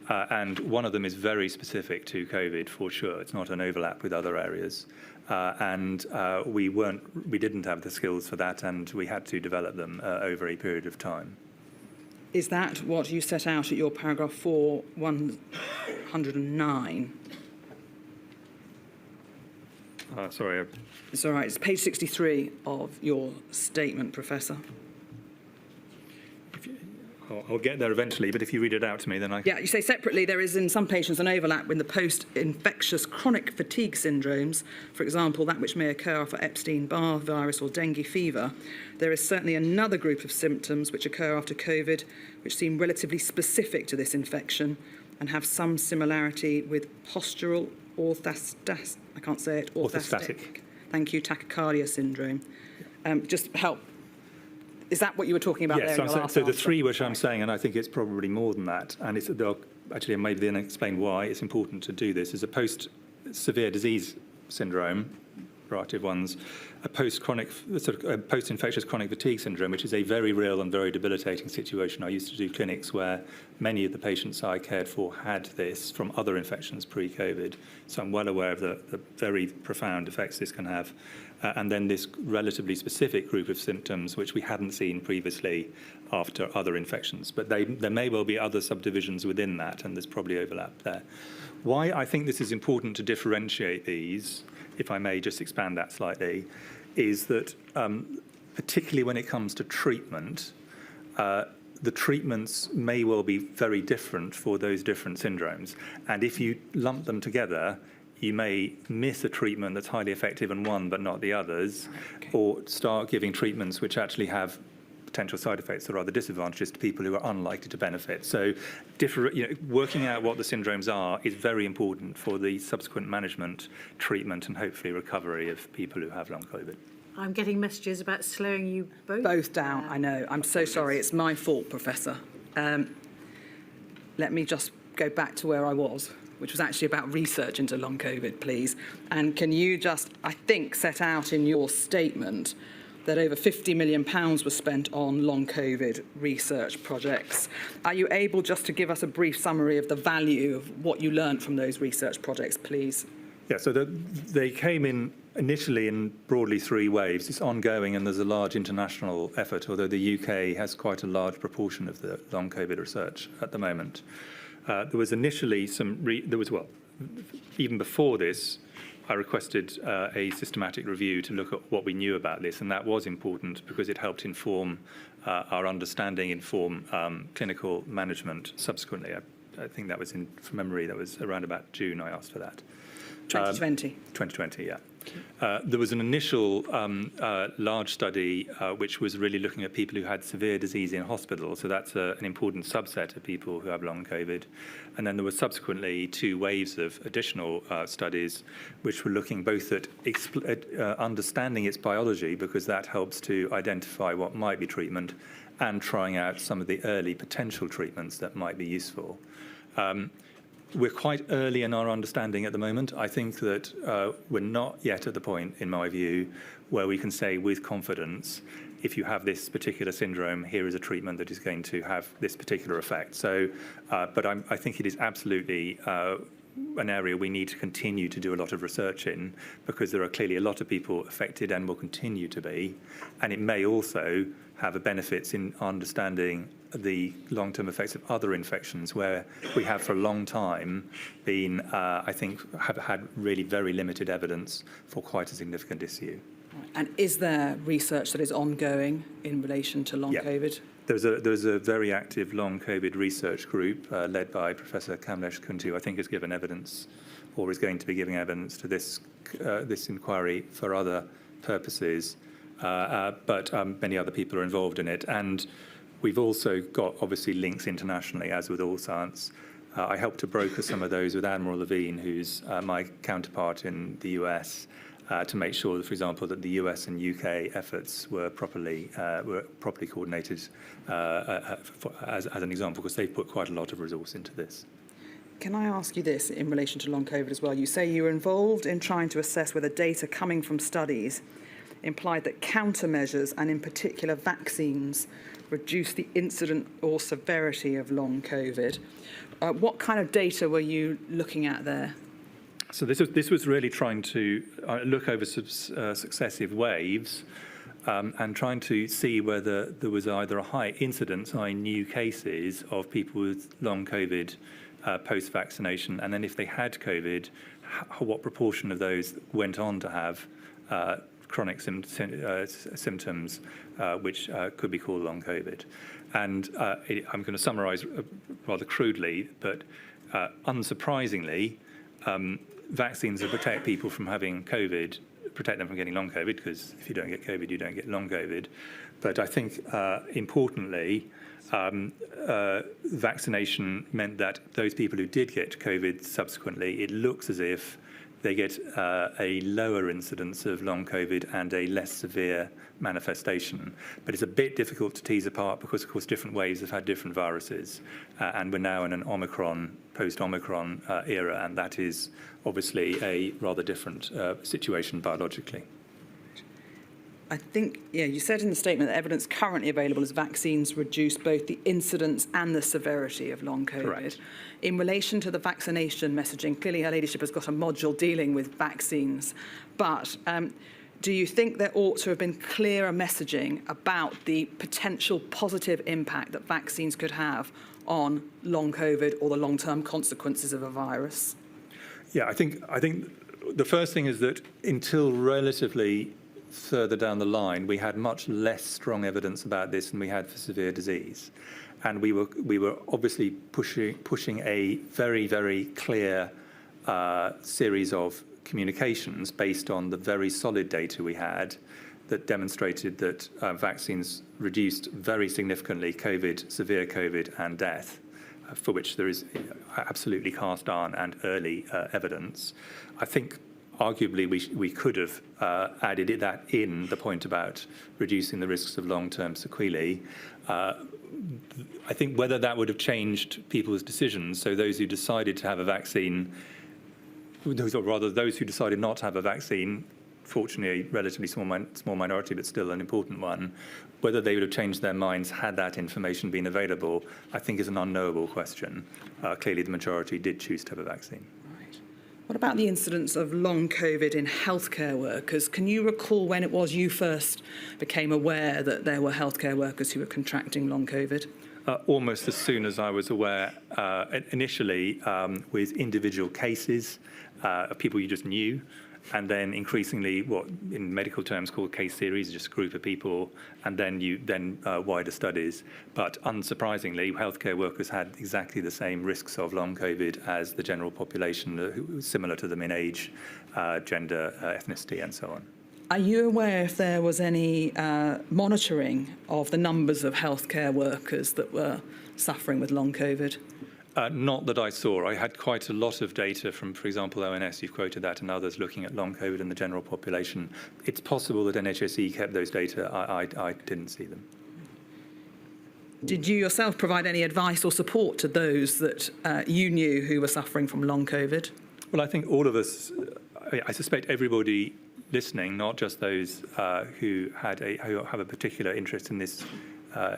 And one of them is very specific to COVID for sure. It's not an overlap with other areas. We didn't have the skills for that, and we had to develop them over a period of time. Is that what you set out at your paragraph 4/109? Sorry. It's all right. It's page 63 of your statement, Professor. I'll get there eventually, but if you read it out to me, then I... Yeah, you say separately there is in some patients an overlap with the post-infectious chronic fatigue syndromes, for example, that which may occur after Epstein-Barr virus or dengue fever. There is certainly another group of symptoms which occur after COVID, which seem relatively specific to this infection and have some similarity with postural orthostatic, I can't say it, orthostatic. Thank you, tachycardia syndrome. Just help. Is that what you were talking about there? Yes, so the 3 which I'm saying, and I think it's probably more than that, and it's, actually maybe then explain why it's important to do this, is a post-severe disease syndrome, variety of ones, a post-infectious chronic fatigue syndrome, which is a very real and very debilitating situation. I used to do clinics where many of the patients I cared for had this from other infections pre-COVID, so I'm well aware of the very profound effects this can have. And then this relatively specific group of symptoms which we hadn't seen previously after other infections. But there may well be other subdivisions within that, and there's probably overlap there. Why I think this is important to differentiate these, if I may just expand that slightly, is that particularly when it comes to treatment, the treatments may well be very different for those different syndromes. And if you lump them together, you may miss a treatment that's highly effective in one but not the others, or start giving treatments which actually have potential side effects that are rather disadvantageous to people who are unlikely to benefit. So working out what the syndromes are is very important for the subsequent management, treatment and hopefully recovery of people who have long COVID. I'm getting messages about slowing you both down. I know. I'm so sorry. It's my fault, Professor. Let me just go back to where I was, which was actually about research into long COVID, please. And can you just, I think, set out in your statement that over £50 million was spent on long COVID research projects. Are you able just to give us a brief summary of the value of what you learned from those research projects, please? Yeah, so they came in initially in broadly 3 waves. It's ongoing and there's a large international effort, although the UK has quite a large proportion of the long COVID research at the moment. There was initially even before this, I requested a systematic review to look at what we knew about this, and that was important because it helped inform our understanding, inform clinical management subsequently. I think that was, from memory, that was around about June I asked for that. 2020. 2020, yeah. There was an initial large study which was really looking at people who had severe disease in hospital, so that's an important subset of people who have long COVID. And then there were subsequently 2 waves of additional studies which were looking both at understanding its biology, because that helps to identify what might be treatment, and trying out some of the early potential treatments that might be useful. We're quite early in our understanding at the moment. I think that we're not yet at the point, in my view, where we can say with confidence, if you have this particular syndrome, here is a treatment that is going to have this particular effect. So, but I think it is absolutely an area we need to continue to do a lot of research in, because there are clearly a lot of people affected and will continue to be. And it may also have benefits in understanding the long-term effects of other infections, where we have for a long time been, I think, have had really very limited evidence for quite a significant issue. And is there research that is ongoing in relation to long COVID? There's a very active long COVID research group led by Professor Kamlesh Kunti, who I think has given evidence, or is going to be giving evidence to this inquiry for other purposes, but many other people are involved in it. And We've also got, obviously, links internationally, as with all science. I helped to broker some of those with Admiral Levine, who's my counterpart in the US, to make sure, for example, that the US and UK efforts were properly coordinated, as an example, because they've put quite a lot of resource into this. Can I ask you this in relation to long COVID as well? You say you were involved in trying to assess whether data coming from studies implied that countermeasures, and in particular vaccines, reduce the incidence or severity of long COVID. What kind of data were you looking at there? So this was really trying to look over successive waves and trying to see whether there was either a high incidence, i.e. new cases, of people with long COVID post-vaccination, and then if they had COVID, what proportion of those went on to have chronic symptoms, which could be called long COVID. And I'm going to summarise rather crudely, but unsurprisingly, vaccines that protect people from having COVID protect them from getting long COVID, because if you don't get COVID, you don't get long COVID. But I think, importantly, vaccination meant that those people who did get COVID subsequently, it looks as if they get a lower incidence of long COVID and a less severe manifestation. But it's a bit difficult to tease apart because, of course, different waves have had different viruses. And we're now in an Omicron, post-Omicron era, and that is obviously a rather different situation biologically. I think, you said in the statement that evidence currently available as vaccines reduce both the incidence and the severity of long COVID. Correct. In relation to the vaccination messaging, clearly her ladyship has got a module dealing with vaccines, but do you think there ought to have been clearer messaging about the potential positive impact that vaccines could have on long COVID or the long-term consequences of a virus? Yeah, I think the first thing is that until relatively further down the line, we had much less strong evidence about this than we had for severe disease. And we were obviously pushing a very, very clear series of communications based on the very solid data we had that demonstrated that vaccines reduced very significantly COVID, severe COVID and death, for which there is absolutely cast iron and early evidence. I think arguably we could have added that in, the point about reducing the risks of long-term sequelae. I think whether that would have changed people's decisions, so those who decided to have a vaccine, or rather those who decided not to have a vaccine, fortunately a relatively small minority, but still an important one, whether they would have changed their minds had that information been available, I think is an unknowable question. Clearly the majority did choose to have a vaccine. Right. What about the incidence of long COVID in healthcare workers? Can you recall when it was you first became aware that there were healthcare workers who were contracting long COVID? Almost as soon as I was aware, initially with individual cases of people you just knew, and then increasingly what in medical terms called case series, just a group of people, and then wider studies. But unsurprisingly, healthcare workers had exactly the same risks of long COVID as the general population, similar to them in age, gender, ethnicity, and so on. Are you aware if there was any monitoring of the numbers of healthcare workers that were suffering with long COVID? Not that I saw. I had quite a lot of data from, for example, ONS, you've quoted that, and others looking at long COVID in the general population. It's possible that NHSE kept those data. I didn't see them. Did you yourself provide any advice or support to those that you knew who were suffering from long COVID? Well, I think all of us, I suspect everybody listening, not just those who have a particular interest in this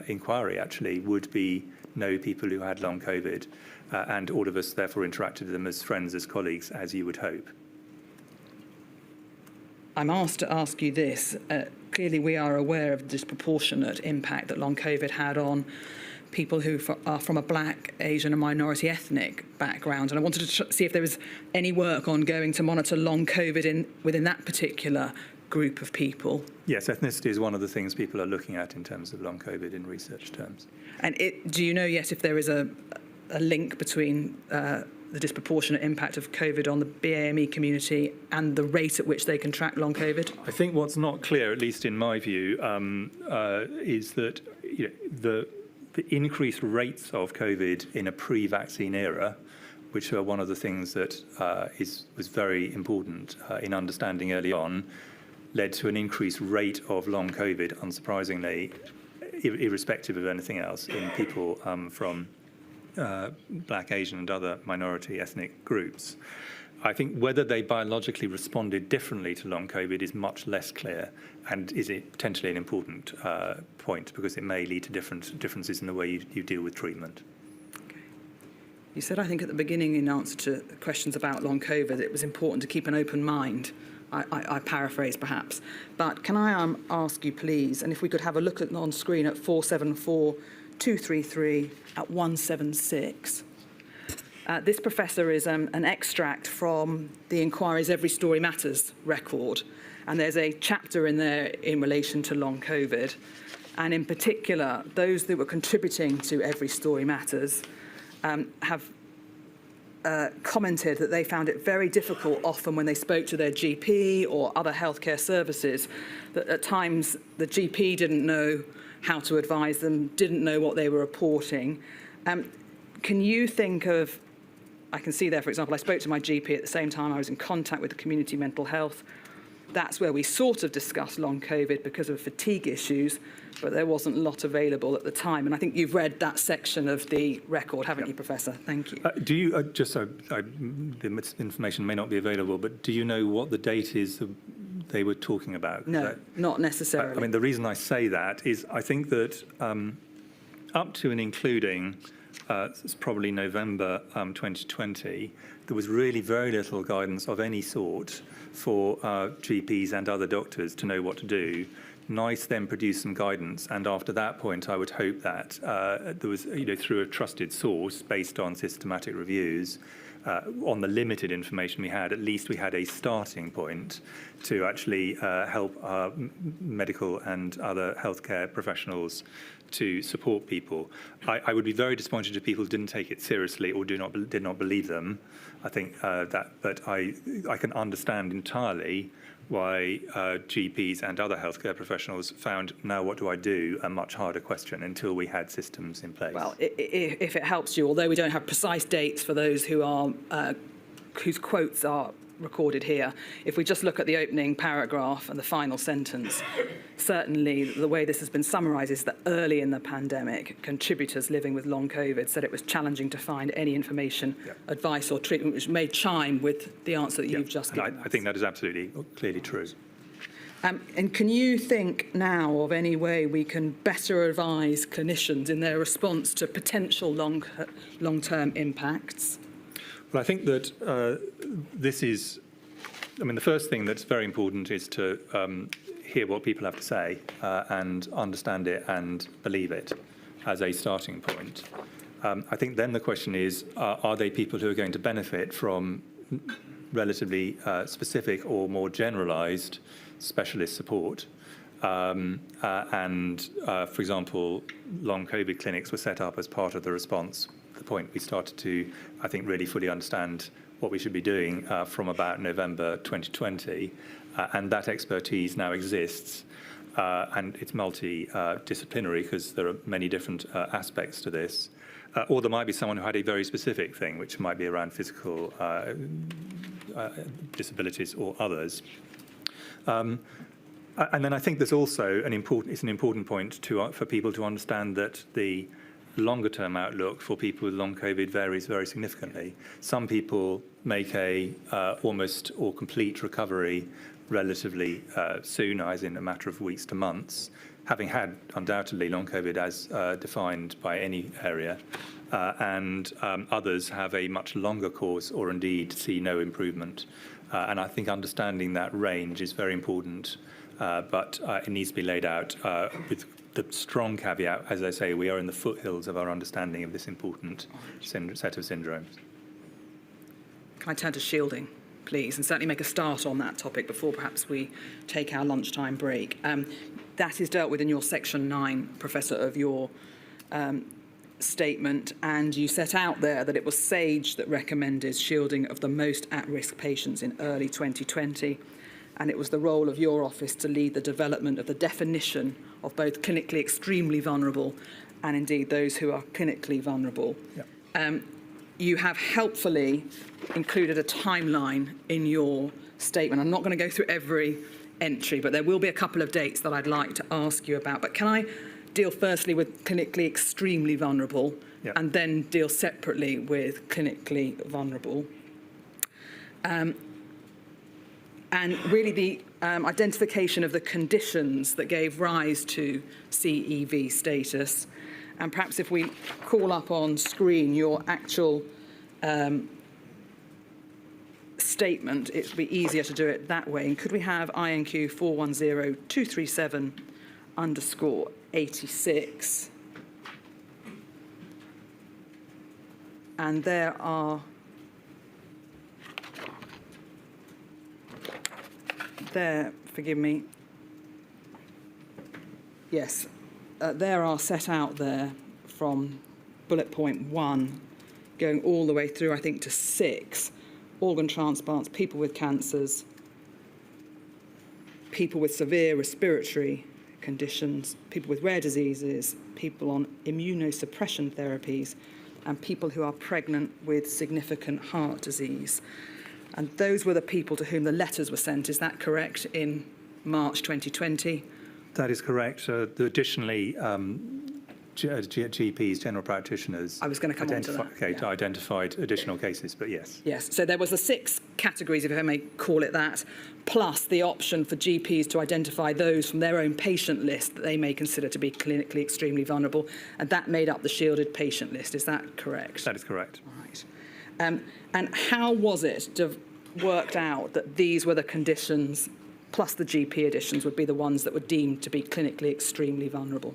inquiry, actually, would know people who had long COVID, and all of us therefore interacted with them as friends, as colleagues, as you would hope. I'm asked to ask you this. Clearly, we are aware of the disproportionate impact that long COVID had on people who are from a black, Asian and minority ethnic background. And I wanted to see if there was any work ongoing to monitor long COVID within that particular group of people. Yes, ethnicity is one of the things people are looking at in terms of long COVID in research terms. And do you know yet if there is a link between the disproportionate impact of COVID on the BAME community and the rate at which they contract long COVID? I think what's not clear, at least in my view, is that increased rates of COVID in a pre-vaccine era, which are one of the things that was very important in understanding early on, led to an increased rate of long COVID, unsurprisingly, irrespective of anything else, in people from Black, Asian and other minority ethnic groups. I think whether they biologically responded differently to long COVID is much less clear, and is it potentially an important point, because it may lead to differences in the way you deal with treatment. Okay. You said, I think at the beginning, in answer to questions about long COVID, it was important to keep an open mind. I paraphrase perhaps, but can I ask you please, and if we could have a look at on screen at 474-233 at 176. This, Professor, is an extract from the Inquiry's Every Story Matters record, and there's a chapter in there in relation to long COVID, and in particular, those that were contributing to Every Story Matters have commented that they found it very difficult often when they spoke to their GP or other healthcare services, that at times the GP didn't know how to advise them, didn't know what they were reporting. Can you think of, I can see there, for example, I spoke to my GP at the same time I was in contact with the community mental health. That's where we sort of discussed long COVID because of fatigue issues, but there wasn't a lot available at the time. And I think you've read that section of the record, haven't you, Professor? Thank you. Do you, just so the information may not be available, but do you know what the date is they were talking about? No, not necessarily. I mean, the reason I say that is I think that up to and including it's probably November 2020, there was really very little guidance of any sort for GPs and other doctors to know what to do. NICE then produced some guidance, and after that point, I would hope that there was, through a trusted source based on systematic reviews, on the limited information we had, at least we had a starting point to actually help our medical and other healthcare professionals to support people. I would be very disappointed if people didn't take it seriously or did not believe them. I think but I can understand entirely why GPs and other healthcare professionals found, now what do I do, a much harder question until we had systems in place. Well, if it helps you, although we don't have precise dates for those who are whose quotes are recorded here, if we just look at the opening paragraph and the final sentence, certainly the way this has been summarised is that early in the pandemic, contributors living with long COVID said it was challenging to find any information, advice or treatment, which may chime with the answer that you've just given. I think that is absolutely clearly true. And can you think now of any way we can better advise clinicians in their response to potential long-term impacts? Well, I think that this is, the first thing that's very important is to hear what people have to say and understand it and believe it as a starting point. I think then the question is, are they people who are going to benefit from relatively specific or more generalised specialist support? For example, long COVID clinics were set up as part of the response. The point we started to, I think, really fully understand what we should be doing from about November 2020, and that expertise now exists, and it's multidisciplinary because there are many different aspects to this. Or there might be someone who had a very specific thing, which might be around physical disabilities or others. And then I think there's also an important point for people to understand that the longer-term outlook for people with long COVID varies very significantly. Some people make a almost or complete recovery relatively soon, as in a matter of weeks to months, having had undoubtedly long COVID as defined by any area, and others have a much longer course or indeed see no improvement. And I think understanding that range is very important, but it needs to be laid out with the strong caveat, as I say, we are in the foothills of our understanding of this important set of syndromes. Can I turn to shielding, please, and certainly make a start on that topic before perhaps we take our lunchtime break? That is dealt with in your section 9, Professor, of your statement, and you set out there that it was SAGE that recommended shielding of the most at-risk patients in early 2020. and it was the role of your office to lead the development of the definition of both clinically extremely vulnerable and indeed those who are clinically vulnerable. Yeah. You have helpfully included a timeline in your statement. I'm not going to go through every entry, but there will be a couple of dates that I'd like to ask you about. But can I deal firstly with clinically extremely vulnerable, yeah, and then deal separately with clinically vulnerable? And really the identification of the conditions that gave rise to CEV status. And perhaps if we call up on screen your actual statement, it would be easier to do it that way. And could we have INQ 410-237_86? And forgive me. Yes. There are set out there from bullet point 1 going all the way through, I think, to 6, organ transplants, people with cancers, people with severe respiratory conditions, people with rare diseases, people on immunosuppression therapies, and people who are pregnant with significant heart disease. And those were the people to whom the letters were sent. Is that correct, in March 2020? That is correct. Additionally, GPs, general practitioners, I was going to come on to that. Okay, Yeah. identified additional cases, but yes. Yes, so there was the 6 categories, if I may call it that, plus the option for GPs to identify those from their own patient list that they may consider to be clinically extremely vulnerable, and that made up the shielded patient list. Is that correct? That is correct. Right. And how was it to have worked out that these were the conditions, plus the GP additions, would be the ones that were deemed to be clinically extremely vulnerable?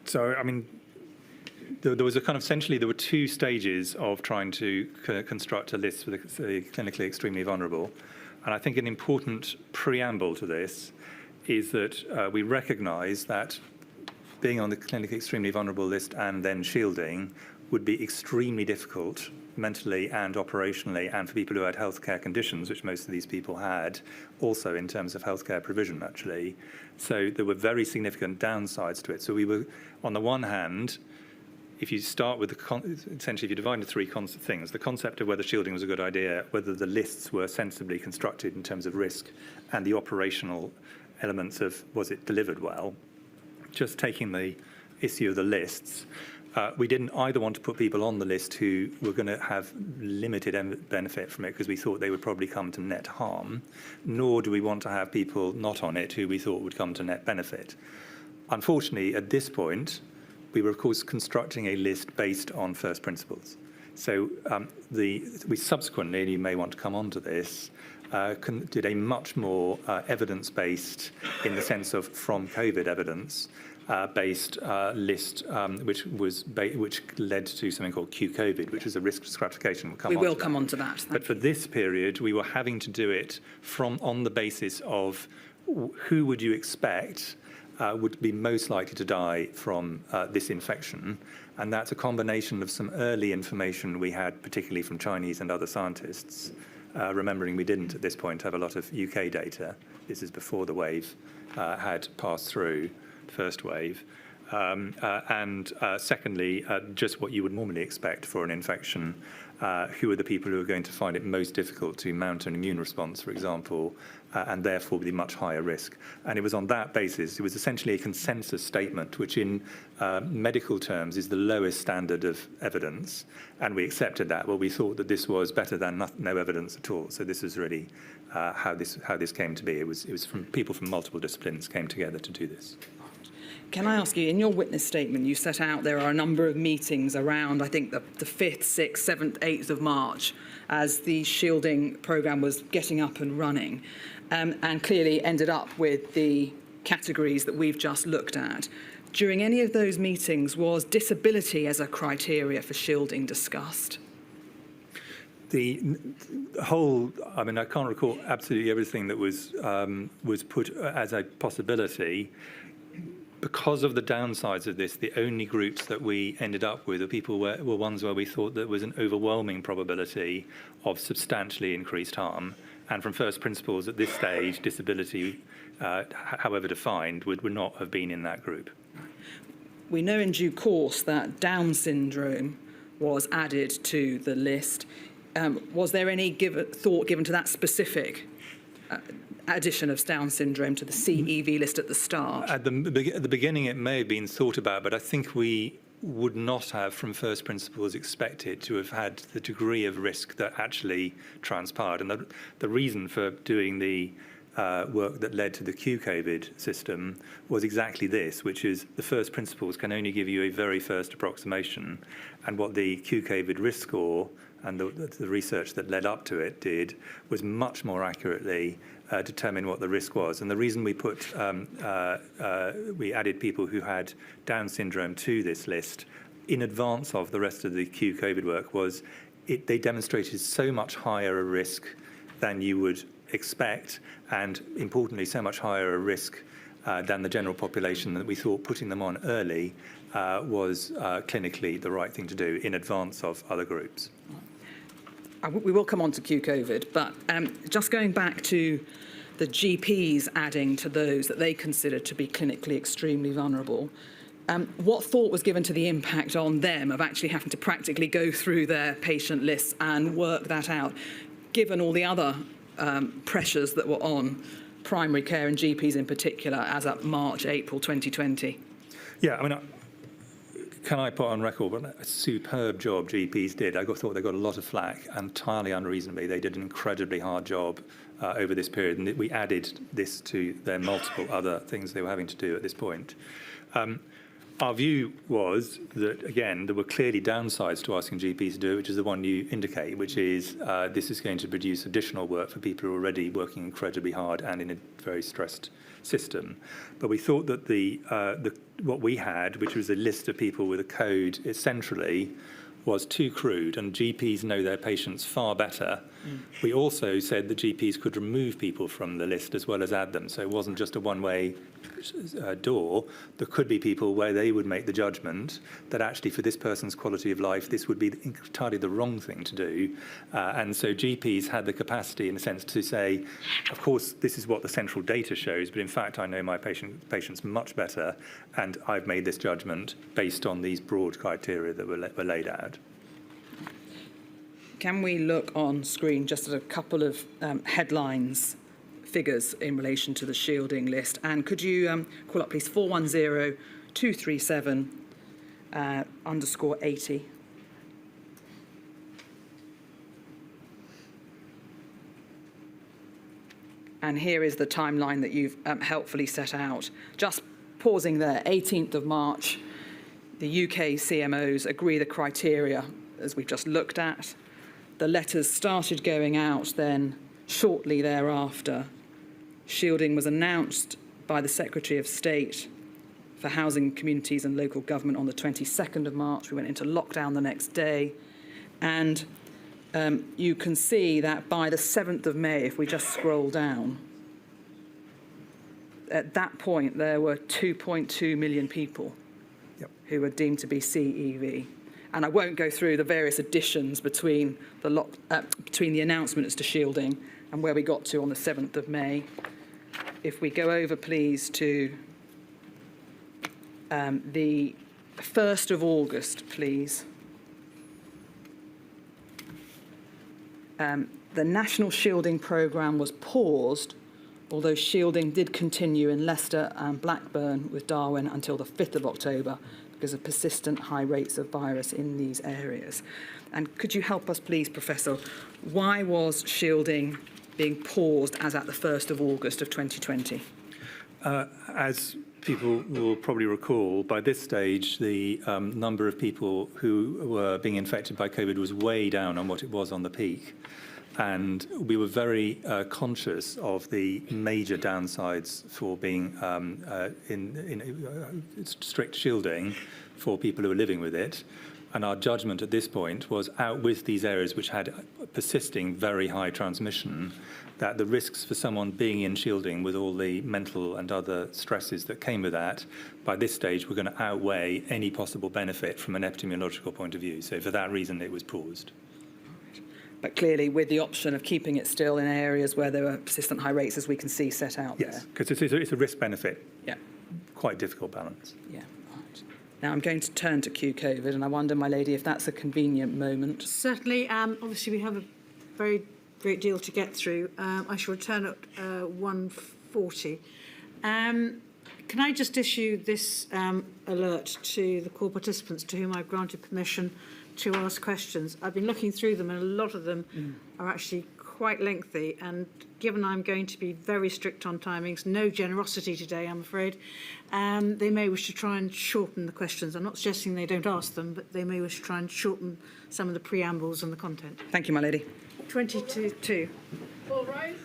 So, I mean, there was a kind of, essentially, there were 2 stages of trying to construct a list for the clinically extremely vulnerable. And I think an important preamble to this is that we recognise that being on the clinically extremely vulnerable list and then shielding would be extremely difficult mentally and operationally, and for people who had healthcare conditions, which most of these people had, also in terms of healthcare provision, actually. So there were very significant downsides to it. So we were, on the one hand, if you start with essentially, if you divide into 3 things, the concept of whether shielding was a good idea, whether the lists were sensibly constructed in terms of risk, and the operational elements of was it delivered well. Just taking the issue of the lists, we didn't either want to put people on the list who were going to have limited benefit from it because we thought they would probably come to net harm, nor do we want to have people not on it who we thought would come to net benefit. Unfortunately, at this point, we were, of course, constructing a list based on first principles. So we subsequently, and you may want to come on to this, did a much more evidence-based, in the sense of from COVID evidence, based list, which led to something called QCOVID, which is a risk stratification. We will come on to that. But for this period, we were having to do it on the basis of who would you expect would be most likely to die from this infection. And that's a combination of some early information we had, particularly from Chinese and other scientists, remembering we didn't at this point have a lot of UK data. This is before the wave had passed through, first wave. And secondly, just what you would normally expect for an infection. Who are the people who are going to find it most difficult to mount an immune response, for example, and therefore be much higher risk. And it was on that basis, it was essentially a consensus statement, which in medical terms is the lowest standard of evidence. And we accepted that. Well, we thought that this was better than no evidence at all. So this is really how this came to be. It was from people from multiple disciplines came together to do this. Can I ask you, in your witness statement, you set out there are a number of meetings around, I think, the 5th, 6th, 7th, 8th of March, as the shielding programme was getting up and running, and clearly ended up with the categories that we've just looked at. During any of those meetings, was disability as a criteria for shielding discussed? The whole, I mean, I can't recall absolutely everything that was put as a possibility. Because of the downsides of this, the only groups that we ended up with were ones where we thought there was an overwhelming probability of substantially increased harm, And from first principles at this stage, disability, however defined, would not have been in that group. We know in due course that Down syndrome was added to the list. Was there any thought given to that specific addition of Down syndrome to the CEV list at the start? At the beginning, it may have been thought about, but I think we would not have, from first principles, expected to have had the degree of risk that actually transpired. And the reason for doing the work that led to the QCOVID system was exactly this, which is the first principles can only give you a very first approximation. And what the QCOVID risk score and the research that led up to it did was much more accurately determine what the risk was. And the reason we we added people who had Down syndrome to this list in advance of the rest of the QCOVID work was they demonstrated so much higher a risk than you would expect, and importantly, so much higher a risk than the general population, that we thought putting them on early was clinically the right thing to do in advance of other groups. We will come on to QCOVID, but just going back to the GPs adding to those that they considered to be clinically extremely vulnerable, what thought was given to the impact on them of actually having to practically go through their patient lists and work that out, given all the other pressures that were on primary care and GPs in particular as at March, April 2020? Yeah, I mean, can I put on record what a superb job GPs did? I thought they got a lot of flack, entirely unreasonably. They did an incredibly hard job over this period, and we added this to their multiple other things they were having to do at this point. Our view was that, again, there were clearly downsides to asking GPs to do it, which is the one you indicate, which is this is going to produce additional work for people who are already working incredibly hard and in a very stressed system. But we thought that what we had, which was a list of people with a code centrally, was too crude, and GPs know their patients far better. We also said that GPs could remove people from the list as well as add them, so it wasn't just a one-way door. There could be people where they would make the judgment that actually for this person's quality of life this would be entirely the wrong thing to do, and so GPs had the capacity in a sense to say, of course this is what the central data shows, but in fact I know my patients much better, and I've made this judgment based on these broad criteria that were laid out. Can we look on screen just at a couple of headlines, figures in relation to the shielding list? And could you call up, please, 410-237-80. And here is the timeline that you've helpfully set out. Just pausing there, 18th of March, the UK CMOs agree the criteria as we've just looked at. The letters started going out then shortly thereafter. Shielding was announced by the Secretary of State for Housing, Communities and Local Government on the 22nd of March. We went into lockdown the next day. And you can see that by the 7th of May, if we just scroll down, at that point there were 2.2 million people who were deemed to be CEV. And I won't go through the various additions between the announcement as to shielding and where we got to on the 7th of May. If we go over, please, to the 1st of August, please. The national shielding programme was paused, although shielding did continue in Leicester and Blackburn with Darwin until the 5th of October. Because of persistent high rates of virus in these areas. And could you help us, please, Professor, why was shielding being paused as at the 1st of August of 2020? As people will probably recall, by this stage, the number of people who were being infected by COVID was way down on what it was on the peak. And we were very conscious of the major downsides for being in strict shielding for people who are living with it. And our judgment at this point was, out with these areas which had persisting very high transmission, that the risks for someone being in shielding with all the mental and other stresses that came with that, by this stage, were going to outweigh any possible benefit from an epidemiological point of view. So for that reason, it was paused. But clearly, with the option of keeping it still in areas where there are persistent high rates, as we can see set out Yes, there. because it's a risk-benefit, Yeah, quite difficult balance. yeah. Right. Now I'm going to turn to QCOVID, and I wonder, my lady, if that's a convenient moment. Certainly, obviously we have a very great deal to get through. I shall return at 1:40. Can I just issue this alert to the call participants to whom I've granted permission to ask questions? I've been looking through them, and a lot of them are actually quite lengthy, and given I'm going to be very strict on timings, no generosity today, I'm afraid, they may wish to try and shorten the questions. I'm not suggesting they don't ask them, but they may wish to try and shorten some of the preambles and the content. Thank you, my lady. 22. All right.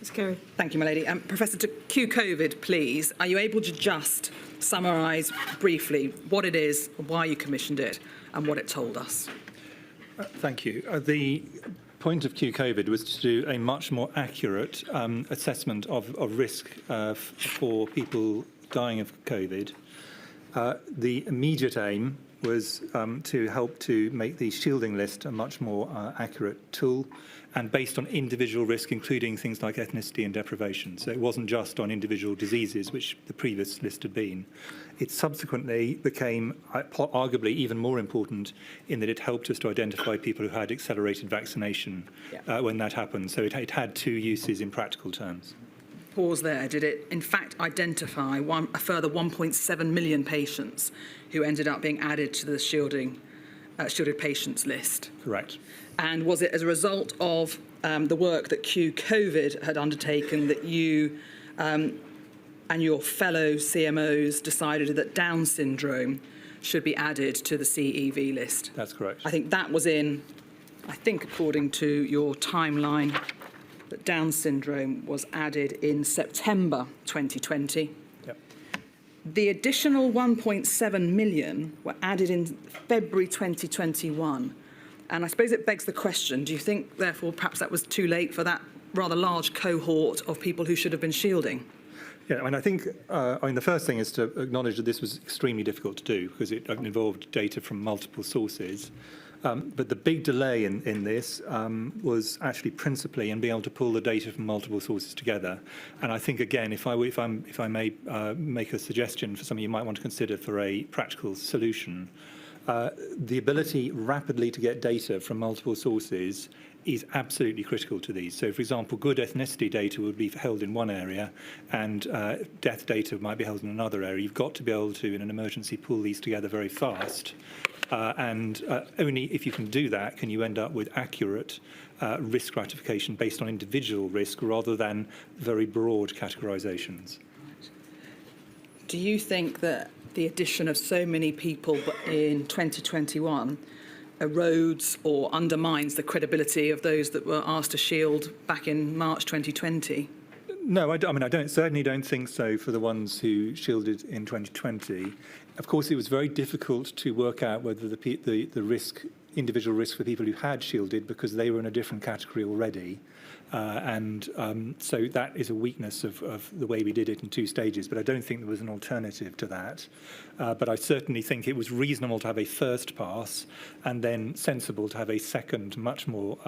Ms. Kerry. Thank you, my lady. Professor, to QCOVID, please, are you able to just summarise briefly what it is, why you commissioned it, and what it told us? Thank you. The point of QCOVID was to do a much more accurate assessment of risk for people dying of COVID. The immediate aim was to help to make the shielding list a much more accurate tool, and based on individual risk, including things like ethnicity and deprivation. So it wasn't just on individual diseases, which the previous list had been. It subsequently became arguably even more important in that it helped us to identify people who had accelerated vaccination when that happened. So it had two uses in practical terms. Pause there. Did it, in fact, identify a further 1.7 million patients who ended up being added to the shielded patients list? Correct. And was it as a result of the work that QCOVID had undertaken that you and your fellow CMOs decided that Down syndrome should be added to the CEV list? That's correct. I think that was according to your timeline, that Down syndrome was added in September 2020. Yep. The additional 1.7 million were added in February 2021. And I suppose it begs the question, do you think, therefore, perhaps that was too late for that rather large cohort of people who should have been shielding? Yeah, I think the first thing is to acknowledge that this was extremely difficult to do because it involved data from multiple sources. But the big delay in this was actually principally in being able to pull the data from multiple sources together. And I think, again, if I may make a suggestion for something you might want to consider for a practical solution, the ability rapidly to get data from multiple sources is absolutely critical to these. So, for example, good ethnicity data would be held in one area and death data might be held in another area. You've got to be able to, in an emergency, pull these together very fast. And only if you can do that can you end up with accurate risk stratification based on individual risk rather than very broad categorizations. Do you think that the addition of so many people in 2021 erodes or undermines the credibility of those that were asked to shield back in March 2020? No, I certainly don't think so for the ones who shielded in 2020. Of course, it was very difficult to work out whether the risk, individual risk for people who had shielded because they were in a different category already. So that is a weakness of the way we did it in two stages, but I don't think there was an alternative to that. But I certainly think it was reasonable to have a first pass and then sensible to have a second, much more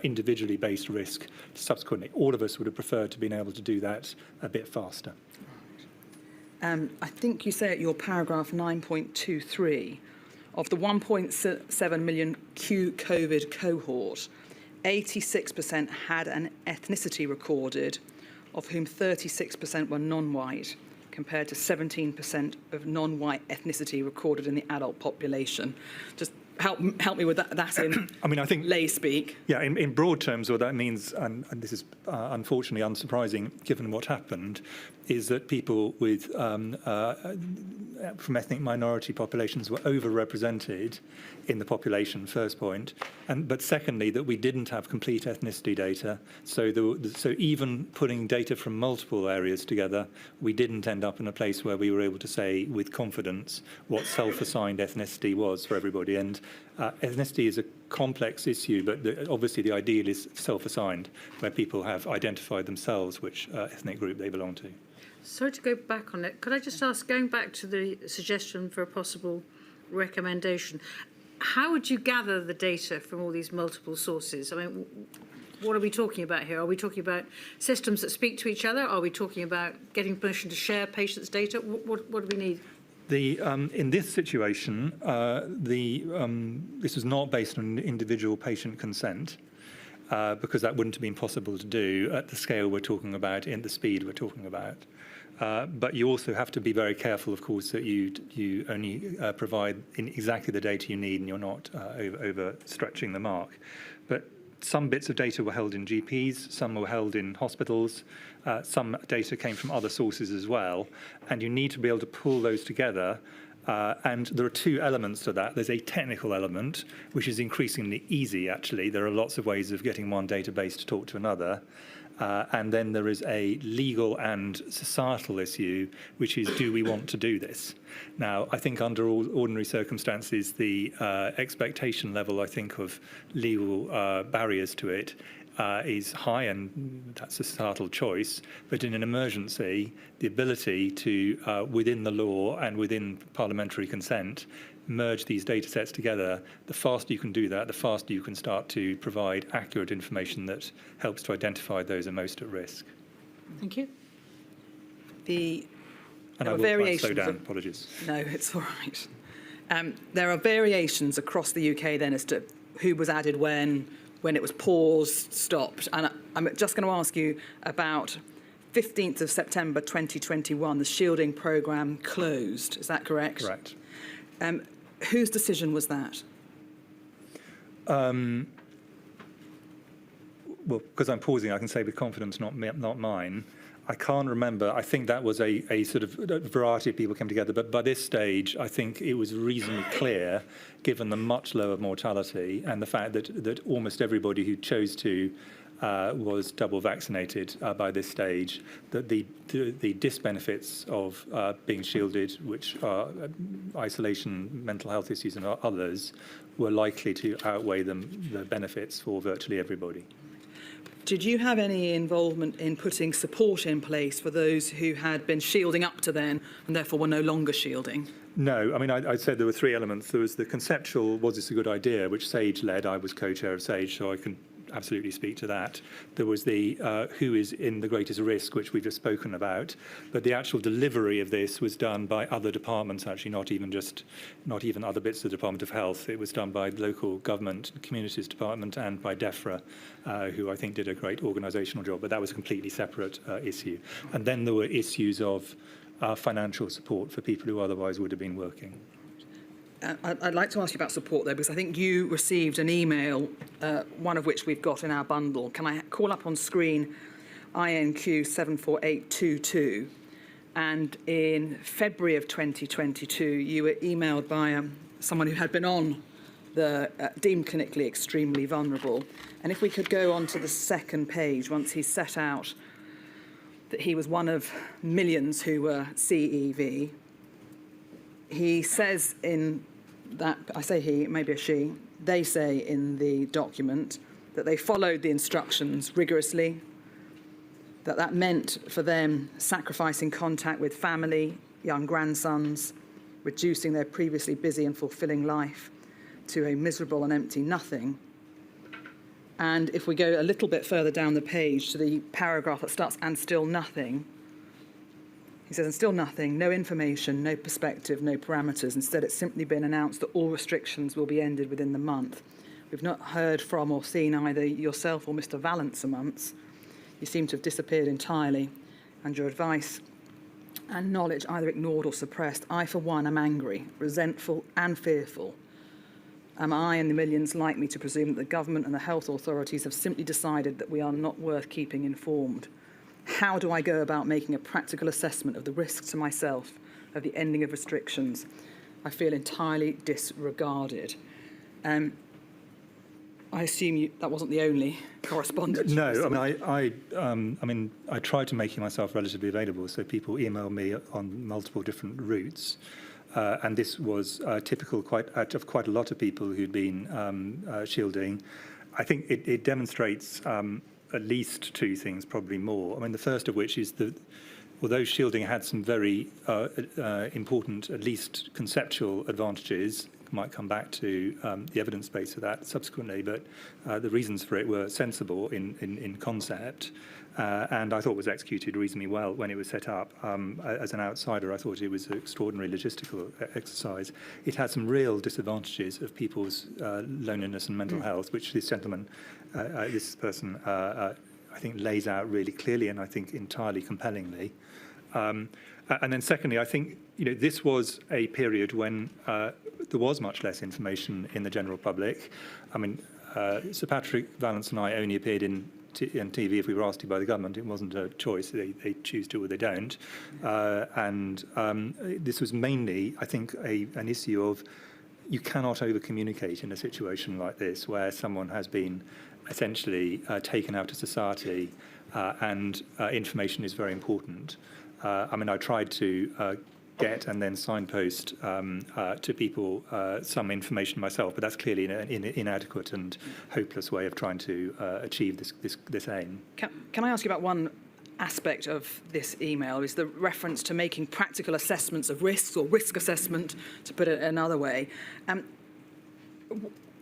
individually based risk subsequently. All of us would have preferred to been able to do that a bit faster. I think you say at your paragraph 9.23, of the 1.7 million QCOVID cohort, 86% had an ethnicity recorded, of whom 36% were non-white, compared to 17% of non-white ethnicity recorded in the adult population. Just help me with that in I think lay speak. Yeah, in broad terms, what that means, and this is unfortunately unsurprising given what happened, is that people with from ethnic minority populations were overrepresented in the population, first point, but secondly, that we didn't have complete ethnicity data. So even putting data from multiple areas together, we didn't end up in a place where we were able to say with confidence what self-assigned ethnicity was for everybody. And ethnicity is a complex issue, but obviously the ideal is self-assigned, where people have identified themselves which ethnic group they belong to. Sorry to go back on it. Could I just ask, going back to the suggestion for a possible recommendation, how would you gather the data from all these multiple sources? I mean, what are we talking about here? Are we talking about systems that speak to each other? Are we talking about getting permission to share patients' data? What do we need? In this situation, this was not based on individual patient consent, because that wouldn't have been possible to do at the scale we're talking about and the speed we're talking about. But you also have to be very careful, of course, that you only provide in exactly the data you need and you're not overstretching the mark. But some bits of data were held in GPs, some were held in hospitals, some data came from other sources as well, and you need to be able to pull those together. And there are two elements to that. There's a technical element, which is increasingly easy, actually. There are lots of ways of getting one database to talk to another. And then there is a legal and societal issue, which is, do we want to do this? Now, I think under all ordinary circumstances, the expectation level, I think, of legal barriers to it is high, and that's a societal choice. But in an emergency, the ability to, within the law and within parliamentary consent, merge these data sets together, the faster you can do that, the faster you can start to provide accurate information that helps to identify those who are most at risk. Thank you. And I will slow down, apologies. No, it's all right. There are variations across the UK then as to who was added when it was paused, stopped. And I'm just going to ask you about 15th of September 2021, the shielding programme closed. Is that correct? Correct. Whose decision was that? Well, because I'm pausing, I can say with confidence, not mine. I can't remember. I think that was a sort of a variety of people came together. But by this stage, I think it was reasonably clear, given the much lower mortality and the fact that almost everybody who chose to was double vaccinated by this stage, that the disbenefits of being shielded, which are isolation, mental health issues and others, were likely to outweigh the benefits for virtually everybody. Did you have any involvement in putting support in place for those who had been shielding up to then and therefore were no longer shielding? No, I mean, I said there were three elements. There was the conceptual, was this a good idea, which SAGE led. I was co-chair of SAGE, so I can absolutely speak to that. There was the who is in the greatest risk, which we've just spoken about, but the actual delivery of this was done by other departments, actually, not even other bits of the Department of Health. It was done by the local government, communities department, and by DEFRA, who I think did a great organisational job, but that was a completely separate issue. And then there were issues of financial support for people who otherwise would have been working. I'd like to ask you about support there, because I think you received an email, one of which we've got in our bundle. Can I call up on screen INQ 74822? And in February of 2022, you were emailed by someone who had been on the deemed clinically extremely vulnerable. And if we could go on to the second page, once he set out that he was one of millions who were CEV, he says in that, I say he, maybe a she, they say in the document that they followed the instructions rigorously, that meant for them sacrificing contact with family, young grandsons, reducing their previously busy and fulfilling life to a miserable and empty nothing. And if we go a little bit further down the page to the paragraph that starts, and still nothing, he says, and still nothing, no information, no perspective, no parameters. Instead, it's simply been announced that all restrictions will be ended within the month. We've not heard from or seen either yourself or Mr. Vallance for months. You seem to have disappeared entirely, and your advice and knowledge either ignored or suppressed. I, for one, am angry, resentful and fearful. Am I and the millions like me to presume that the government and the health authorities have simply decided that we are not worth keeping informed? How do I go about making a practical assessment of the risks to myself of the ending of restrictions? I feel entirely disregarded. I assume that wasn't the only correspondence. No, I mean, I tried to make myself relatively available, so people email me on multiple different routes. And this was typical of quite a lot of people who'd been shielding. I think it demonstrates at least two things, probably more. I mean, the first of which is that although shielding had some very important, at least conceptual advantages, might come back to the evidence base of that subsequently, but the reasons for it were sensible in concept, and I thought was executed reasonably well when it was set up. As an outsider, I thought it was an extraordinary logistical exercise. It had some real disadvantages of people's loneliness and mental health, which this gentleman, this person, I think lays out really clearly and I think entirely compellingly. And then secondly, I think this was a period when there was much less information in the general public. I mean, Sir Patrick Vallance and I only appeared on TV if we were asked to by the government. It wasn't a choice. They choose to or they don't. And this was mainly, I think, an issue of you cannot over-communicate in a situation like this where someone has been essentially taken out of society and information is very important. I mean, I tried to get and then signpost to people some information myself, but that's clearly an inadequate and hopeless way of trying to achieve this aim. Can I ask you about one aspect of this email, is the reference to making practical assessments of risks, or risk assessment, to put it another way.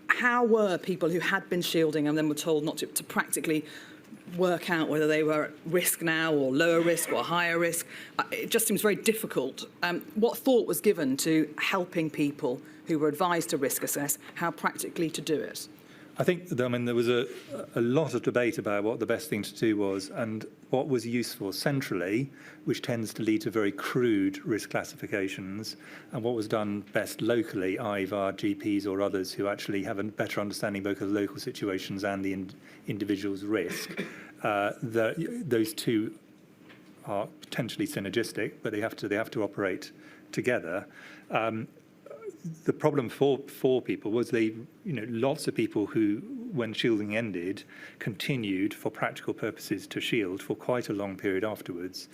How were people who had been shielding and then were told not to practically work out whether they were at risk now or lower risk or higher risk? It just seems very difficult. What thought was given to helping people who were advised to risk assess, how practically to do it? I think, there was a lot of debate about what the best thing to do was and what was useful centrally, which tends to lead to very crude risk classifications, and what was done best locally, i.e. via GPs or others who actually have a better understanding both of the local situations and the individual's risk. Those two are potentially synergistic, but they have to operate together. The problem for people was lots of people who, when shielding ended, continued for practical purposes to shield for quite a long period afterwards,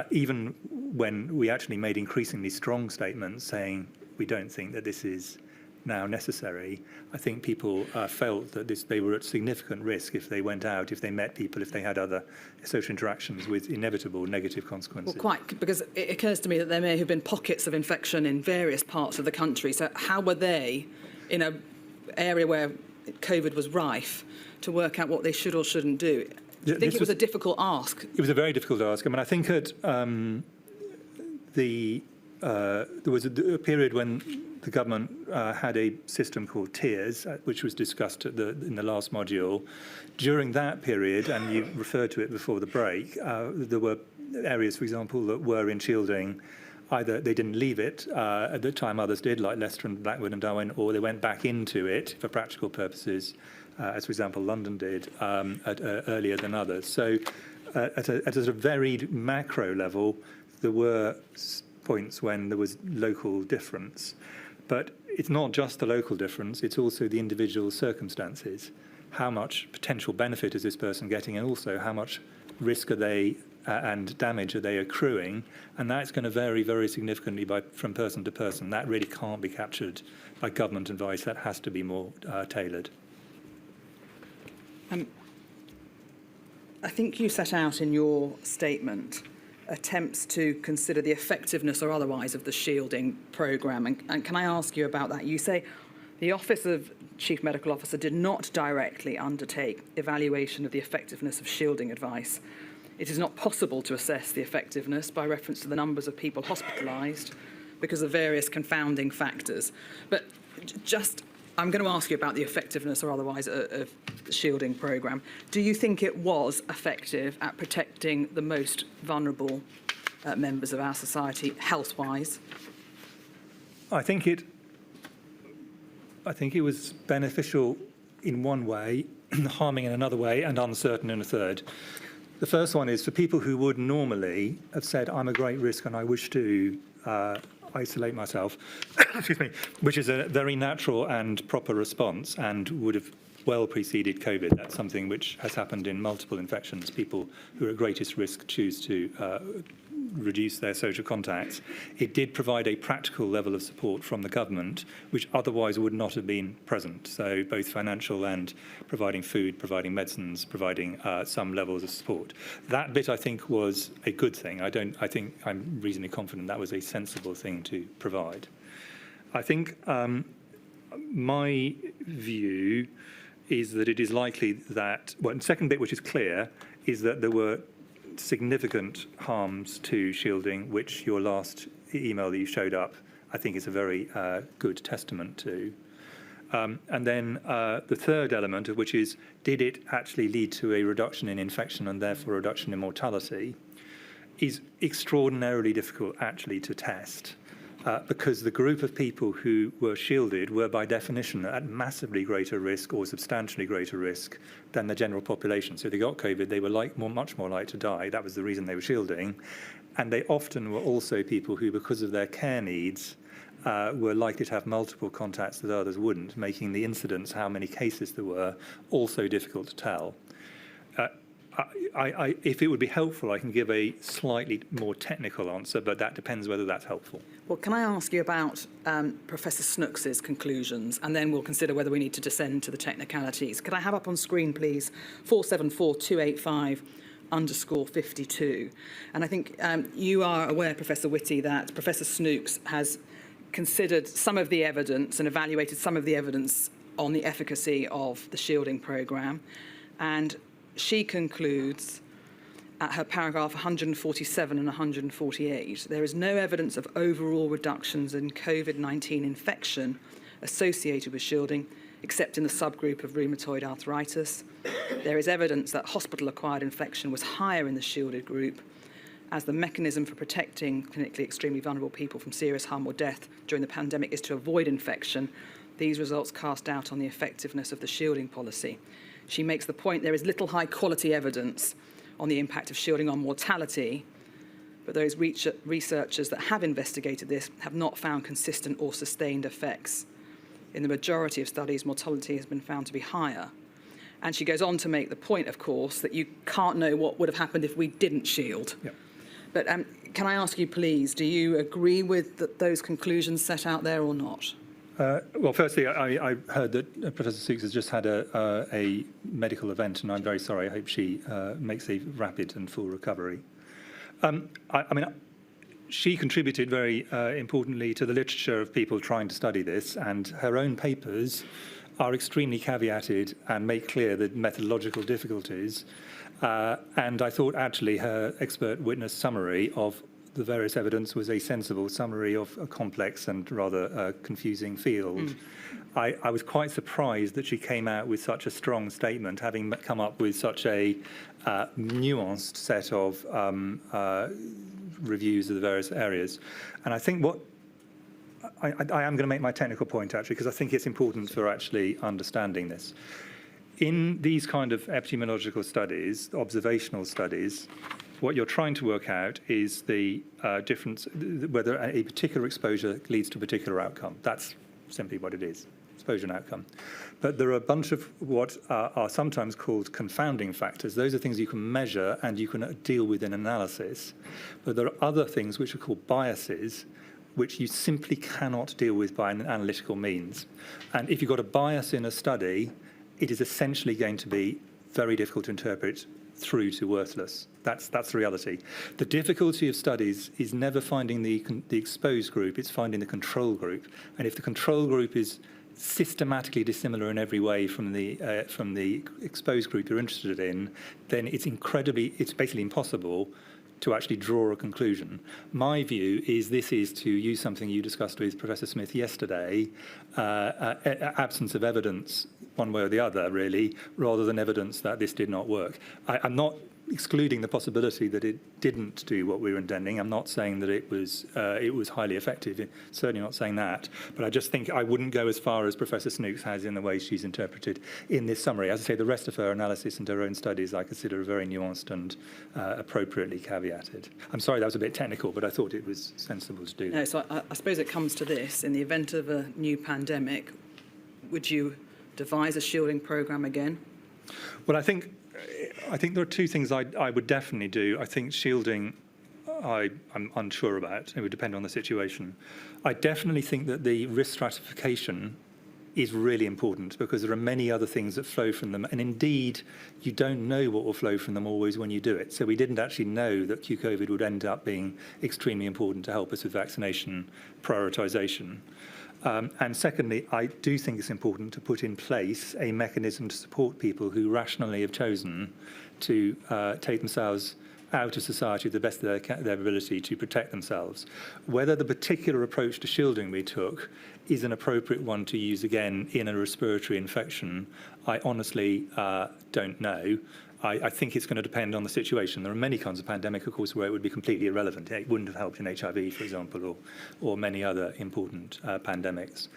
even when we actually made increasingly strong statements saying we don't think that this is now necessary. I think people felt that they were at significant risk if they went out, if they met people, if they had other social interactions with inevitable negative consequences. Well, quite, because it occurs to me that there may have been pockets of infection in various parts of the country. So how were they, in an area where COVID was rife, to work out what they should or shouldn't do? Do you think it was a difficult ask? It was a very difficult ask. I mean, I think there was a period when the government had a system called tiers, which was discussed in the last module. During that period, and you referred to it before the break, there were areas, for example, that were in shielding. Either they didn't leave it at the time others did, like Leicester and Blackburn and Darwin, or they went back into it for practical purposes, as, for example, London did earlier than others. So at a sort of varied macro level, there were points when there was local difference. But it's not just the local difference, it's also the individual circumstances. How much potential benefit is this person getting, and also how much risk are they and damage are they accruing? And that's going to vary very significantly from person to person. That really can't be captured by government advice. That has to be more tailored. I think you set out in your statement attempts to consider the effectiveness or otherwise of the shielding programme. And can I ask you about that? You say the Office of Chief Medical Officer did not directly undertake evaluation of the effectiveness of shielding advice. It is not possible to assess the effectiveness by reference to the numbers of people hospitalised because of various confounding factors. But I'm going to ask you about the effectiveness or otherwise of the shielding programme. Do you think it was effective at protecting the most vulnerable members of our society health-wise? I think it was beneficial in one way, harming in another way, and uncertain in a third. The first one is for people who would normally have said, I'm a great risk and I wish to isolate myself, excuse me, which is a very natural and proper response and would have well preceded COVID. That's something which has happened in multiple infections. People who are at greatest risk choose to reduce their social contacts. It did provide a practical level of support from the government, which otherwise would not have been present. So both financial and providing food, providing medicines, providing some levels of support. That bit, I think, was a good thing. I think I'm reasonably confident that was a sensible thing to provide. I think my view is that it is likely that, well, the second bit, which is clear, is that there were significant harms to shielding, which your last email that you showed up, I think is a very good testament to. And then the third element, of which is, did it actually lead to a reduction in infection and therefore a reduction in mortality, is extraordinarily difficult actually to test. Because the group of people who were shielded were by definition at massively greater risk or substantially greater risk than the general population. So if they got COVID, they were much more likely to die. That was the reason they were shielding. And they often were also people who, because of their care needs, were likely to have multiple contacts that others wouldn't, making the incidence, how many cases there were, also difficult to tell. if it would be helpful, I can give a slightly more technical answer, but that depends whether that's helpful. Well, can I ask you about Professor Snooks's conclusions, and then we'll consider whether we need to descend to the technicalities. Could I have up on screen, please, 474-285_52? And I think you are aware, Professor Whitty, that Professor Snooks has considered some of the evidence and evaluated some of the evidence on the efficacy of the shielding programme. And she concludes at her paragraph 147 and 148, there is no evidence of overall reductions in COVID-19 infection associated with shielding, except in the subgroup of rheumatoid arthritis. There is evidence that hospital-acquired infection was higher in the shielded group, as the mechanism for protecting clinically extremely vulnerable people from serious harm or death during the pandemic is to avoid infection. These results cast doubt on the effectiveness of the shielding policy. She makes the point there is little high-quality evidence on the impact of shielding on mortality, but those researchers that have investigated this have not found consistent or sustained effects. In the majority of studies, mortality has been found to be higher. And she goes on to make the point, of course, that you can't know what would have happened if we didn't shield. Yep. But can I ask you, please, do you agree with those conclusions set out there or not? Well, firstly, I heard that Professor Sooks has just had a medical event, and I'm very sorry. I hope she makes a rapid and full recovery. I mean, she contributed very importantly to the literature of people trying to study this, and her own papers are extremely caveated and make clear the methodological difficulties. And I thought, actually, her expert witness summary of the various evidence was a sensible summary of a complex and rather confusing field. I was quite surprised that she came out with such a strong statement, having come up with such a nuanced set of reviews of the various areas. And I think what I am going to make my technical point, actually, because I think it's important for actually understanding this. In these kind of epidemiological studies, observational studies, what you're trying to work out is the difference, whether a particular exposure leads to a particular outcome. That's simply what it is, exposure and outcome. But there are a bunch of what are sometimes called confounding factors. Those are things you can measure and you can deal with in analysis. But there are other things which are called biases, which you simply cannot deal with by an analytical means. And if you've got a bias in a study, it is essentially going to be very difficult to interpret through to worthless. That's the reality. The difficulty of studies is never finding the exposed group, it's finding the control group. And if the control group is systematically dissimilar in every way from the exposed group you're interested in, then it's basically impossible to actually draw a conclusion. My view is this is, to use something you discussed with Professor Smith yesterday, absence of evidence one way or the other, really, rather than evidence that this did not work. I'm not excluding the possibility that it didn't do what we were intending. I'm not saying that it was highly effective, certainly not saying that. But I just think I wouldn't go as far as Professor Snooks has in the way she's interpreted in this summary. As I say, the rest of her analysis and her own studies I consider very nuanced and appropriately caveated. I'm sorry that was a bit technical, but I thought it was sensible to do that. No, so I suppose it comes to this. In the event of a new pandemic, would you devise a shielding programme again? Well, I think there are two things I would definitely do. I think shielding, I'm unsure about. It would depend on the situation. I definitely think that the risk stratification is really important because there are many other things that flow from them. And indeed, you don't know what will flow from them always when you do it. So we didn't actually know that QCOVID would end up being extremely important to help us with vaccination prioritisation. And secondly, I do think it's important to put in place a mechanism to support people who rationally have chosen to take themselves out of society to the best of their ability to protect themselves. Whether the particular approach to shielding we took is an appropriate one to use again in a respiratory infection, I honestly don't know. I think it's going to depend on the situation. There are many kinds of pandemic, of course, where it would be completely irrelevant. It wouldn't have helped in HIV, for example, or many other important pandemics.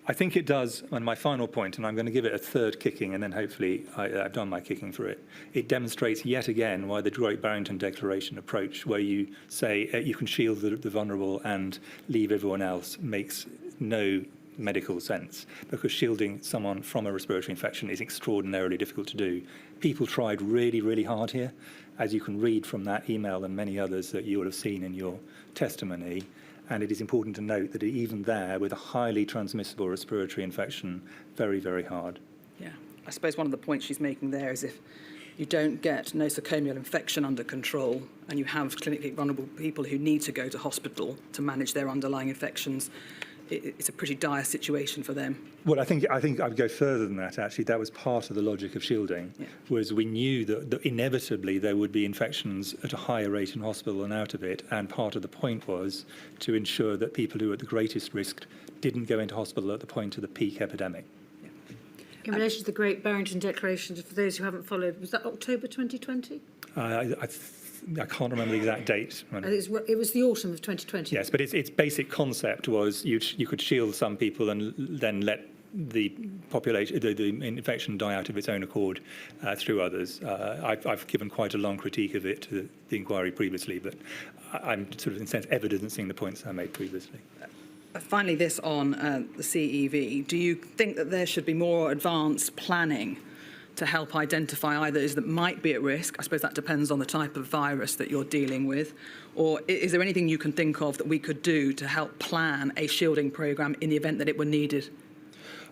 I think it does, and my final point, and I'm going to give it a third kicking, and then hopefully I've done my kicking for it. It demonstrates yet again why the Great Barrington Declaration approach, where you say you can shield the vulnerable and leave everyone else, makes no medical sense, because shielding someone from a respiratory infection is extraordinarily difficult to do. People tried really, really hard here, as you can read from that email and many others that you will have seen in your testimony. And it is important to note that even there, with a highly transmissible respiratory infection, very, very hard. Yeah, I suppose one of the points she's making there is if you don't get nosocomial infection under control and you have clinically vulnerable people who need to go to hospital to manage their underlying infections, it's a pretty dire situation for them. Well, I think I'd go further than that, actually. That was part of the logic of shielding, was we knew that inevitably there would be infections at a higher rate in hospital than out of it, and part of the point was to ensure that people who were at the greatest risk didn't go into hospital at the point of the peak epidemic. In relation to the Great Barrington Declaration, for those who haven't followed, was that October 2020? I can't remember the exact date. It was the autumn of 2020. Yes, but its basic concept was you could shield some people and then let the population, the infection die out of its own accord through others. I've given quite a long critique of it to the inquiry previously, but I'm sort of, in a sense, evidencing the points I made previously. Finally, this on the CEV. Do you think that there should be more advanced planning to help identify either those that might be at risk? I suppose that depends on the type of virus that you're dealing with. Or is there anything you can think of that we could do to help plan a shielding programme in the event that it were needed?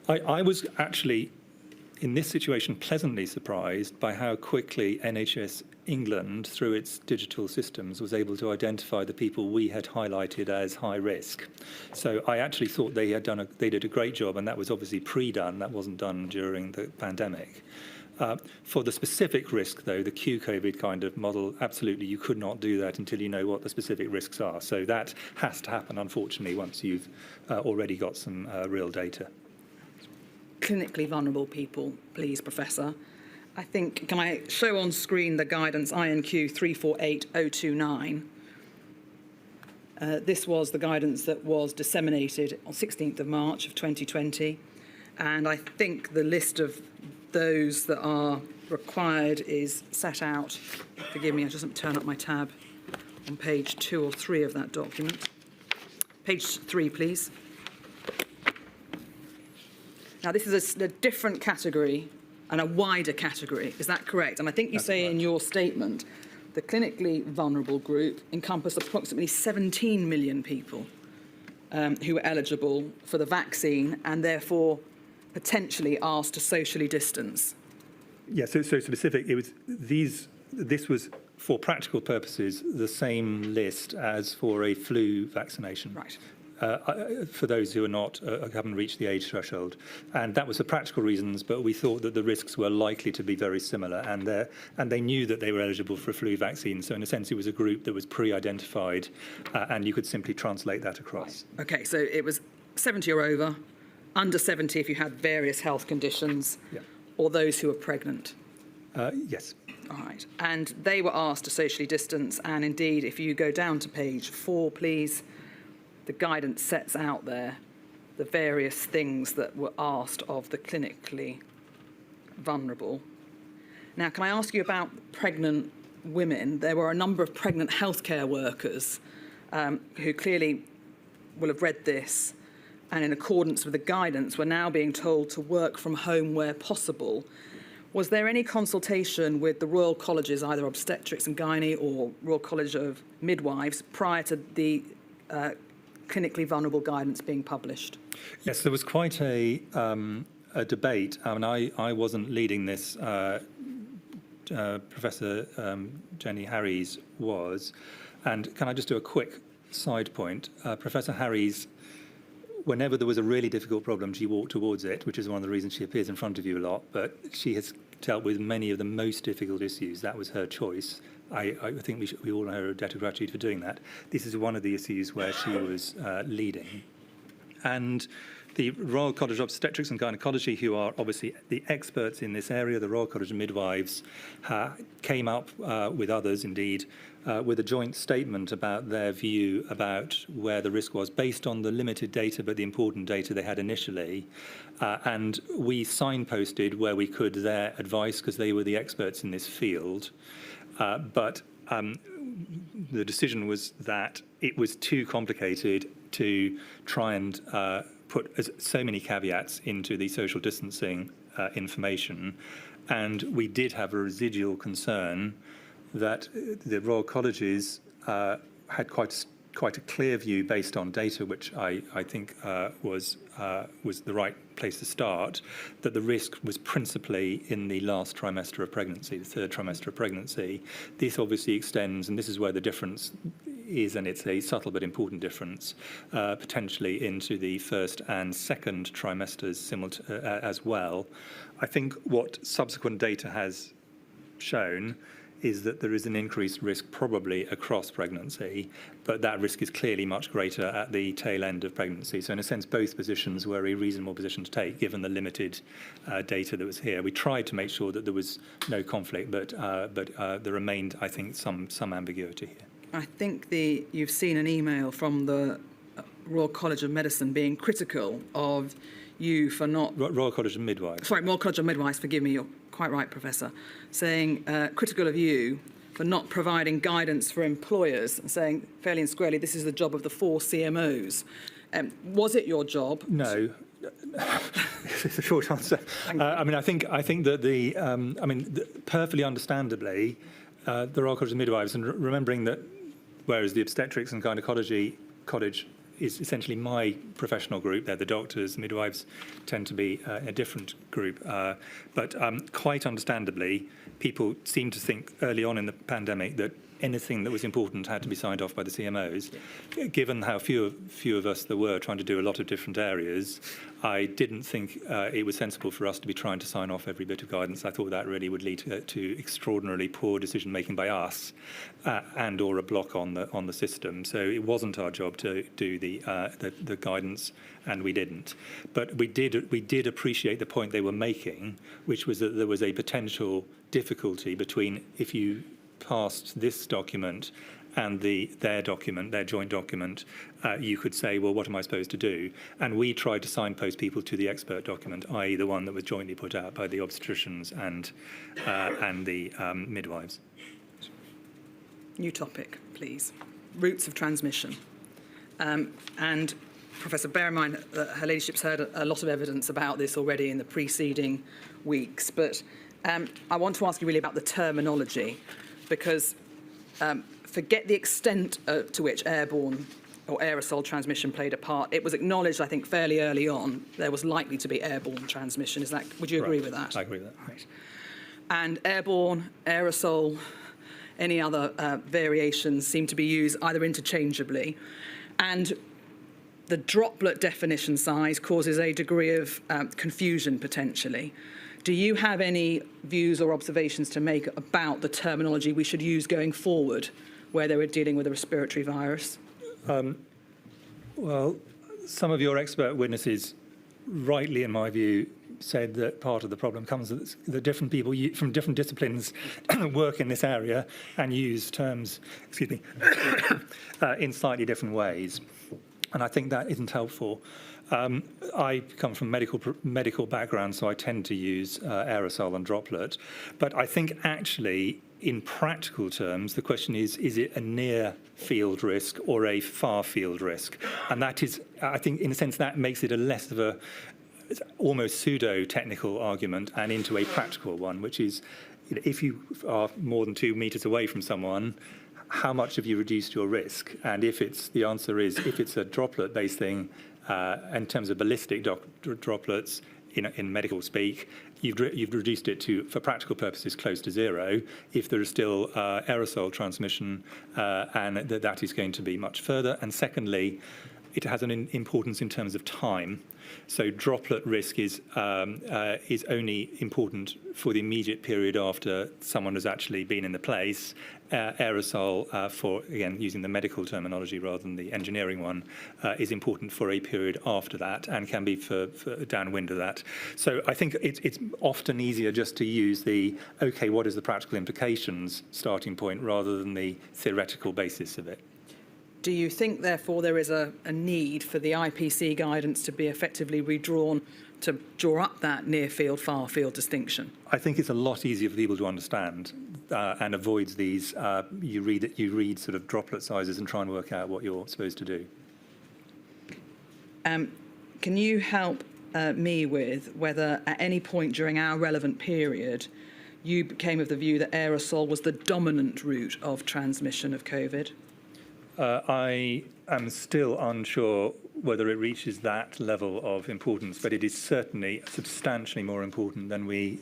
I was actually, in this situation, pleasantly surprised by how quickly NHS England, through its digital systems, was able to identify the people we had highlighted as high risk. So I actually thought they did a great job, and that was obviously pre-done. That wasn't done during the pandemic. For the specific risk, though, the QCOVID kind of model, absolutely, you could not do that until you know what the specific risks are. So that has to happen, unfortunately, once you've already got some real data. Clinically vulnerable people, please, Professor. I think, can I show on screen the guidance INQ 348029? This was the guidance that was disseminated on 16th of March of 2020. And I think the list of those that are required is set out. Forgive me, I just turn up my tab on page 2 or 3 of that document. Page 3, please. Now, this is a different category and a wider category. Is that correct? And I think you say in your statement the clinically vulnerable group encompassed approximately 17 million people who were eligible for the vaccine and therefore potentially asked to socially distance. Yeah, so specific, this was, for practical purposes, the same list as for a flu vaccination. Right. For those who are not, haven't reached the age threshold. And that was for practical reasons, but we thought that the risks were likely to be very similar, and they knew that they were eligible for a flu vaccine. So in a sense, it was a group that was pre-identified, and you could simply translate that across. Right. Okay, so it was 70 or over, under 70 if you had various health conditions, or those who were pregnant. Yes. All right. And they were asked to socially distance, and indeed, if you go down to page 4, please, the guidance sets out there the various things that were asked of the clinically vulnerable. Now, can I ask you about pregnant women? There were a number of pregnant healthcare workers who clearly will have read this, and in accordance with the guidance, were now being told to work from home where possible. Was there any consultation with the Royal Colleges, either Obstetrics and Gynae or Royal College of Midwives, prior to the clinically vulnerable guidance being published? Yes, there was quite a debate. I mean, I wasn't leading this. Professor Jenny Harries was. And can I just do a quick side point? Professor Harries, whenever there was a really difficult problem, she walked towards it, which is one of the reasons she appears in front of you a lot. But she has dealt with many of the most difficult issues. That was her choice. I think we all owe her a debt of gratitude for doing that. This is one of the issues where she was leading. And the Royal College of Obstetrics and Gynecology, who are obviously the experts in this area, the Royal College of Midwives, came up with others, indeed, with a joint statement about their view about where the risk was, based on the limited data, but the important data they had initially. And we signposted where we could their advice, because they were the experts in this field. But the decision was that it was too complicated to try and put so many caveats into the social distancing information, and we did have a residual concern that the Royal Colleges had quite a clear view based on data, which I think was the right place to start, that the risk was principally in the last trimester of pregnancy, the third trimester of pregnancy. This obviously extends, and this is where the difference is, and it's a subtle but important difference, potentially into the first and second trimesters as well. I think what subsequent data has shown is that there is an increased risk probably across pregnancy, but that risk is clearly much greater at the tail end of pregnancy. So in a sense, both positions were a reasonable position to take, given the limited data that was here. We tried to make sure that there was no conflict, but there remained, I think, some ambiguity here. I think you've seen an email from the Royal College of Medicine being critical of you for not... Royal College of Midwives. Sorry, Royal College of Midwives, forgive me, you're quite right, Professor, saying critical of you for not providing guidance for employers, saying fairly and squarely this is the job of the 4 CMOs. Was it your job? No. It's a short answer. I mean, I think that perfectly understandably, the Royal College of Midwives, and remembering that whereas the obstetrics and gynecology college is essentially my professional group, they're the doctors, midwives tend to be a different group. But quite understandably, people seemed to think early on in the pandemic that anything that was important had to be signed off by the CMOs. Yeah. Given how few of us there were trying to do a lot of different areas, I didn't think it was sensible for us to be trying to sign off every bit of guidance. I thought that really would lead to extraordinarily poor decision making by us, and or a block on the system. So it wasn't our job to do the guidance, and we didn't. But we did appreciate the point they were making, which was that there was a potential difficulty between if you passed this document and their document, their joint document, you could say, well, what am I supposed to do? And we tried to signpost people to the expert document, i.e. the one that was jointly put out by the obstetricians and the midwives. New topic, please. Routes of transmission. And Professor, bear in mind that Her Ladyship's heard a lot of evidence about this already in the preceding weeks, but I want to ask you really about the terminology, because forget the extent to which airborne or aerosol transmission played a part. It was acknowledged, I think, fairly early on there was likely to be airborne transmission. Would you agree with that? I agree with that. Right. And airborne, aerosol, any other variations seem to be used either interchangeably. And the droplet definition size causes a degree of confusion potentially. Do you have any views or observations to make about the terminology we should use going forward where they were dealing with a respiratory virus? Well, some of your expert witnesses, rightly in my view, said that part of the problem comes that different people from different disciplines work in this area and use terms, in slightly different ways. And I think that isn't helpful. I come from medical background, so I tend to use aerosol and droplet. But I think actually, in practical terms, the question is it a near field risk or a far field risk? And that is, I think, in a sense, that makes it a less of a almost pseudo-technical argument and into a practical one, which is, if you are more than 2 meters away from someone, how much have you reduced your risk? And if the answer is, if it's a droplet-based thing, in terms of ballistic droplets, in medical speak, you've reduced it to, for practical purposes, close to zero. If there is still aerosol transmission, and that is going to be much further. And secondly, it has an importance in terms of time. So droplet risk is only important for the immediate period after someone has actually been in the place. Aerosol, for, again, using the medical terminology rather than the engineering one, is important for a period after that and can be for downwind of that. So I think it's often easier just to use okay, what is the practical implications starting point rather than the theoretical basis of it. Do you think, therefore, there is a need for the IPC guidance to be effectively redrawn to draw up that near-field, far-field distinction? I think it's a lot easier for people to understand and avoids these. You read sort of droplet sizes and try and work out what you're supposed to do. can you help me with whether at any point during our relevant period you came of the view that aerosol was the dominant route of transmission of COVID? I am still unsure whether it reaches that level of importance, but it is certainly substantially more important than we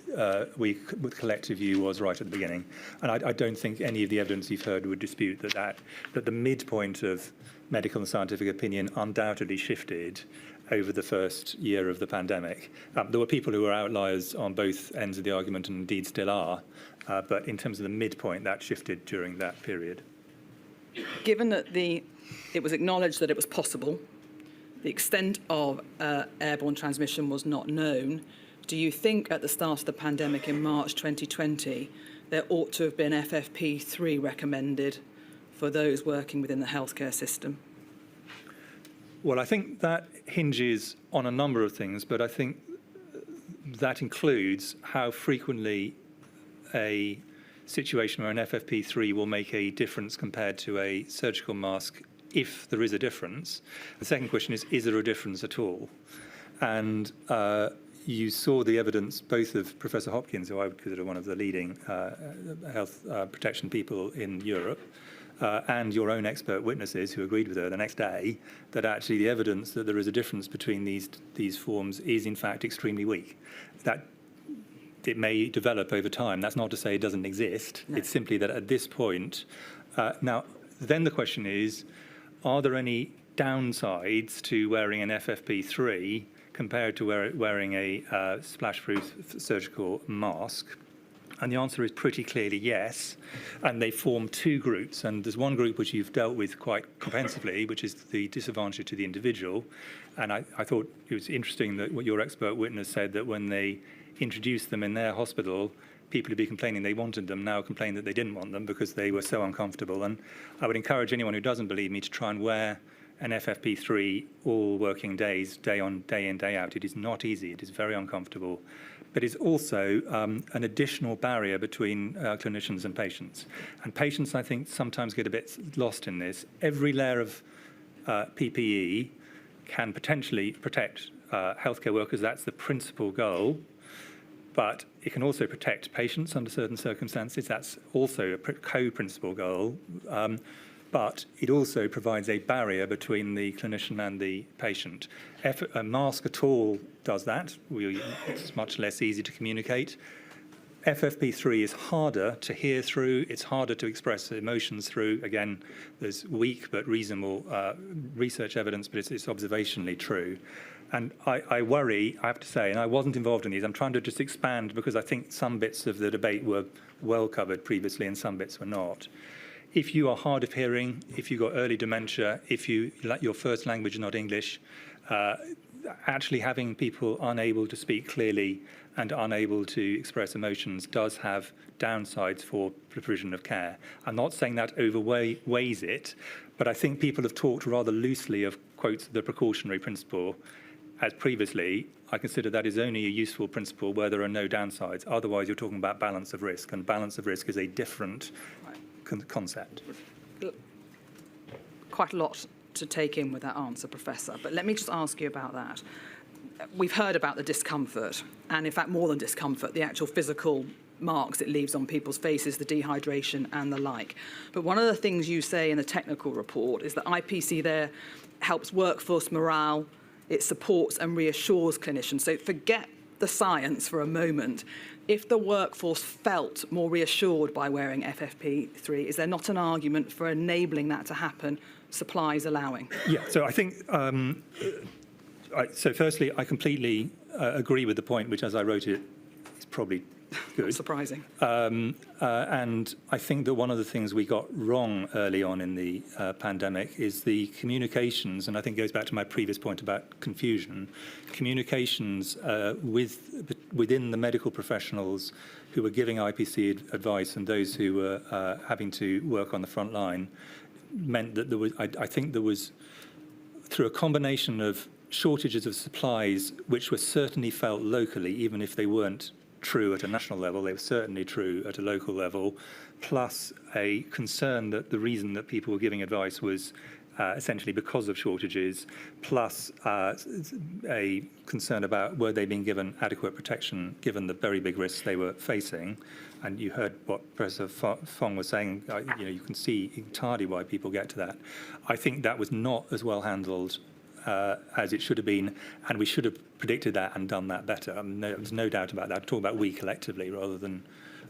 with collective view was right at the beginning. And I don't think any of the evidence you've heard would dispute that the midpoint of medical and scientific opinion undoubtedly shifted over the first year of the pandemic. There were people who were outliers on both ends of the argument and indeed still are, but in terms of the midpoint, that shifted during that period. Given that it was acknowledged that it was possible, the extent of airborne transmission was not known, do you think at the start of the pandemic in March 2020 there ought to have been FFP3 recommended for those working within the healthcare system? Well, I think that hinges on a number of things, but I think that includes how frequently a situation where an FFP3 will make a difference compared to a surgical mask, if there is a difference. The second question is there a difference at all? And you saw the evidence both of Professor Hopkins, who I would consider one of the leading health protection people in Europe, and your own expert witnesses who agreed with her the next day that actually the evidence that there is a difference between these forms is in fact extremely weak. That it may develop over time. That's not to say it doesn't exist. No. It's simply that at this point, now then the question is, are there any downsides to wearing an FFP3 compared to wearing a splash-proof surgical mask? And the answer is pretty clearly yes. And they form two groups. And there's one group which you've dealt with quite comprehensively, which is the disadvantage to the individual. And I thought it was interesting that what your expert witness said, that when they introduced them in their hospital, people who'd be complaining they wanted them now complain that they didn't want them because they were so uncomfortable. And I would encourage anyone who doesn't believe me to try and wear an FFP3 all working days, day in, day out. It is not easy. It is very uncomfortable. But it's also an additional barrier between clinicians and patients. And patients, I think, sometimes get a bit lost in this. Every layer of PPE can potentially protect healthcare workers. That's the principal goal. But it can also protect patients under certain circumstances. That's also a co-principal goal. But it also provides a barrier between the clinician and the patient. If a mask at all does that, it's much less easy to communicate. FFP3 is harder to hear through. It's harder to express emotions through. Again, there's weak but reasonable research evidence, but it's observationally true. And I worry, I have to say, and I wasn't involved in these, I'm trying to just expand because I think some bits of the debate were well covered previously and some bits were not. If you are hard of hearing, if you've got early dementia, if your first language is not English, actually having people unable to speak clearly and unable to express emotions does have downsides for provision of care. I'm not saying that overweighs it, but I think people have talked rather loosely of, quotes, the precautionary principle. As previously, I consider that is only a useful principle where there are no downsides. Otherwise, you're talking about balance of risk, and balance of risk is a different concept. Quite a lot to take in with that answer, Professor, but let me just ask you about that. We've heard about the discomfort, and in fact more than discomfort, the actual physical marks it leaves on people's faces, the dehydration and the like. But one of the things you say in the technical report is that IPC there helps workforce morale, it supports and reassures clinicians. So forget the science for a moment. If the workforce felt more reassured by wearing FFP3, is there not an argument for enabling that to happen, supplies allowing? Yeah, so I think, so firstly, I completely agree with the point, which as I wrote it, is probably good. Not surprising. And I think that one of the things we got wrong early on in the pandemic is the communications, and I think it goes back to my previous point about confusion, communications within the medical professionals who were giving IPC advice and those who were having to work on the front line meant that there was, I think there was, through a combination of shortages of supplies, which were certainly felt locally, even if they weren't true at a national level, they were certainly true at a local level. plus a concern that the reason that people were giving advice was essentially because of shortages, plus a concern about were they being given adequate protection given the very big risks they were facing. And you heard what Professor Fong was saying. You can see entirely why people get to that. I think that was not as well handled as it should have been, and we should have predicted that and done that better. There's no doubt about that. I'm talking about we collectively rather than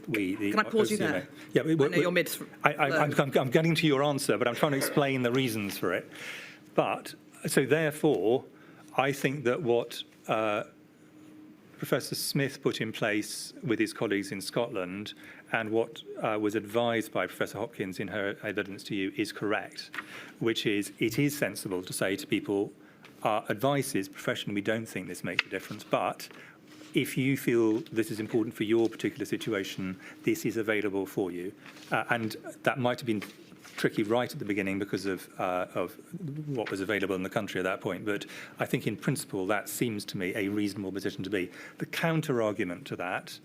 we. Can I pause you there? Yeah, I know you're mid. I'm getting to your answer, but I'm trying to explain the reasons for it. But so therefore, I think that what Professor Smith put in place with his colleagues in Scotland and what was advised by Professor Hopkins in her evidence to you is correct, which is it is sensible to say to people, our advice is professionally we don't think this makes a difference, but if you feel this is important for your particular situation, this is available for you. And that might have been tricky right at the beginning because of what was available in the country at that point. But I think in principle, that seems to me a reasonable position to be. The counter-argument to that,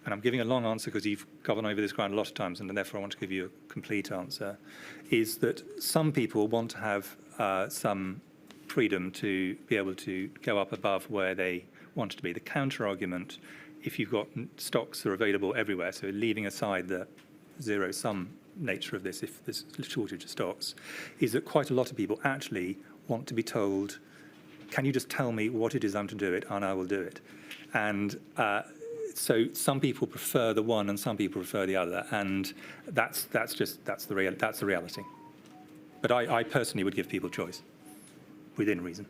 and I'm giving a long answer because you've gone over this ground a lot of times, and therefore I want to give you a complete answer, is that some people want to have some freedom to be able to go up above where they want to be. The counter-argument, if you've got stocks that are available everywhere, so leaving aside the zero-sum nature of this, if there's a shortage of stocks, is that quite a lot of people actually want to be told, can you just tell me what it is I'm to do it, and I will do it. And so some people prefer the one and some people prefer the other, and that's the reality. But I personally would give people choice, within reason.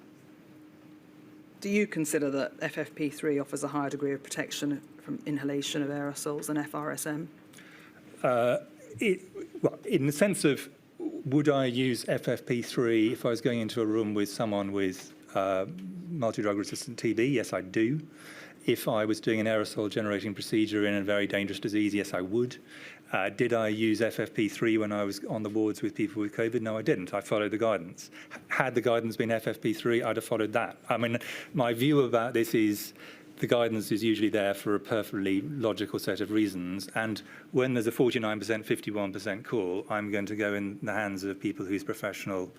Do you consider that FFP3 offers a higher degree of protection from inhalation of aerosols than FRSM? Well, in the sense of, would I use FFP3 if I was going into a room with someone with multi-drug resistant TB? Yes, I do. If I was doing an aerosol generating procedure in a very dangerous disease, yes, I would. Did I use FFP3 when I was on the wards with people with COVID? No, I didn't. I followed the guidance. Had the guidance been FFP3, I'd have followed that. I mean, my view about this is the guidance is usually there for a perfectly logical set of reasons. And when there's a 49%, 51% call, I'm going to go in the hands of people whose professional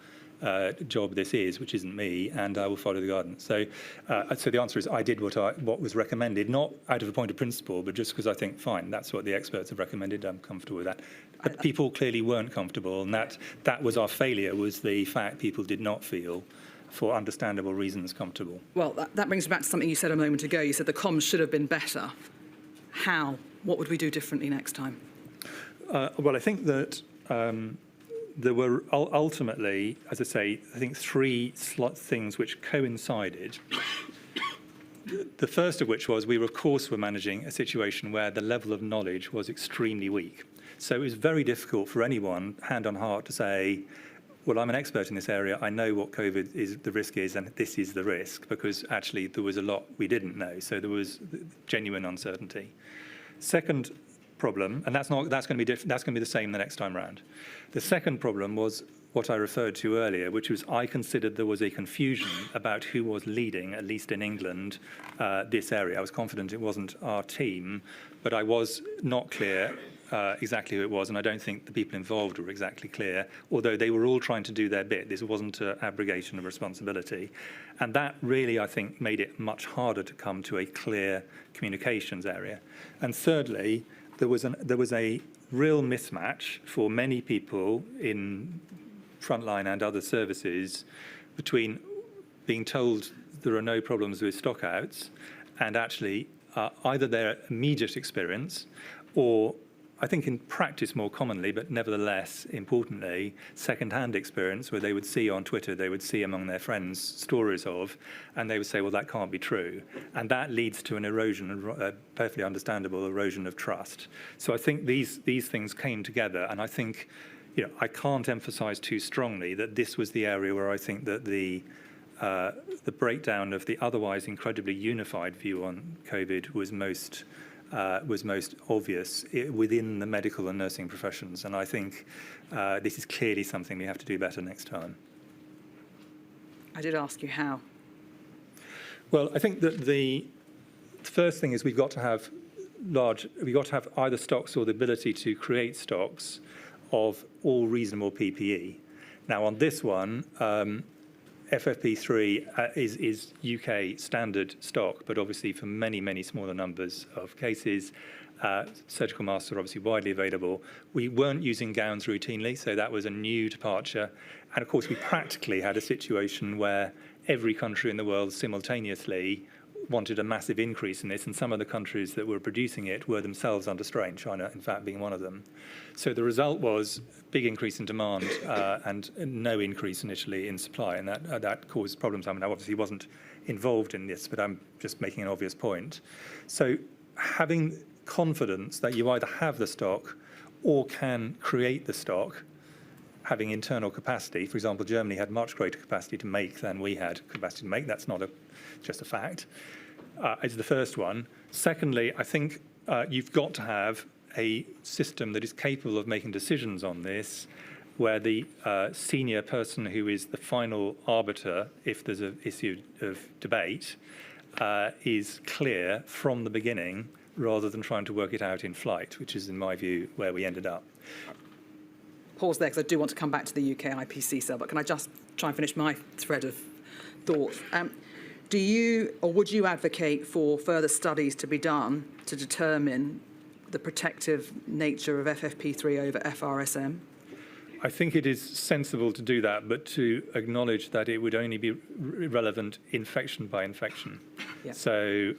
job this is, which isn't me, and I will follow the guidance. So the answer is I did what was recommended, not out of a point of principle, but just because I think, fine, that's what the experts have recommended, I'm comfortable with that. But people clearly weren't comfortable, and that was our failure, was the fact people did not feel, for understandable reasons, comfortable. Well, that brings me back to something you said a moment ago. You said the comms should have been better. How? What would we do differently next time? Well, I think that there were ultimately, as I say, I think three things which coincided. The first of which was we were, of course, managing a situation where the level of knowledge was extremely weak. So it was very difficult for anyone, hand on heart, to say, well, I'm an expert in this area. I know what COVID is, the risk is, and this is the risk, because actually there was a lot we didn't know. So there was genuine uncertainty. Second problem, and that's going to be different. That's going to be the same the next time round. The second problem was what I referred to earlier, which was I considered there was a confusion about who was leading, at least in England, this area. I was confident it wasn't our team, but I was not clear exactly who it was, and I don't think the people involved were exactly clear, although they were all trying to do their bit. This wasn't an abrogation of responsibility. And that really, I think, made it much harder to come to a clear communications area. And thirdly, there was a real mismatch for many people in frontline and other services between being told there are no problems with stockouts and actually either their immediate experience or, I think in practice more commonly, but nevertheless, importantly, second-hand experience where they would see on Twitter, they would see among their friends stories of, and they would say, well, that can't be true. And that leads to an erosion, a perfectly understandable erosion of trust. So I think these things came together, and I think, I can't emphasize too strongly that this was the area where I think that the breakdown of the otherwise incredibly unified view on COVID was most obvious within the medical and nursing professions. And I think this is clearly something we have to do better next time. I did ask you how. Well, I think that the first thing is we've got to have we've got to have either stocks or the ability to create stocks of all reasonable PPE. Now, on this one, FFP3 is UK standard stock, but obviously for many, many smaller numbers of cases, surgical masks are obviously widely available. We weren't using gowns routinely, so that was a new departure. And of course, we practically had a situation where every country in the world simultaneously wanted a massive increase in this, and some of the countries that were producing it were themselves under strain, China, in fact, being one of them. So the result was a big increase in demand and no increase initially in supply, and that caused problems. I mean, I obviously wasn't involved in this, but I'm just making an obvious point. So having confidence that you either have the stock or can create the stock, having internal capacity. For example, Germany had much greater capacity to make than we had capacity to make. That's not just a fact. Is the first one. Secondly, I think you've got to have a system that is capable of making decisions on this, where the senior person who is the final arbiter, if there's an issue of debate, is clear from the beginning, rather than trying to work it out in flight, which is, in my view, where we ended up. Pause there, because I do want to come back to the UK IPC cell, but can I just try and finish my thread of thought? Do you, or would you advocate for further studies to be done to determine the protective nature of FFP3 over FRSM? I think it is sensible to do that, but to acknowledge that it would only be relevant infection by infection. Yeah. So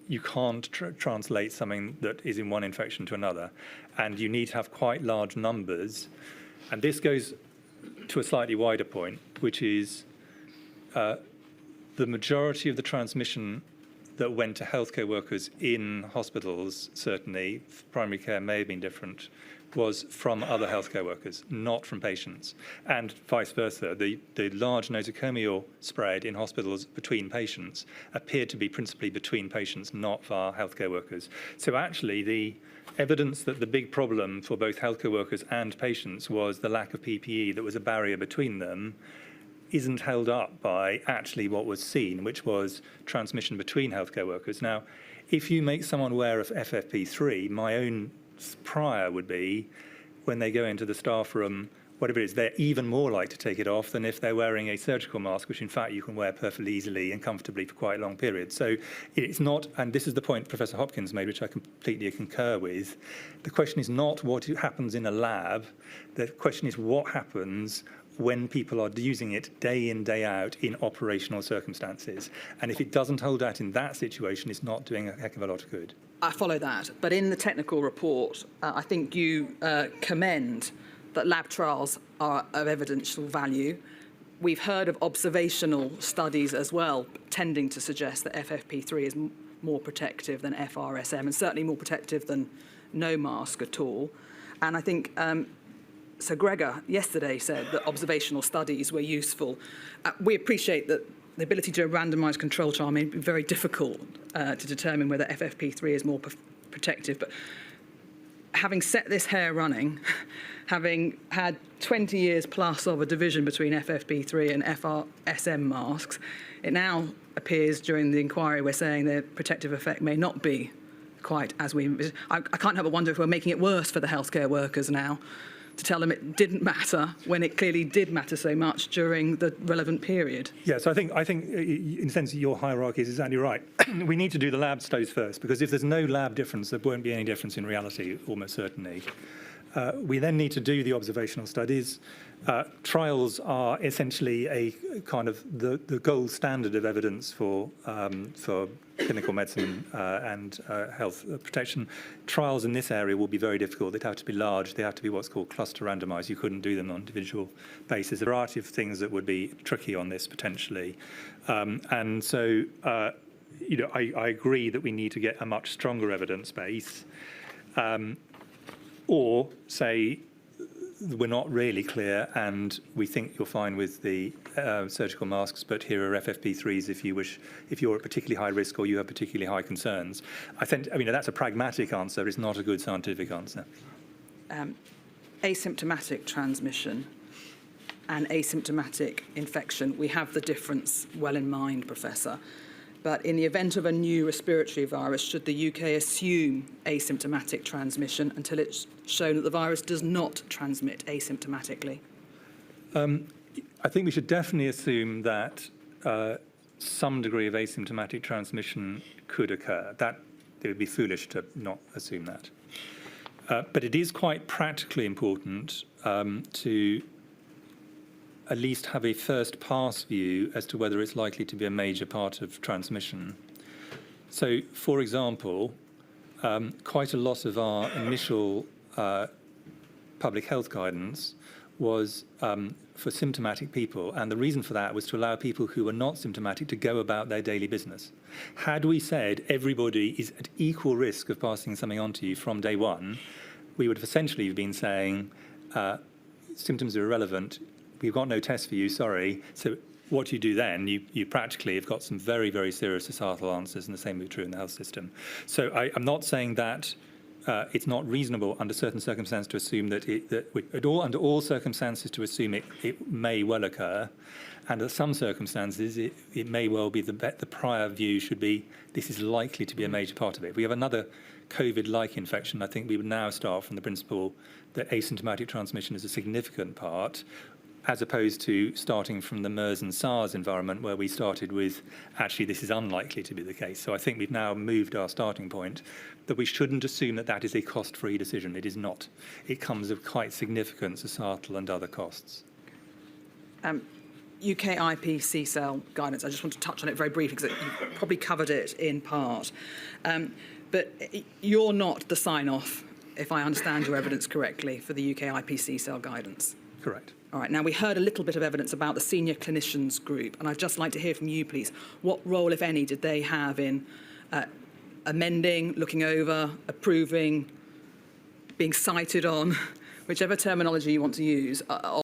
you can't translate something that is in one infection to another, and you need to have quite large numbers. And this goes to a slightly wider point, which is the majority of the transmission that went to healthcare workers in hospitals, certainly, primary care may have been different, was from other healthcare workers, not from patients, and vice versa. The large nosocomial spread in hospitals between patients appeared to be principally between patients, not via healthcare workers. So actually, the evidence that the big problem for both healthcare workers and patients was the lack of PPE that was a barrier between them isn't held up by actually what was seen, which was transmission between healthcare workers. Now, if you make someone aware of FFP3, my own prior would be when they go into the staff room, whatever it is, they're even more likely to take it off than if they're wearing a surgical mask, which in fact you can wear perfectly easily and comfortably for quite a long period. So it's not, and this is the point Professor Hopkins made, which I completely concur with, the question is not what happens in a lab, the question is what happens when people are using it day in, day out in operational circumstances. And if it doesn't hold out in that situation, it's not doing a heck of a lot of good. I follow that. But in the technical report, I think you commend that lab trials are of evidential value. We've heard of observational studies as well, tending to suggest that FFP3 is more protective than FRSM, and certainly more protective than no mask at all. And I think Sir Gregor yesterday said that observational studies were useful. We appreciate that the ability to do a randomised control trial may be very difficult to determine whether FFP3 is more protective, but having set this hair running, having had 20 years plus of a division between FFP3 and FRSM masks, it now appears during the inquiry we're saying the protective effect may not be quite as we envisaged. I can't help but wonder if we're making it worse for the healthcare workers now, to tell them it didn't matter when it clearly did matter so much during the relevant period. Yes, I think in a sense your hierarchy is exactly right. We need to do the lab studies first, because if there's no lab difference, there won't be any difference in reality, almost certainly. We then need to do the observational studies. Trials are essentially a kind of the gold standard of evidence for clinical medicine and health protection. Trials in this area will be very difficult. They'd have to be large. They have to be what's called cluster randomized. You couldn't do them on individual basis. A variety of things that would be tricky on this potentially. And so, I agree that we need to get a much stronger evidence base. Or say we're not really clear and we think you're fine with the surgical masks, but here are FFP3s if you're at particularly high risk or you have particularly high concerns. That's a pragmatic answer. It's not a good scientific answer. Asymptomatic transmission and asymptomatic infection, we have the difference well in mind, Professor. But in the event of a new respiratory virus, should the UK assume asymptomatic transmission until it's shown that the virus does not transmit asymptomatically? I think we should definitely assume that some degree of asymptomatic transmission could occur. That it would be foolish to not assume that. But it is quite practically important to at least have a first pass view as to whether it's likely to be a major part of transmission. So, for example, quite a lot of our initial public health guidance was for symptomatic people, and the reason for that was to allow people who were not symptomatic to go about their daily business. Had we said everybody is at equal risk of passing something on to you from day one, we would have essentially been saying symptoms are irrelevant, we've got no test for you, sorry. So what you do then, you practically have got some very, very serious societal answers, and the same would be true in the health system. So I'm not saying that it's not reasonable under certain circumstances to assume that under all circumstances to assume it may well occur, and under some circumstances it may well be the prior view should be this is likely to be a major part of it. If we have another COVID-like infection, I think we would now start from the principle that asymptomatic transmission is a significant part, as opposed to starting from the MERS and SARS environment where we started with, actually, this is unlikely to be the case. So I think we've now moved our starting point, that we shouldn't assume that that is a cost-free decision. It is not. It comes with quite significant societal and other costs. UK IPC cell guidance, I just want to touch on it very briefly because you've probably covered it in part. But you're not the sign-off, if I understand your evidence correctly, for the UK IPC cell guidance. Correct. All right, now we heard a little bit of evidence about the senior clinicians group, and I'd just like to hear from you, please. What role, if any, did they have in amending, looking over, approving, being cited on, whichever terminology you want to use,